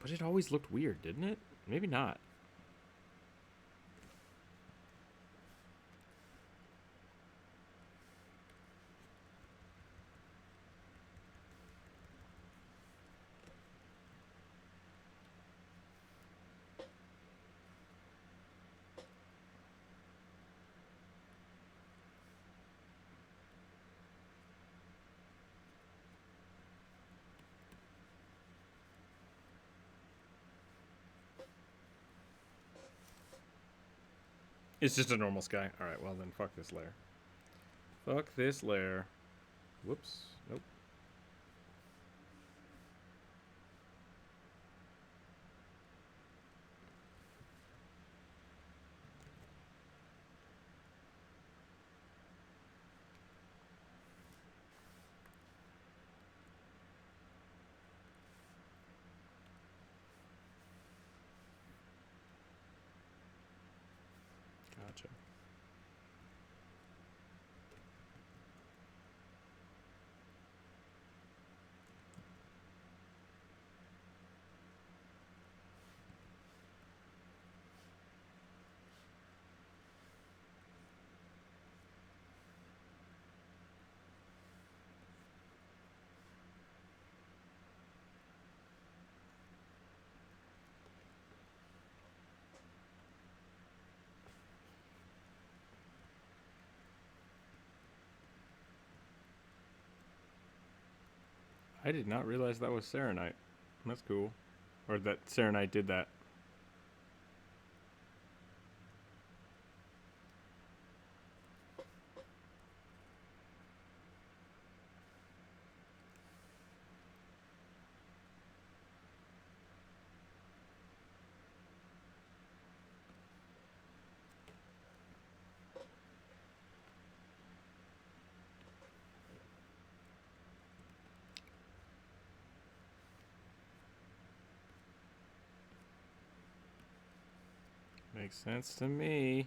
it always looked weird, didn't it? Maybe not. It's just a normal sky. Alright, well then fuck this layer. Fuck this layer. Whoops. Nope. Gotcha. I did not realize that was Serenite. That's cool. Or that Serenite did that. Makes sense to me.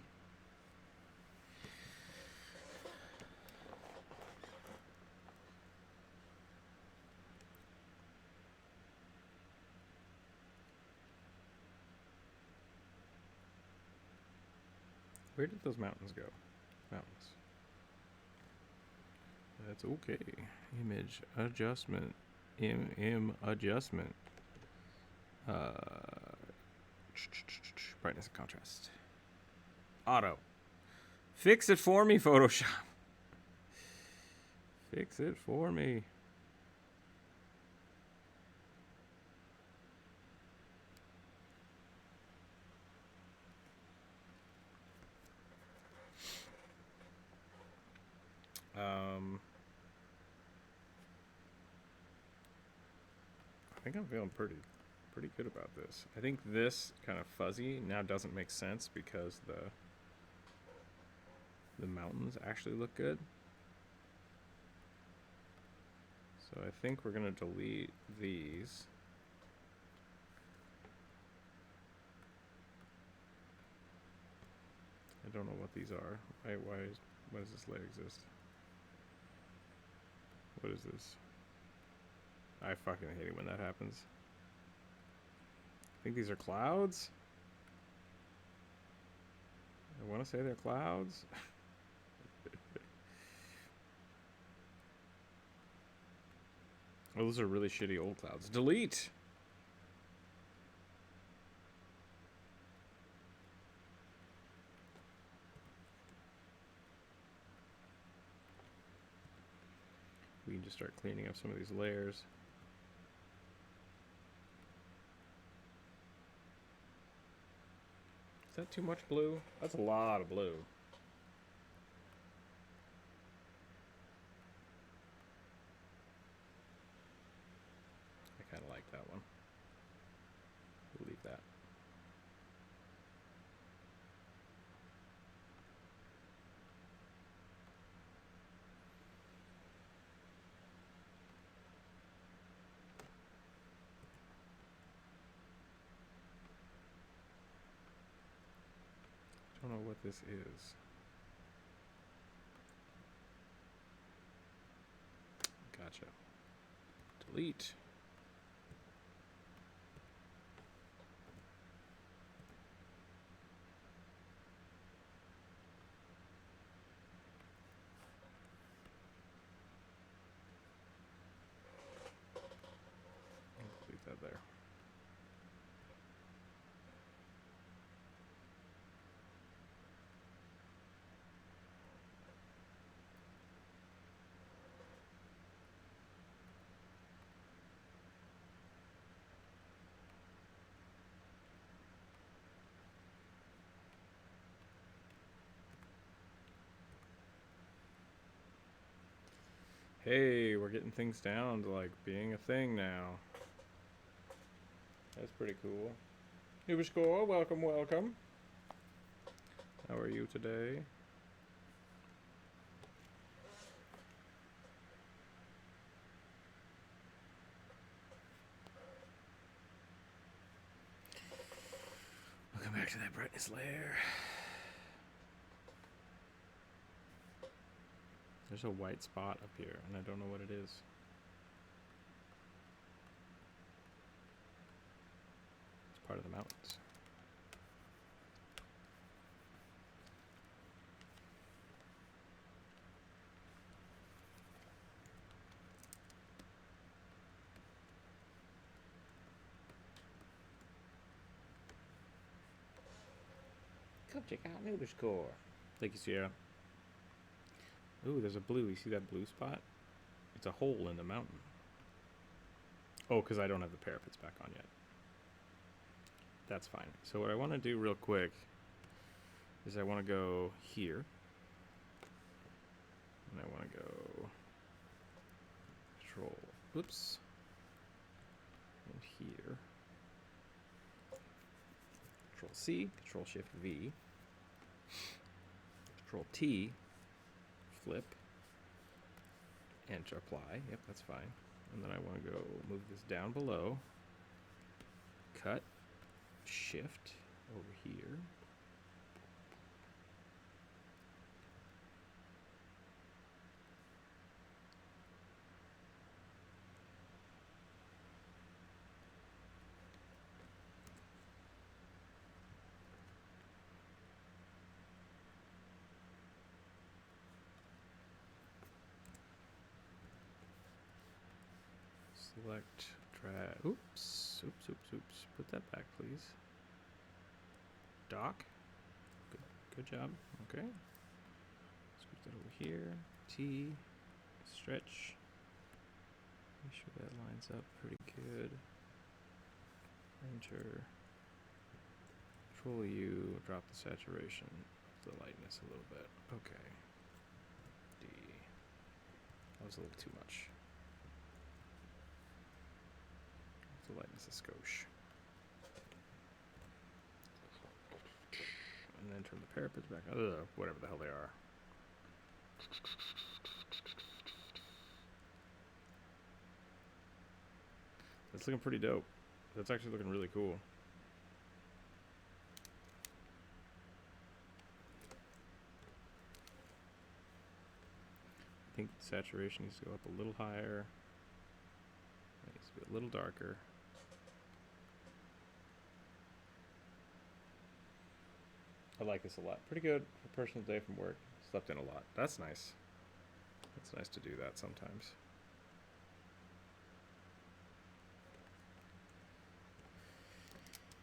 Where did those mountains go? Mountains. That's okay. Image adjustment. Adjustment. Brightness and contrast. Auto. Fix it for me, Photoshop. Fix it for me. I think I'm feeling pretty good about this. I think this kind of fuzzy now doesn't make sense because the mountains actually look good. So I think we're gonna delete these. I don't know what these are. Why does this layer exist? What is this? I fucking hate it when that happens. I think these are clouds. I want to say they're clouds. Oh, those are really shitty old clouds. Delete! We can just start cleaning up some of these layers. Is that too much blue? That's a lot of blue. I kind of like that one. We'll leave that. I don't know what this is. Gotcha. Delete. Leave that there. Hey, we're getting things down to like being a thing now. That's pretty cool. Nubiscore, welcome, welcome. How are you today? Welcome back to that brightness layer. There's a white spot up here, and I don't know what it is. It's part of the mountains. Come check out Nubiscore. Thank you, Sierra. Ooh, there's a blue. You see that blue spot? It's a hole in the mountain. Oh, because I don't have the parapets back on yet. That's fine. So what I want to do real quick is I want to go here. And I want to go Control, oops, and here. Control C, Control Shift V, Control T, flip, Enter, apply. Yep, that's fine. And then I want to go move this down below, cut, shift over here. Select, drag, oops, put that back, please. Dock, good job, okay. Scoot that over here, T, stretch, make sure that lines up pretty good. Enter, Control U, drop the saturation, the lightness a little bit, okay. D, that was a little too much. The lightness a skosh. And then turn the parapets back. Whatever the hell they are. That's looking pretty dope. That's actually looking really cool. I think the saturation needs to go up a little higher. It needs to be a little darker. I like this a lot. Pretty good for a personal day from work. Slept in a lot. That's nice. It's nice to do that sometimes.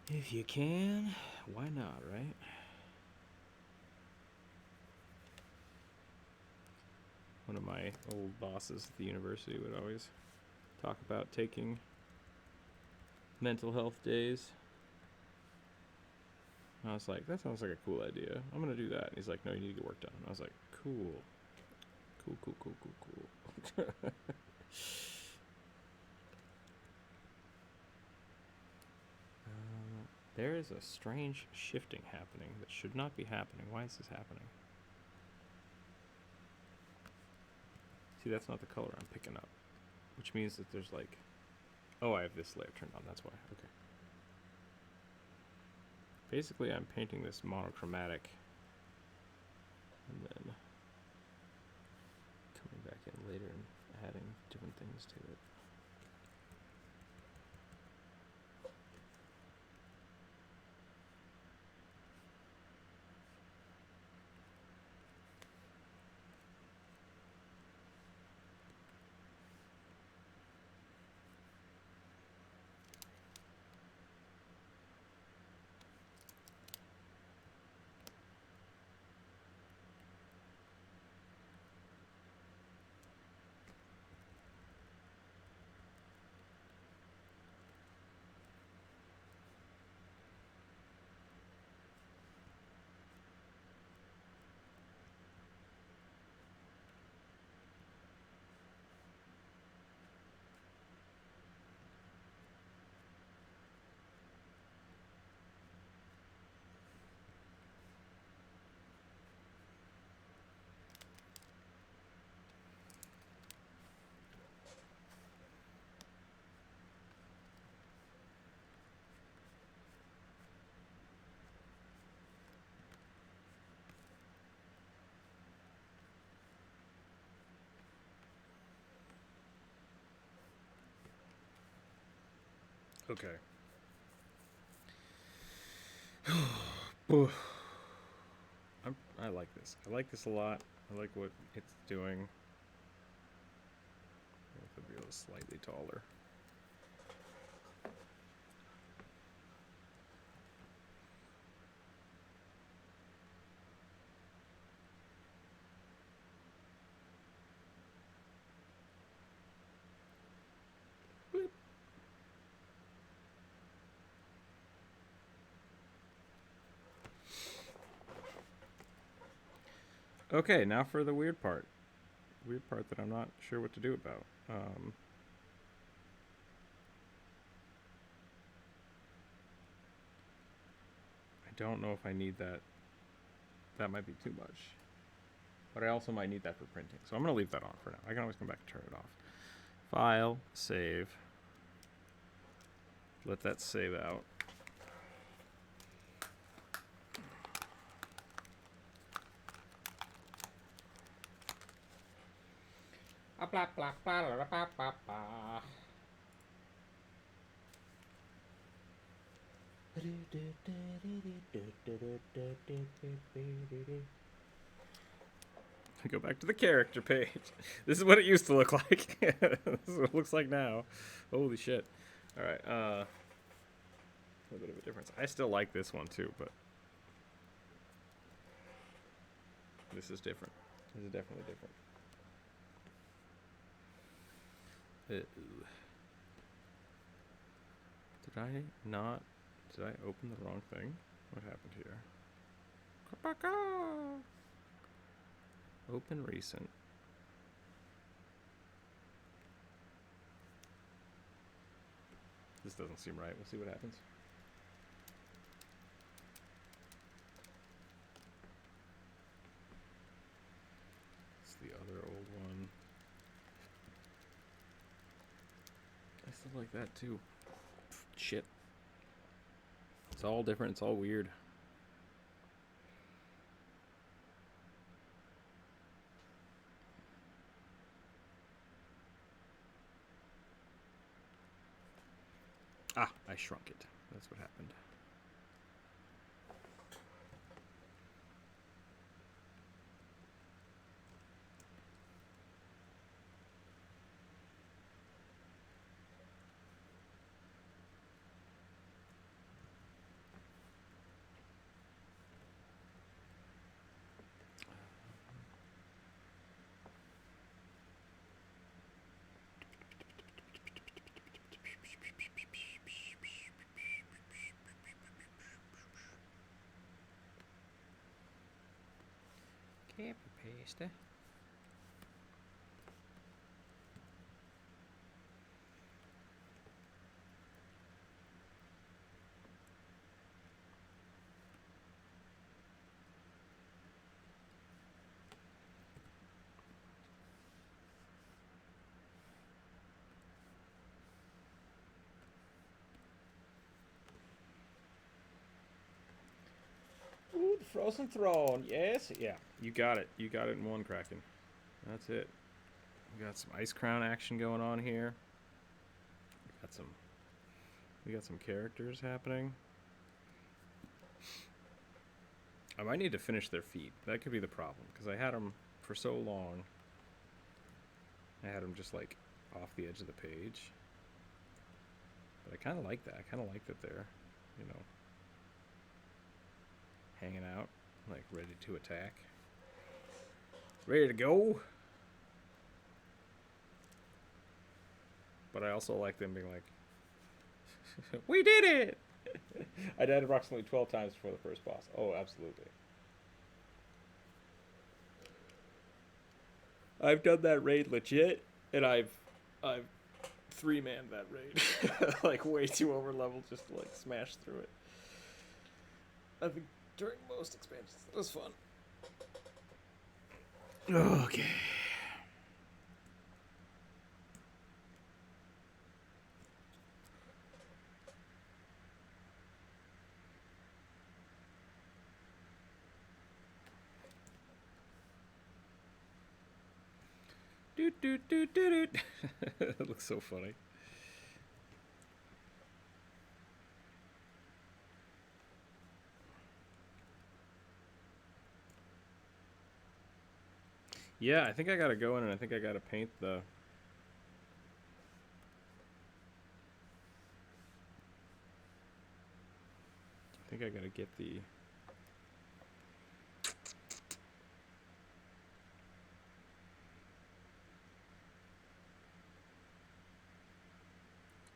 If you can, why not, right? One of my old bosses at the university would always talk about taking mental health days. I was like, that sounds like a cool idea. I'm going to do that. And he's like, no, you need to get work done. And I was like, cool. Cool. There is a strange shifting happening that should not be happening. Why is this happening? See, that's not the color I'm picking up. Which means that there's like... Oh, I have this layer turned on. That's why. Okay. Basically, I'm painting this monochromatic, and then coming back in later and adding different things to it. Okay. I like this. I like this a lot. I like what it's doing. The wheel is slightly taller. Boop. Okay, now for the weird part. Weird part that I'm not sure what to do about. I don't know if I need that. That might be too much. But I also might need that for printing. So I'm going to leave that on for now. I can always come back and turn it off. File, save. Let that save out. Go back to the character page. This is what it used to look like. This is what it looks like now. Holy shit. Alright, a little bit of a difference. I still like this one too, but this is different. This is definitely different. Did I not... Did I open the wrong thing? What happened here? Open recent. This doesn't seem right. We'll see what happens. It's the other old one. I still like that too. Shit. It's all different. It's all weird. Ah, I shrunk it. That's what happened. Copy paste. Ooh, the Frozen Throne. Yes. Yeah, you got it. You got it in one, Kraken. That's it. We got some Ice Crown action going on here. We got some characters happening. I might need to finish their feet. That could be the problem, because I had them for so long. I had them just like off the edge of the page. But I kind of like that. I kind of like that they're, you know, hanging out, like ready to attack. Ready to go. But I also like them being like, we did it! I died approximately 12 times before the first boss. Oh, absolutely. I've done that raid legit, and I've three-manned that raid. Like, way too over-leveled just to, like, smash through it. I think during most expansions, it was fun. Okay. Doot doot doot doot doot. It looks so funny. Yeah, I think I gotta go in and I think I gotta paint the... I think I gotta get the...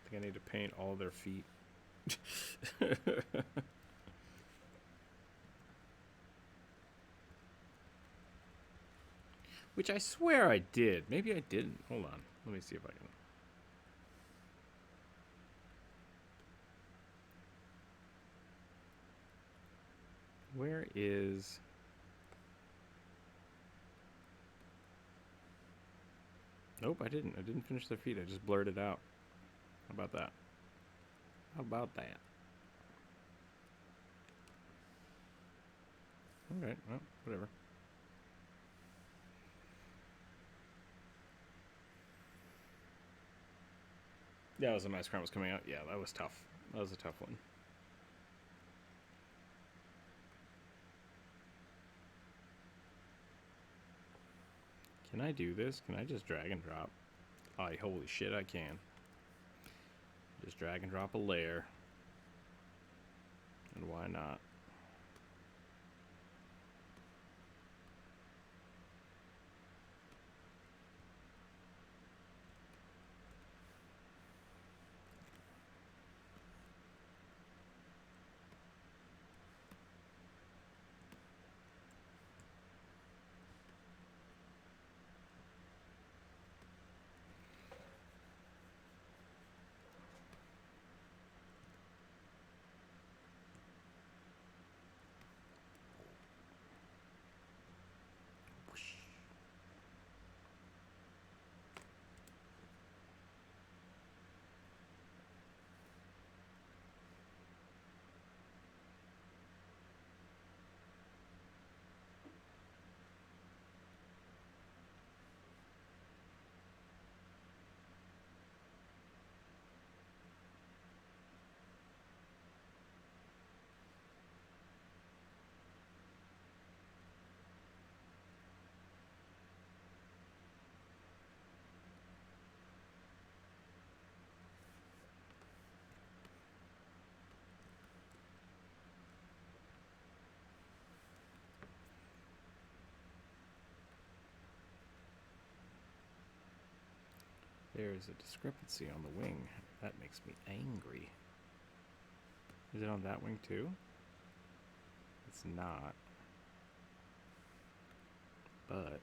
I think I need to paint all their feet. Which I swear I did. Maybe I didn't. Hold on. Let me see if I can... Where is... Nope, I didn't. I didn't finish their feet. I just blurred it out. How about that? How about that? Alright, well, whatever. Yeah, it was a nice crown was coming out. Yeah, that was tough. That was a tough one. Can I do this? Can I just drag and drop? Oh, holy shit, I can. Just drag and drop a layer. And why not? There's a discrepancy on the wing. That makes me angry. Is it on that wing too? It's not. But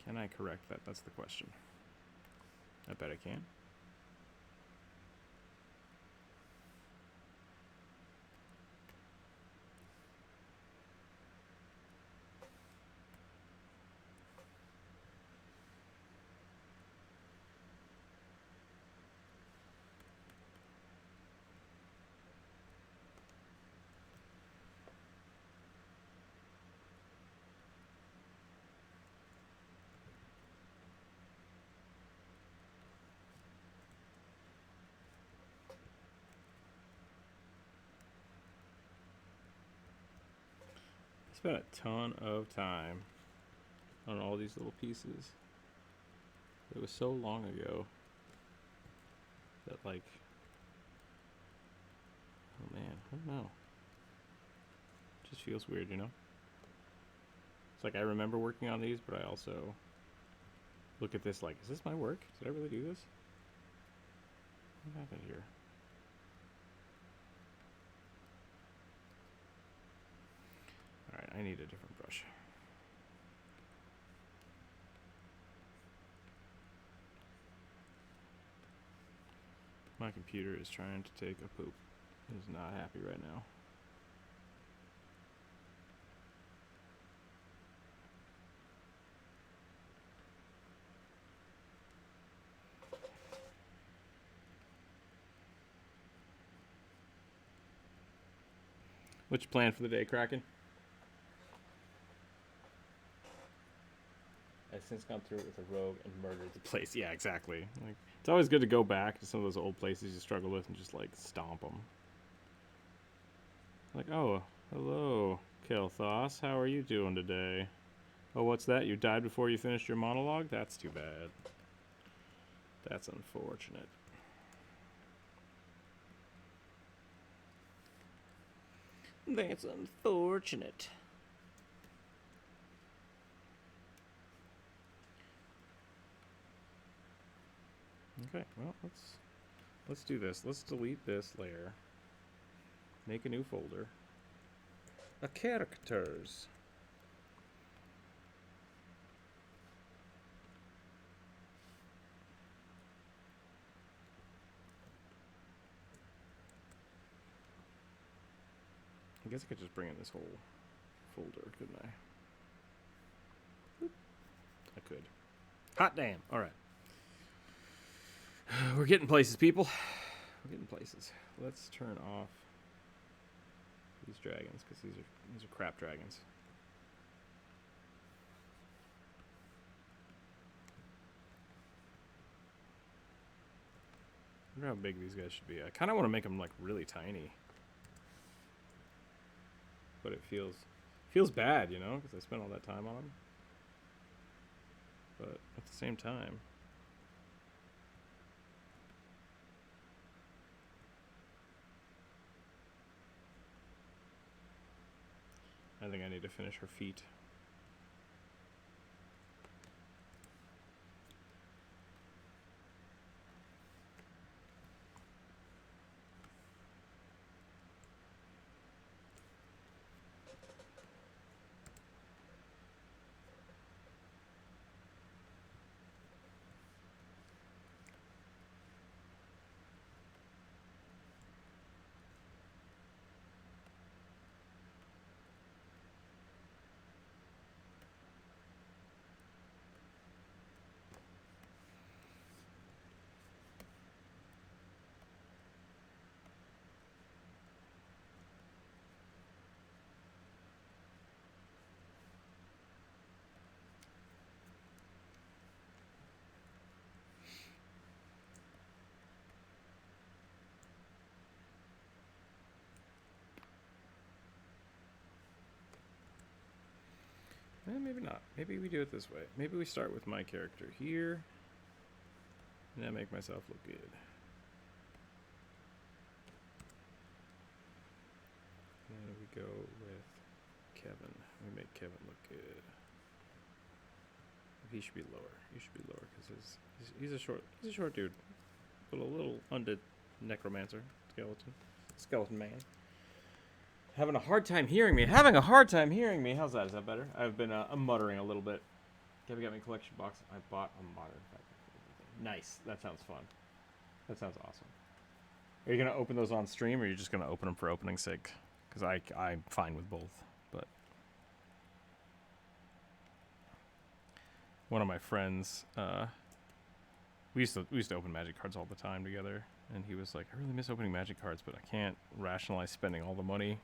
can I correct that? That's the question. I bet I can. I spent a ton of time on all these little pieces. It was so long ago that, like, oh man, I don't know. It just feels weird, you know? It's like I remember working on these, but I also look at this like, is this my work? Did I really do this? What happened here? Alright, I need a different brush. My computer is trying to take a poop. It is not happy right now. What's your plan for the day, Kraken? I've since gone through it with a rogue and murdered the place. Yeah, exactly. Like, it's always good to go back to some of those old places you struggle with and just, like, stomp them. Like, oh, hello. Kelthos, how are you doing today? Oh, what's that? You died before you finished your monologue? That's too bad. That's unfortunate. That's unfortunate. Okay, well, let's do this. Let's delete this layer. Make a new folder. A characters. I guess I could just bring in this whole folder, couldn't I? I could. Hot damn. All right. We're getting places, people. We're getting places. Let's turn off these dragons because these are crap dragons. I wonder how big these guys should be. I kind of want to make them like really tiny, but it feels bad, you know, because I spent all that time on them. But at the same time, I think I need to finish her feet. Maybe not. Maybe we do it this way. Maybe we start with my character here, and then make myself look good. And we go with Kevin. We make Kevin look good. He should be lower. You should be lower because he's a short dude, but a little undead necromancer skeleton man. Having a hard time hearing me. How's that? Is that better? I've been muttering a little bit. Kevin got me a collection box. I bought a modern factory. Nice. That sounds fun. That sounds awesome. Are you gonna open those on stream, or are you just gonna open them for opening's sake? Because I'm fine with both. But one of my friends, we used to open magic cards all the time together, and he was like, I really miss opening magic cards, but I can't rationalize spending all the money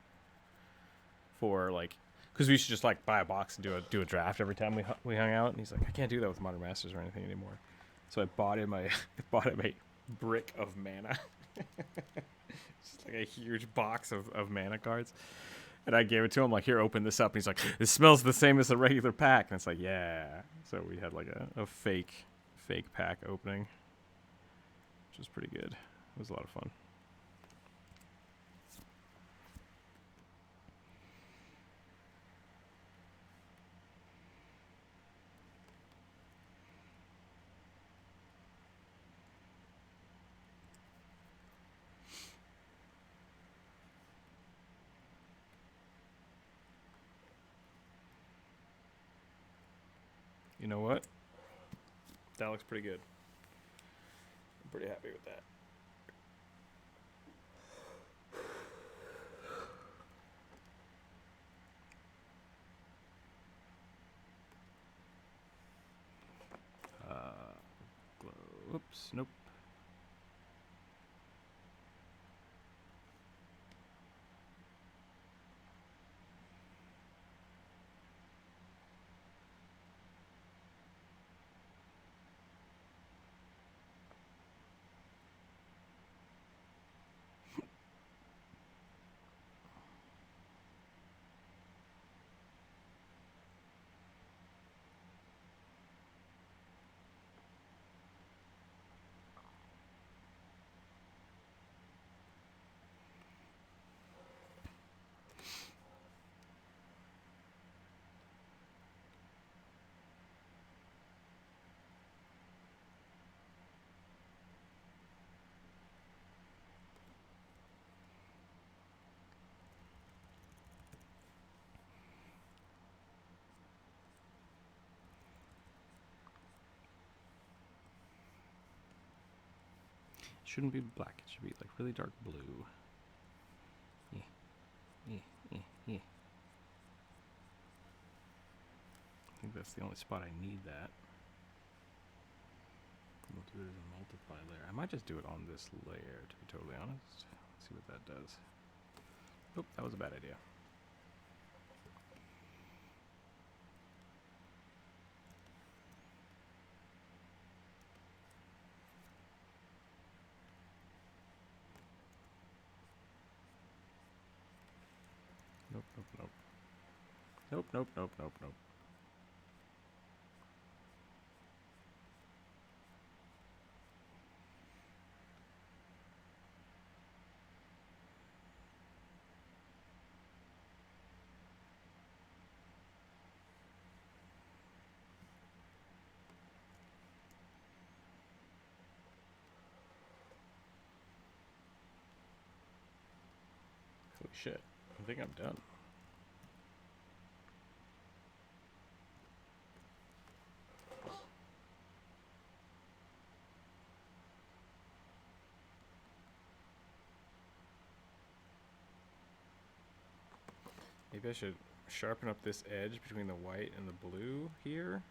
for like, because we used to just like buy a box and do a draft every time we hung out, and he's like, I can't do that with Modern Masters or anything anymore. So I bought him a brick of mana. Just like a huge box of mana cards. And I gave it to him, like, here, open this up. And he's like, this smells the same as a regular pack. And it's like, yeah. So we had like a fake pack opening, which was pretty good. It was a lot of fun. You know what? That looks pretty good. I'm pretty happy with that. Oops, nope. Shouldn't be black. It should be like really dark blue. Yeah. Yeah. Yeah. Yeah. I think that's the only spot I need that. We'll do it as a multiply layer. I might just do it on this layer, to be totally honest. Let's see what that does. Oop, that was a bad idea. Nope, nope, nope. Nope, nope, nope, nope, nope. Holy shit. I think I'm done. Maybe I should sharpen up this edge between the white and the blue here.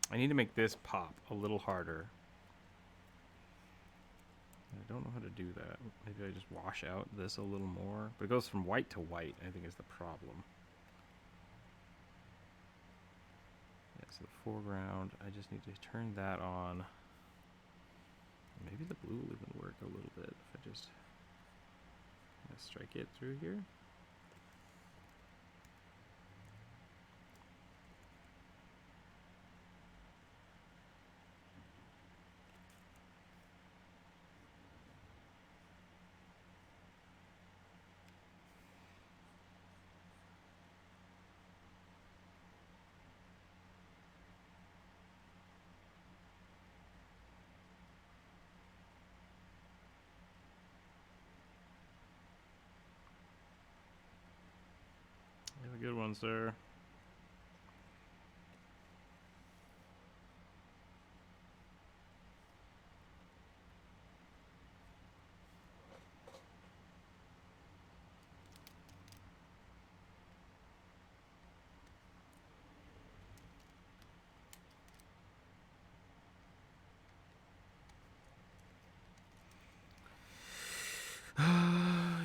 I need to make this pop a little harder. I don't know how to do that. Maybe I just wash out this a little more. But it goes from white to white, I think is the problem. Yeah, so the foreground, I just need to turn that on. Maybe the blue will even work a little bit if I just strike it through here. You have a good one, sir.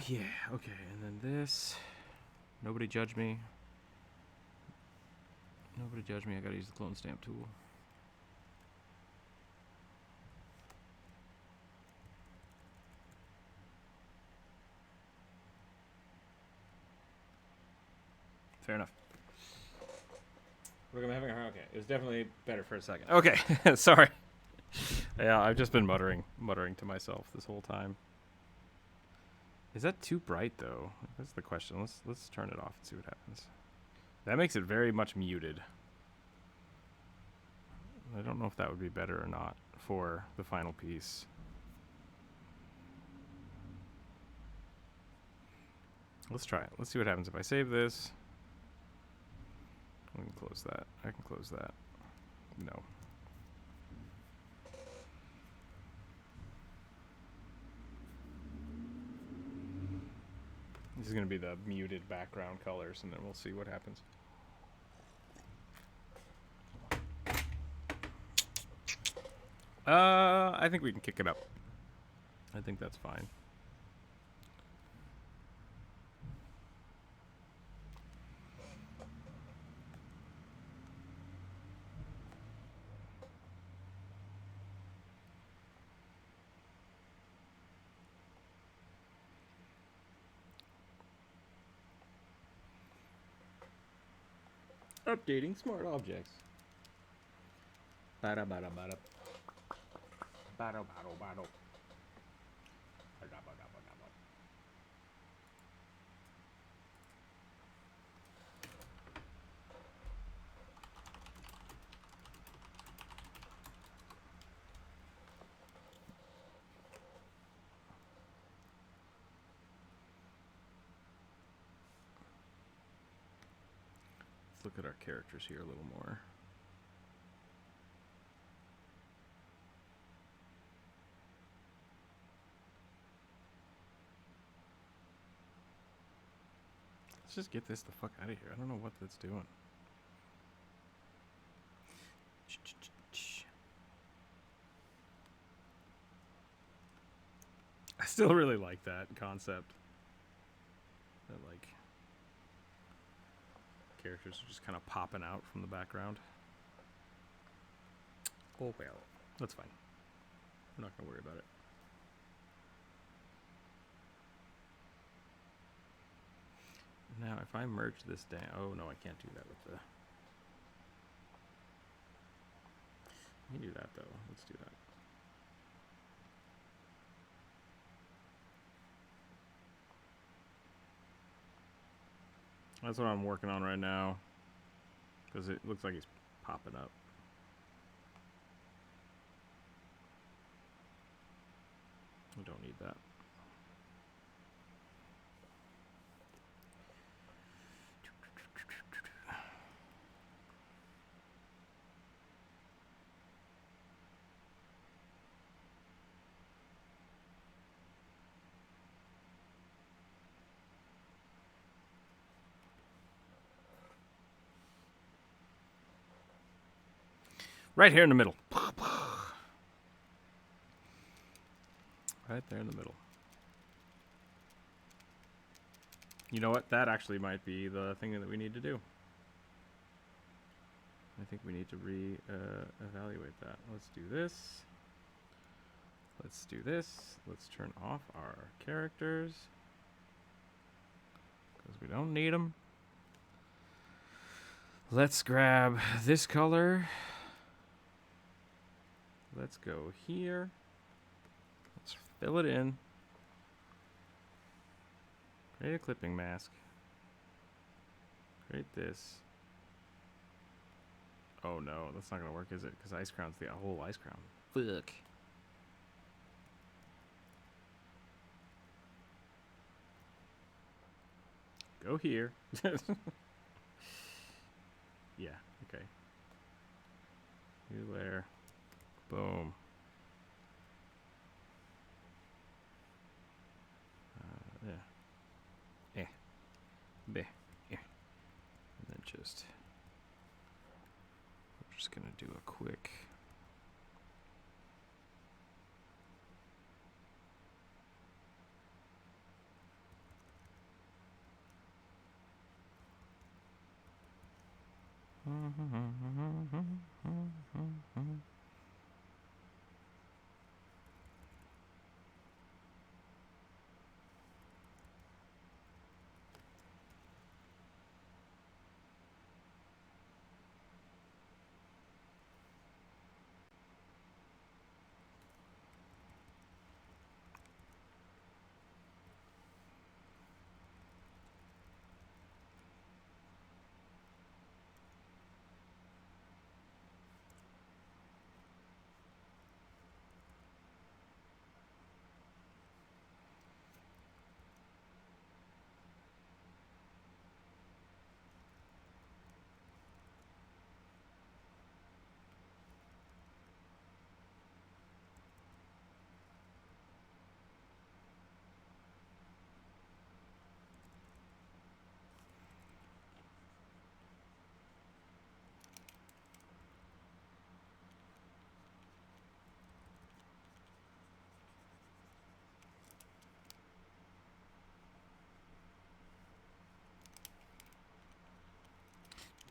Yeah, okay, and then this. Nobody judge me. Nobody judge me, I gotta use the clone stamp tool. Fair enough. Look, I'm having a hard. Okay, it was definitely better for a second. Okay, sorry. Yeah, I've just been muttering to myself this whole time. Is that too bright though? That's the question. Let's turn it off and see what happens. That makes it very much muted. I don't know if that would be better or not for the final piece. Let's try it. Let's see what happens if I save this. I can close that. I can close that. No. This is going to be the muted background colors, and then we'll see what happens. I think we can kick it up. I think that's fine. Updating smart objects. Bada bada bada. Bada bada bada. Bada bada bada bada. Let's look at our characters here a little more. Let's just get this the fuck out of here. I don't know what that's doing. I still really like that concept. That, like, characters are just kind of popping out from the background. Oh well, that's fine. I'm not gonna worry about it. Now, if I merge this down, oh no, I can't do that with the. I can do that though. Let's do that. That's what I'm working on right now, because it looks like he's popping up. We don't need that. Right here in the middle. Right there in the middle. You know what? That actually might be the thing that we need to do. I think we need to evaluate that. Let's do this. Let's do this. Let's turn off our characters, because we don't need them. Let's grab this color. Let's go here. Let's fill it in. Create a clipping mask. Create this. Oh no, that's not gonna work, is it? Because ice crown's the whole ice crown. Fuck. Go here. Yeah, okay. New layer. Boom. Yeah. Bleh. Yeah. And then just, we're just gonna do a quick.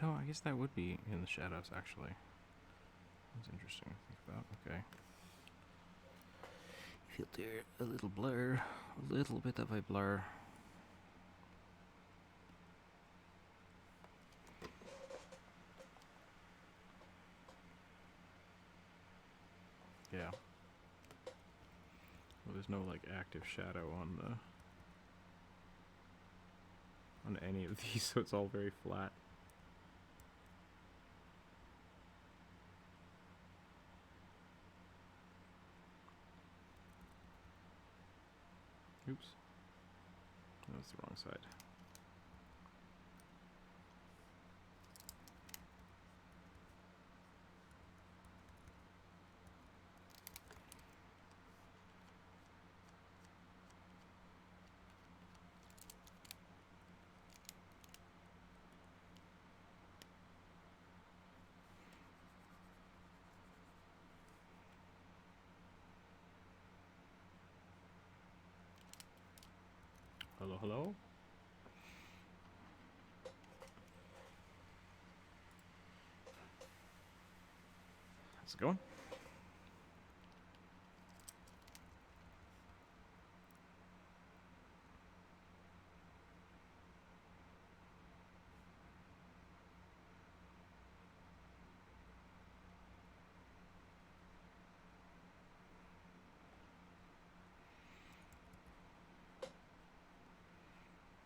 No, I guess that would be in the shadows, actually. That's interesting to think about. Okay. Filter a little blur. A little bit of a blur. Yeah. Well, there's no, like, active shadow on any of these, so it's all very flat. Oops. That was the wrong side. Hello, hello. How's it going?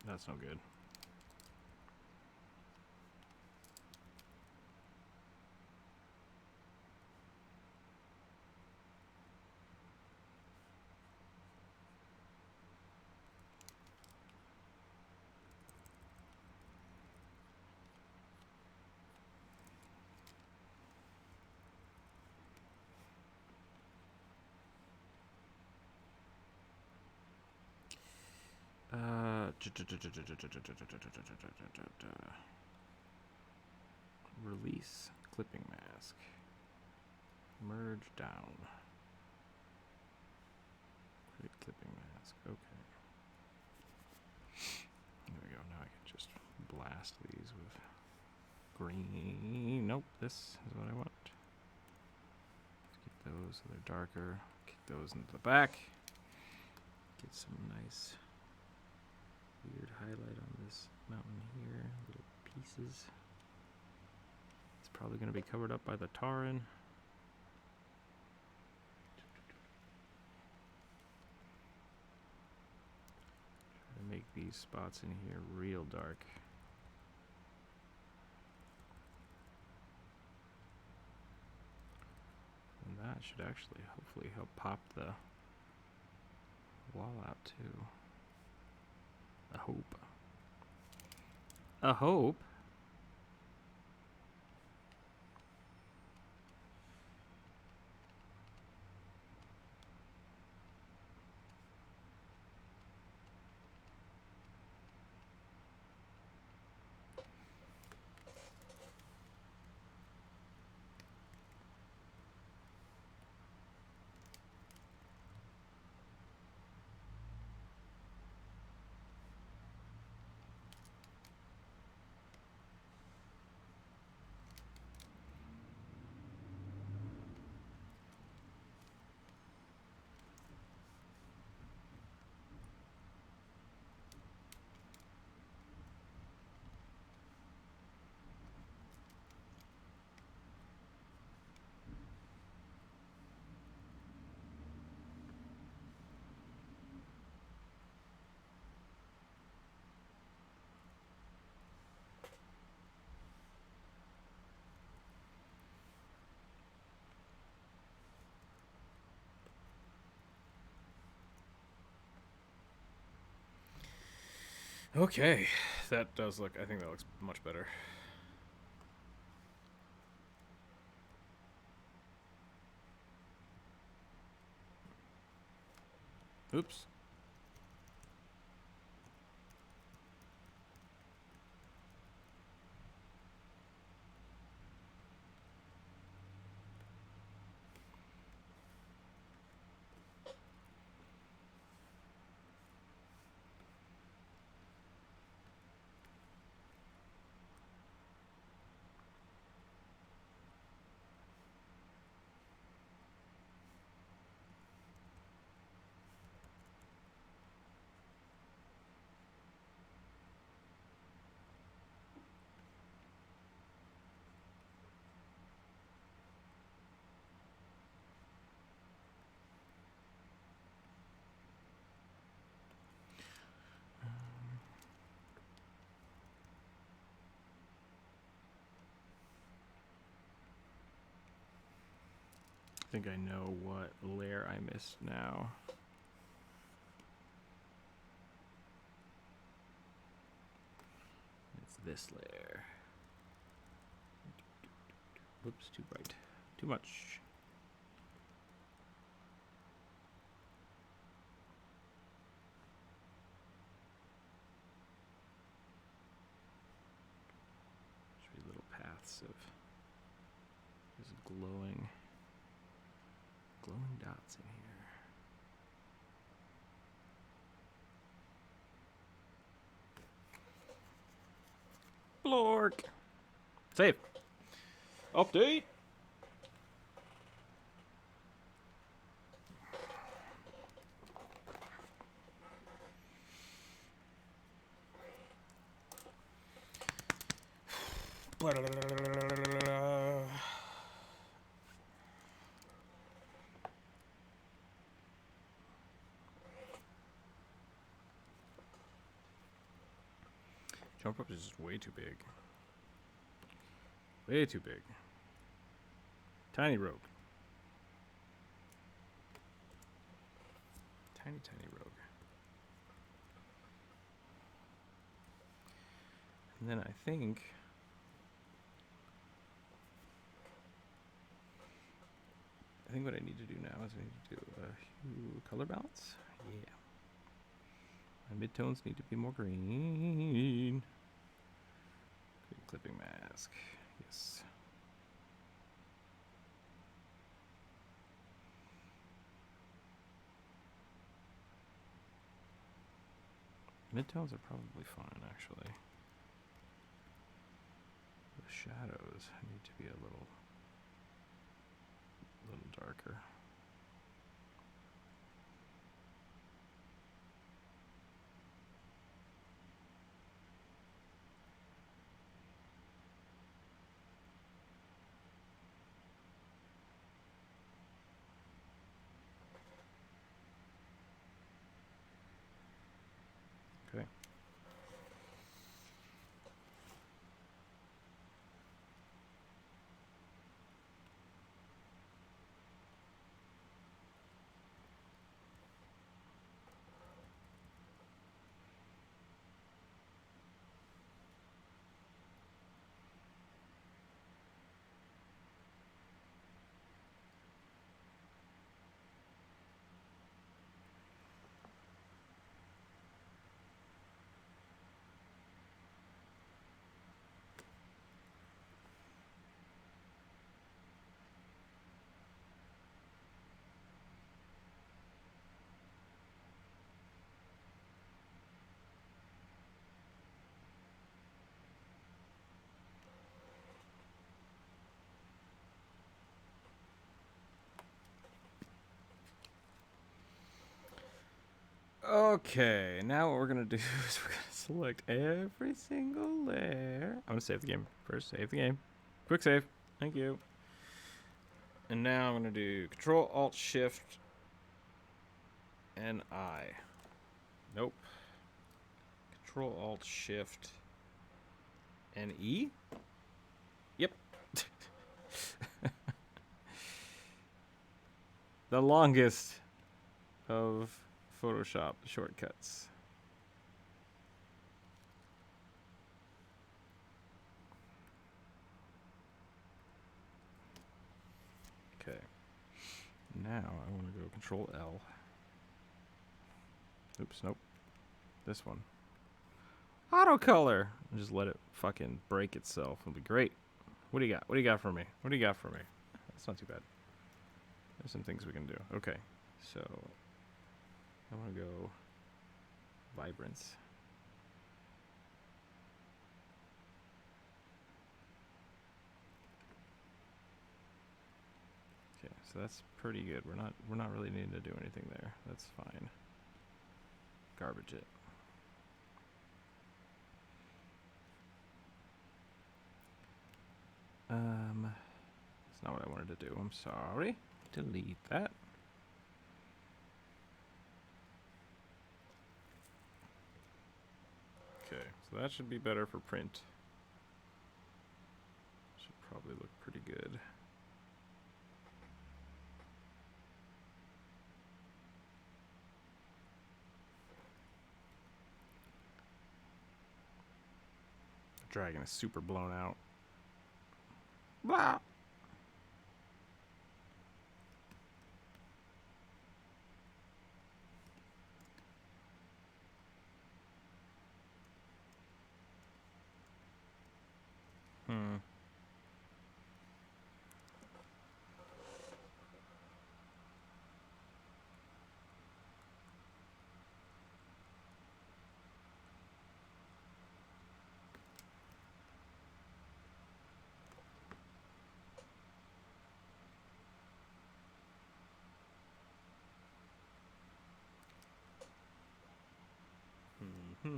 That's no good. Release clipping mask. Merge down. Create clipping mask. Okay. There we go. Now I can just blast these with green. Nope, this is what I want. Let's get those so they're darker. Kick those into the back. Get some nice weird highlight on this mountain here. Little pieces. It's probably going to be covered up by the Tauren. Try to make these spots in here real dark. And that should actually hopefully help pop the wall out too. I hope. I hope. Okay, that does look, I think that looks much better. Oops. I think I know what layer I missed now. It's this layer. Whoops, too bright. Too much. Should be little paths of these glowing dots in here. Blork. Save. Update. Jump up is just way too big. Way too big. Tiny rogue. Tiny rogue. And then I think what I need to do now is I need to do a hue color balance. Yeah. My midtones need to be more green. Green clipping mask. Yes. Midtones are probably fine, actually. The shadows need to be a little darker. Okay. Okay, now what we're gonna do is we're gonna select every single layer. I'm gonna save the game first. Save the game. Quick save. Thank you. And now I'm gonna do Control Alt Shift and I. Nope. Control Alt Shift and E. Yep. The longest of Photoshop shortcuts. Okay. Now I want to go Control L. Oops, nope. This one. Auto color. Just let it fucking break itself. It'll be great. What do you got? What do you got for me? What do you got for me? That's not too bad. There's some things we can do. Okay. So I want to go vibrance. Okay, so that's pretty good. We're not really needing to do anything there. That's fine. Garbage it. That's not what I wanted to do. I'm sorry. Delete that. Okay, so that should be better for print. Should probably look pretty good. The dragon is super blown out. Blah! That's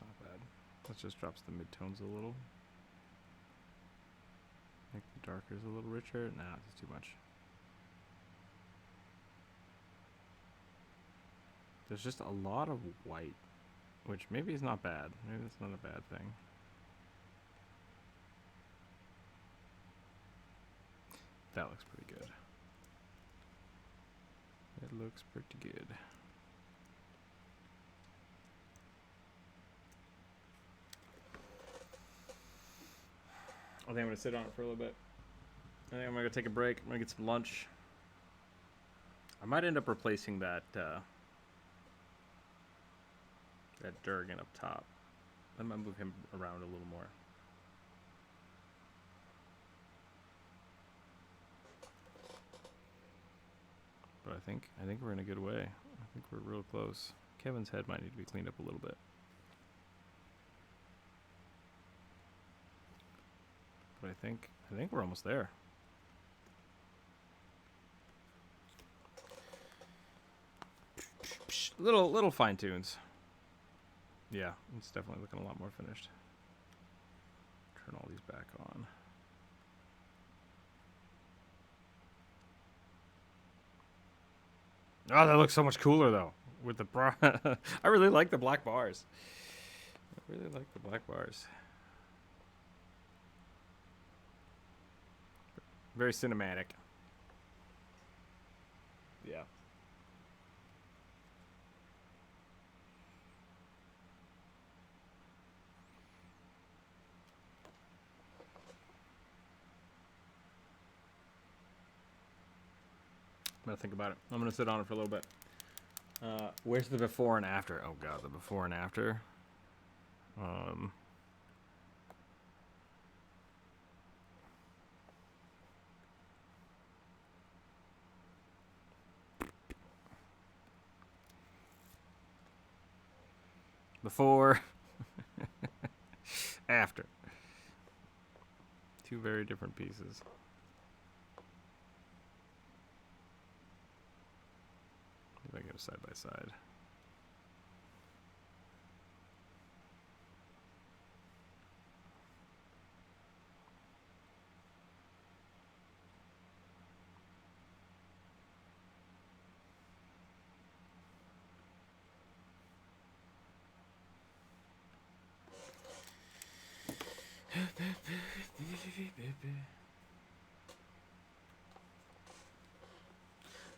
not bad. That just drops the midtones a little. Make the darkers a little richer. Nah, it's too much. There's just a lot of white, which maybe is not bad. Maybe that's not a bad thing. That looks pretty good. It looks pretty good. I think I'm going to sit on it for a little bit. I think I'm going to go take a break. I'm going to get some lunch. I might end up replacing that that Durgan up top. I might move him around a little more. But I think we're in a good way. I think we're real close. Kevin's head might need to be cleaned up a little bit. But I think we're almost there. Little fine tunes. Yeah, it's definitely looking a lot more finished. Turn all these back on. Oh, that looks so much cooler though. With the I really like the black bars. I really like the black bars. Very cinematic. Yeah. I'm gonna think about it. I'm gonna sit on it for a little bit. Where's the before and after? Oh god, the before and after. Before, after. Two very different pieces. If I go side by side.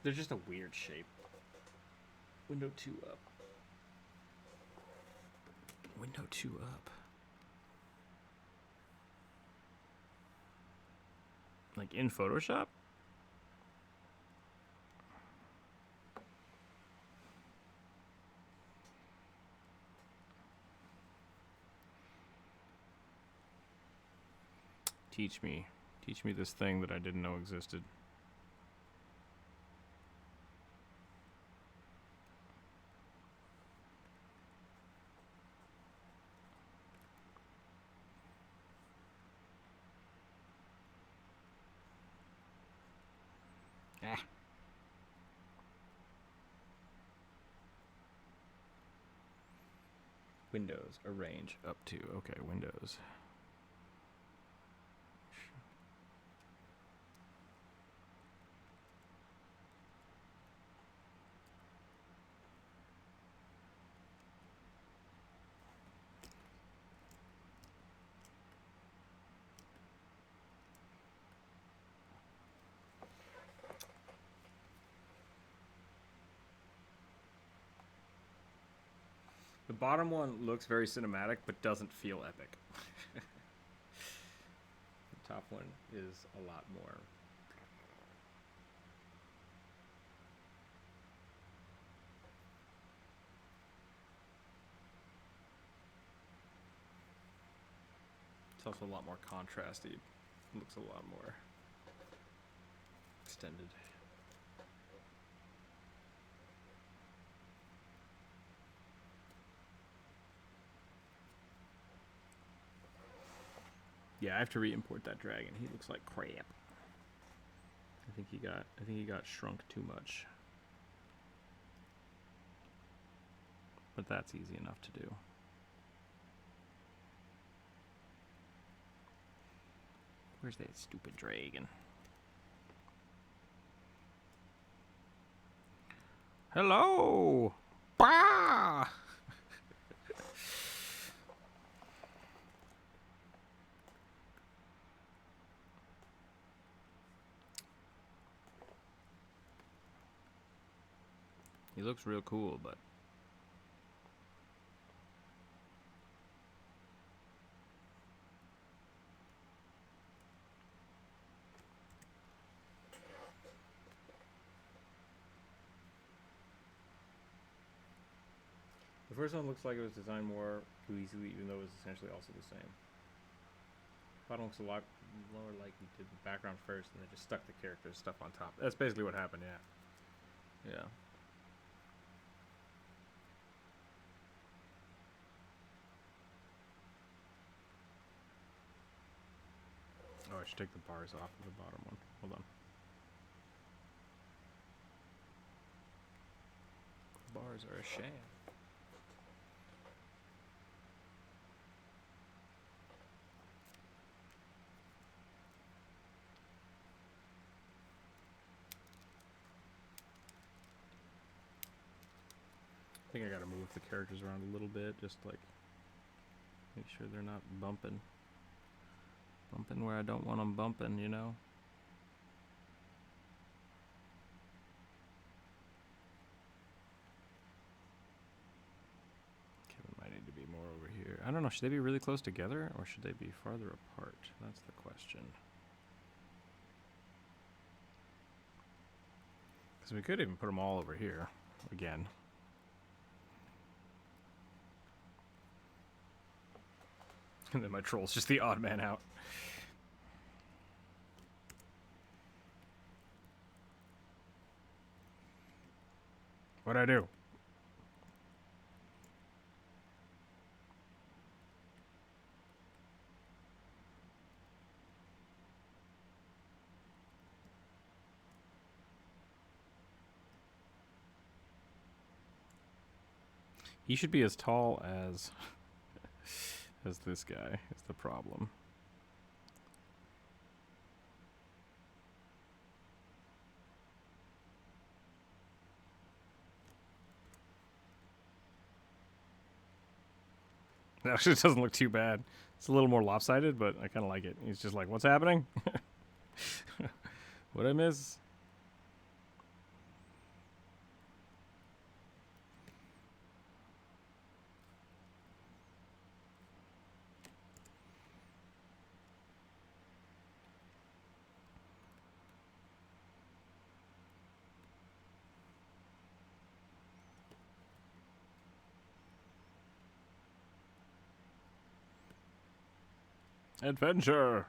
They're just a weird shape. Window 2 up. Window 2 up. Like in Photoshop? Teach me this thing that I didn't know existed. Ah. Windows, arrange, up to. Okay, Windows. The bottom one looks very cinematic, but doesn't feel epic. The top one is a lot more. It's also a lot more contrasty. It looks a lot more extended. Yeah, I have to re-import that dragon. He looks like crap. I think he got shrunk too much. But that's easy enough to do. Where's that stupid dragon? Hello! Bah! He looks real cool, but the first one looks like it was designed more cohesively, even though it was essentially also the same. Bottom looks a lot lower, like you did the background first, and then just stuck the character stuff on top. That's basically what happened, yeah. Yeah. oh, I should take the bars off of the bottom one. Hold on. The bars are a sham. I think I gotta move the characters around a little bit, just like make sure they're not bumping. Bumping where I don't want them bumping, you know? Kevin might need to be more over here. I don't know, should they be really close together or should they be farther apart? That's the question. Because we could even put them all over here again. And then my troll's just the odd man out. What'd I do? He should be as tall as as this guy is the problem. It actually doesn't look too bad. It's a little more lopsided, but I kind of like it. He's just like, what's happening? What'd I miss? Adventure!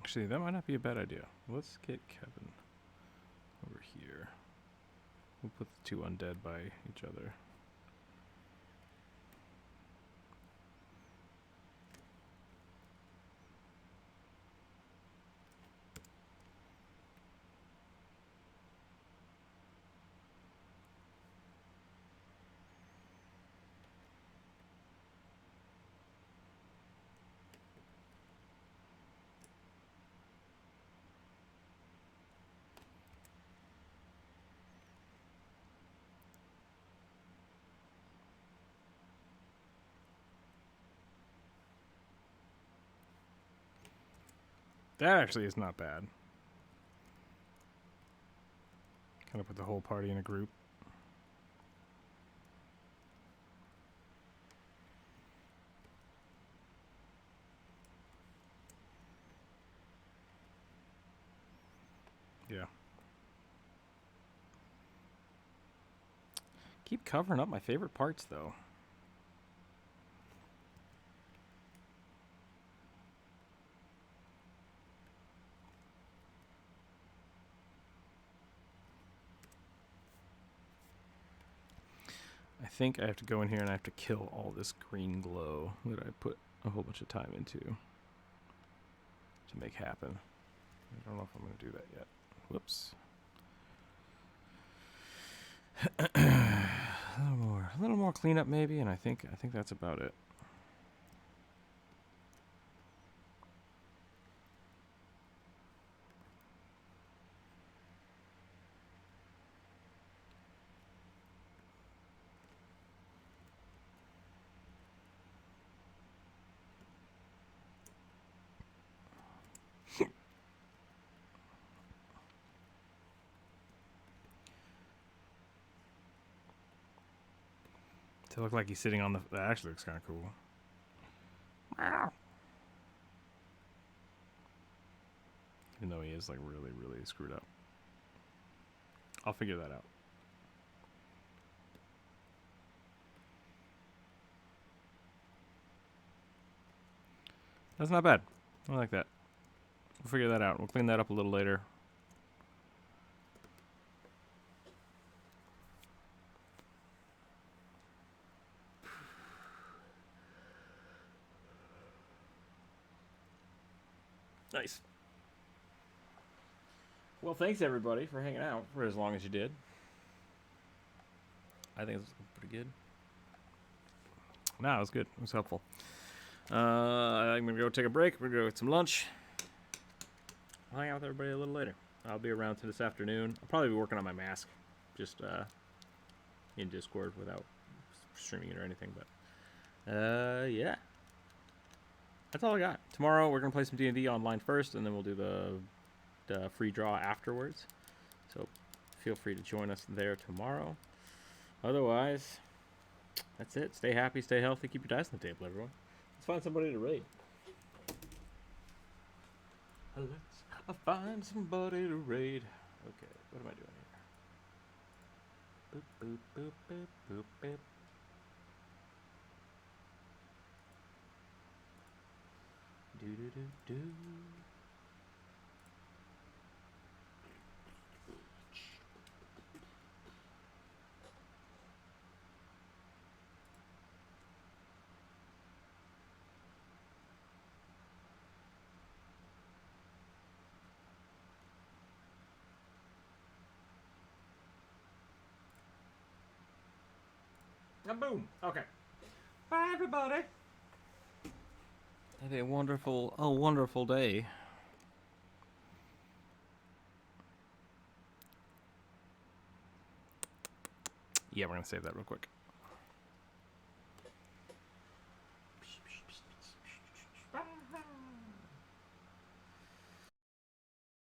Actually, that might not be a bad idea. Let's get Kevin over here. We'll put the two undead by each other. That actually is not bad. Kind of put the whole party in a group. Yeah. Keep covering up my favorite parts, though. I think I have to go in here and I have to kill all this green glow that I put a whole bunch of time into to make happen. I don't know if I'm going to do that yet. Whoops. A little more cleanup maybe, and I think that's about it. To look like he's sitting on the... That actually looks kind of cool. Wow. Even though he is like really, really screwed up. I'll figure that out. That's not bad. I like that. We'll figure that out. We'll clean that up a little later. Nice. Well, thanks everybody for hanging out for as long as you did. I think it's pretty good. No, it was good. It was helpful. I'm going to go take a break. We're going to go get some lunch. I'll hang out with everybody a little later. I'll be around to this afternoon. I'll probably be working on my mask. Just in Discord without streaming it or anything. But yeah. That's all I got. Tomorrow we're going to play some D&D online first, and then we'll do the free draw afterwards. So feel free to join us there tomorrow. Otherwise, that's it. Stay happy, stay healthy, keep your dice on the table, everyone. Let's find somebody to raid. Let's find somebody to raid. Okay, what am I doing here? Boop, boop, boop, boop, boop, boop. Do do do do. And boom. Okay. Bye, everybody. Have a wonderful day. Yeah, we're gonna save that real quick.